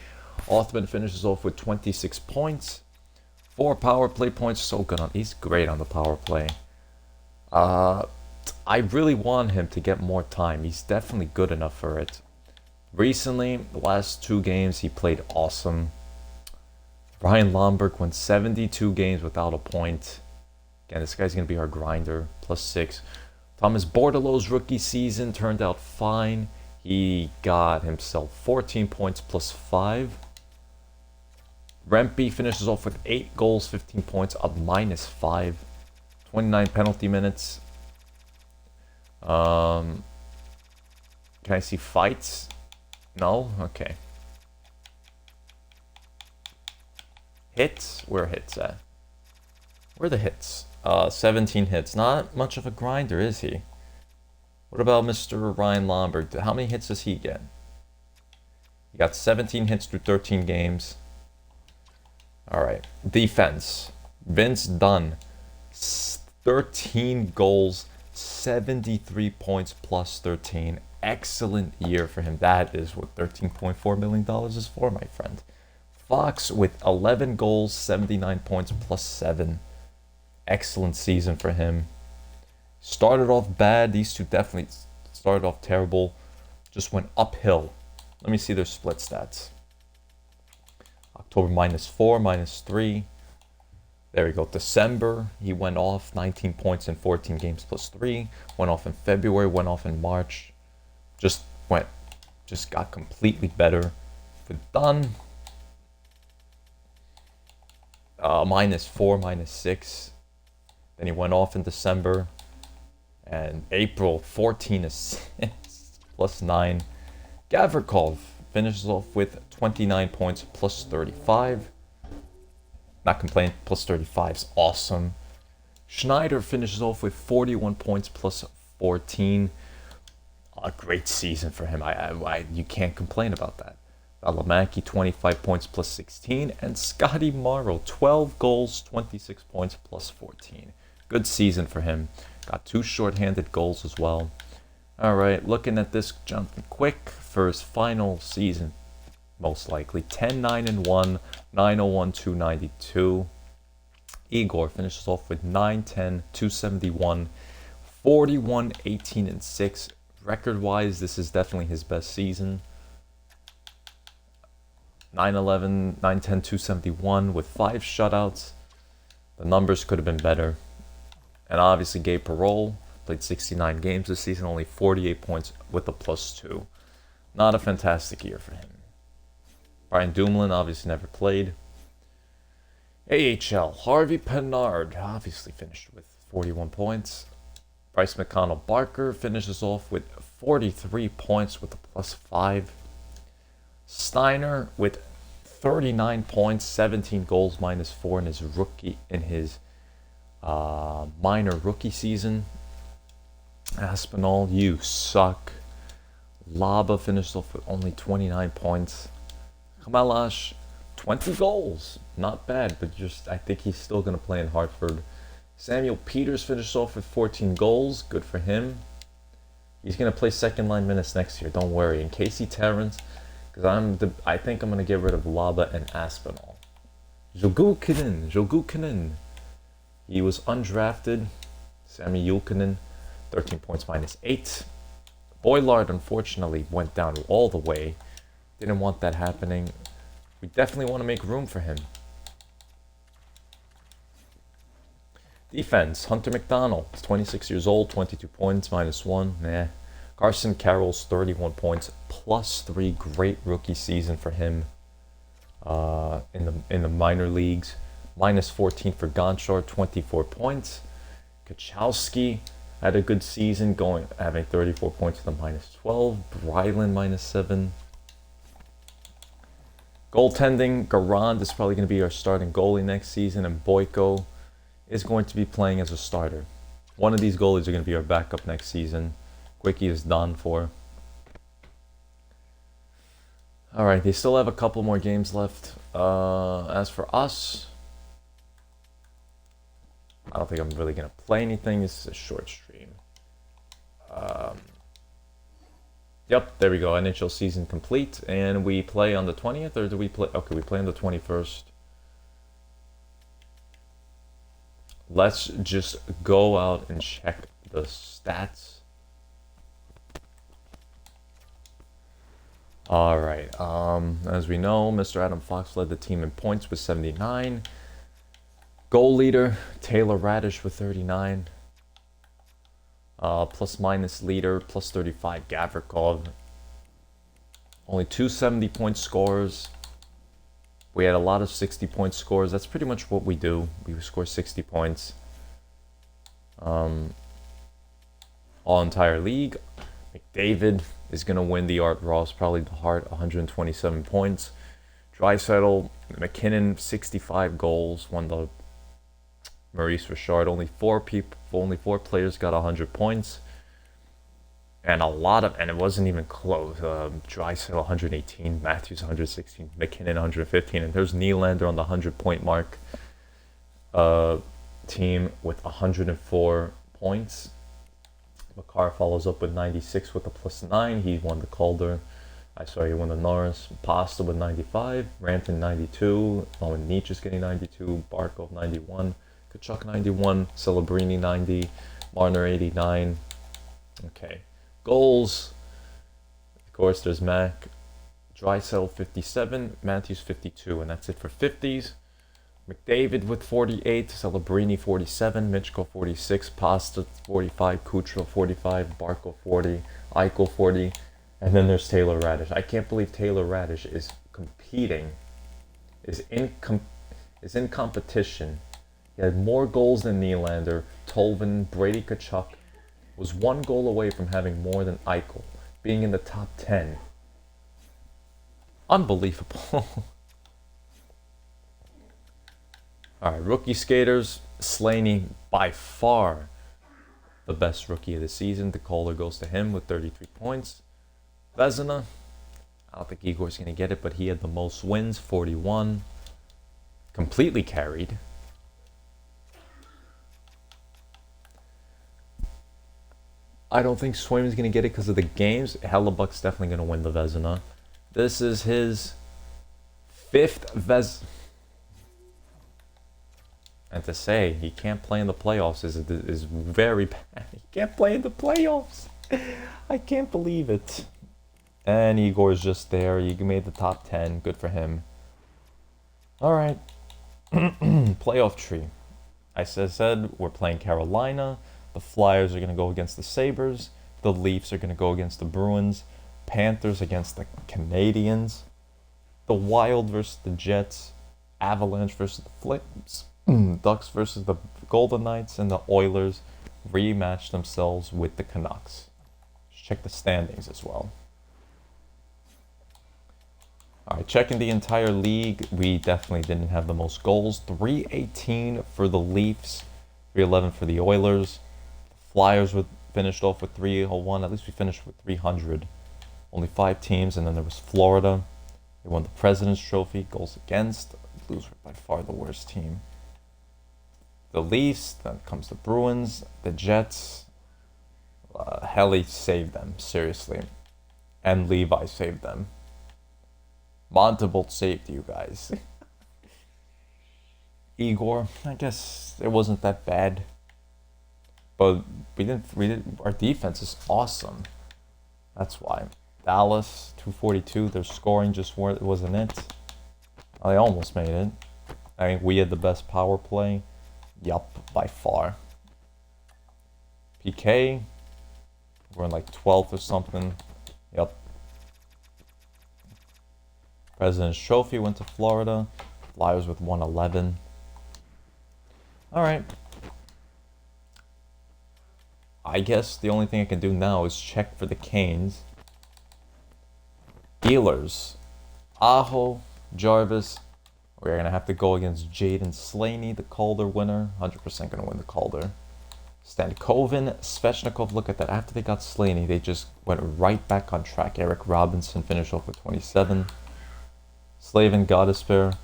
Othman finishes off with 26 points, 4 power play points, so good on. He's great on the power play. I really want him to get more time. He's definitely good enough for it. Recently, the last 2 games, he played awesome. Ryan Lomberg went 72 games without a point. Again, this guy's going to be our grinder, +6. Thomas Bordeleau's rookie season turned out fine. He got himself 14 points +5. Rempe finishes off with 8 goals, 15 points, a -5. 29 penalty minutes. Can I see fights? No? Okay. Hits? Where are hits at? Where are the hits? 17 hits. Not much of a grinder, is he? What about Mr. Ryan Lomberg? How many hits does he get? He got 17 hits through 13 games. Alright. Defense. Vince Dunn. 13 goals, 73 points +13. Excellent year for him. That is what $13.4 million is for, my friend. Fox with 11 goals, 79 points +7. Excellent season for him. Started off bad. These two definitely started off terrible. Just went uphill. Let me see their split stats. October -4, -3. There we go. December, he went off 19 points in 14 games +3. Went off in February, went off in March. Just got completely better. For Dunn, -4, -6. Then he went off in December. And April, 14 assists, +9. Gavrikov finishes off with 29 points +35. Not complaining, +35 is awesome. Schneider finishes off with 41 points +14. A great season for him. You can't complain about that. Valimaki, 25 points +16. And Scotty Morrow, 12 goals, 26 points +14. Good season for him. Got 2 shorthanded goals as well. All right, looking at this Jonathan Quick for his final season, most likely 10-9-1, 901, 292. Igor finishes off with 9-10, 271, 41, 18, 6. Record-wise, this is definitely his best season. 9-11, 9-10, 271 with 5 shutouts. The numbers could have been better. And obviously Gabe Perreault played 69 games this season, only 48 points with a +2. Not a fantastic year for him. Brian Dumoulin obviously never played. AHL, Harvey Pinard obviously finished with 41 points. Bryce McConnell Barker finishes off with 43 points with a +5. Steiner with 39 points, 17 goals, -4 in his minor rookie season. Aspinall, you suck. Laba finished off with only 29 points. Kamalash, 20 goals. Not bad, but I think he's still going to play in Hartford. Samuel Peters finished off with 14 goals. Good for him. He's going to play second line minutes next year. Don't worry. And Casey Terrence, because I think I'm going to get rid of Laba and Aspinall. Jogukinen. He was undrafted. Sami Julkinen, 13 points -8. Boilard, unfortunately, went down all the way. Didn't want that happening. We definitely want to make room for him. Defense, Hunter McDonald, 26 years old, 22 points, -1. Nah. Carson Carroll's 31 points, +3. Great rookie season for him in the minor leagues. -14 for Gonchar, 24 points. Kachowski had a good season, having 34 points with a -12. Brylan, -7. Goaltending, Garand is probably going to be our starting goalie next season, and Boyko is going to be playing as a starter. One of these goalies are going to be our backup next season. Quickie is done for. All right, they still have a couple more games left. As for us, I don't think I'm really going to play anything. This is a short stream. Yep, there we go. NHL season complete, and we play on the 20th, or do we play? Okay, we play on the 21st. Let's just go out and check the stats. All right. As we know, Mr. Adam Fox led the team in points with 79. Goal leader Taylor Radish with 39. Plus minus leader plus 35 Gavrikov. Only 270-point scores. We had a lot of 60-point scores. That's pretty much what we do. We score 60 points. All entire league. McDavid is going to win the Art Ross, probably the Hart, 127 points. Draisaitl, McKinnon, 65 goals, won the Maurice Richard. Only four players got 100 points. And it wasn't even close. Draisaitl 118, Matthews 116, McKinnon 115, and there's Nylander on the 100-point mark. Team with 104 points. Makar follows up with 96 with a +9. He won the Calder. He won the Norris. Pasta with 95. Rampton 92. Owen Nietzsche is getting 92. Barkov 91. Kachuk 91. Celebrini 90. Marner 89. Okay. Goals. Of course, there's Mac. Draisaitl 57. Matthews 52. And that's it for 50s. McDavid with 48, Celebrini 47, Mitchko 46, Pasta 45, Kucherov 45, Barkov 40, Eichel 40, and then there's Taylor Radish. I can't believe Taylor Radish is competing, is in competition. He had more goals than Nylander, Tolvin, Brady Tkachuk, was 1 goal away from having more than Eichel, being in the top 10. Unbelievable. All right, rookie skaters. Slaney, by far the best rookie of the season. The Calder goes to him with 33 points. Vezina, I don't think Igor's going to get it, but he had the most wins, 41. Completely carried. I don't think Swayman's going to get it because of the games. Hellebuck's definitely going to win the Vezina. This is his 5th Vezina. And to say he can't play in the playoffs is very bad. He can't play in the playoffs. I can't believe it. And Igor's just there. He made the top 10. Good for him. All right. Playoff tree. I said we're playing Carolina. The Flyers are going to go against the Sabres. The Leafs are going to go against the Bruins. Panthers against the Canadiens. The Wild versus the Jets. Avalanche versus the Flames. Ducks versus the Golden Knights, and the Oilers rematch themselves with the Canucks. Check the standings as well. Alright, checking the entire league, we definitely didn't have the most goals. 318 for the Leafs, 311 for the Oilers. The Flyers finished off with 301, at least we finished with 300. Only 5 teams, and then there was Florida. They won the President's Trophy, goals against. Blues were by far the worst team. The Leafs, then comes the Bruins, the Jets. Helly saved them, seriously. And Levi saved them. Montebolt saved you guys. Igor, I guess it wasn't that bad. But we didn't our defense is awesome. That's why. Dallas, 242, their scoring just wasn't it. They almost made it. I think we had the best power play. Yup, by far. PK, we're in like 12th or something. Yup. President's Trophy went to Florida. Flyers with 111. Alright. I guess the only thing I can do now is check for the Canes. Dealers. Aho, Jarvis. We're going to have to go against Jaden Slaney, the Calder winner. 100% going to win the Calder. Stankoven, Svechnikov, look at that. After they got Slaney, they just went right back on track. Eric Robinson finished off with 27. Slavin, Godespair.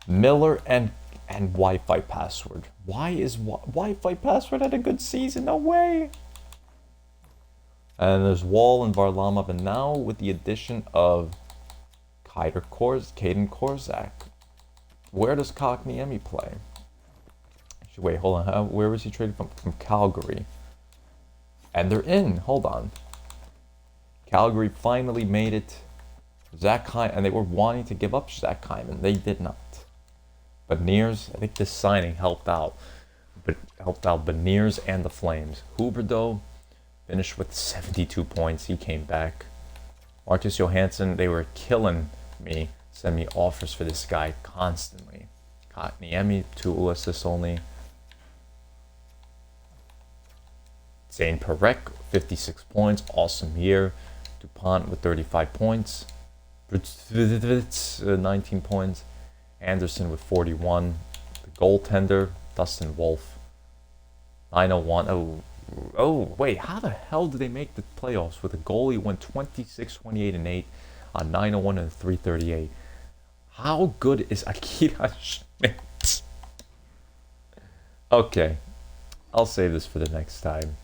Miller and Wi-Fi Password. Why is Wi-Fi Password had a good season? No way. And there's Wall and Varlamov, and now with the addition of Kaden Korzak. Where does Kotkaniemi play? Actually, wait, hold on. Where was he traded from? From Calgary. And they're in. Hold on. Calgary finally made it. Zach Hyman, and they were wanting to give up Zach Hyman. They did not. Beniers, I think this signing helped out. But helped out Beniers and the Flames. Huberdeau finished with 72 points. He came back. Marcus Johansson, they were killing me. Send me offers for this guy constantly. Kotkaniemi, 2 assists only. Zane Parekh, 56 points. Awesome year. DuPont with 35 points. 19 points. Anderson with 41. The goaltender, Dustin Wolf, 901. Oh, wait, how the hell did they make the playoffs with a goalie went 26, 28, and 8 on 901 and 338? How good is Akira Schmidt? Okay, I'll save this for the next time.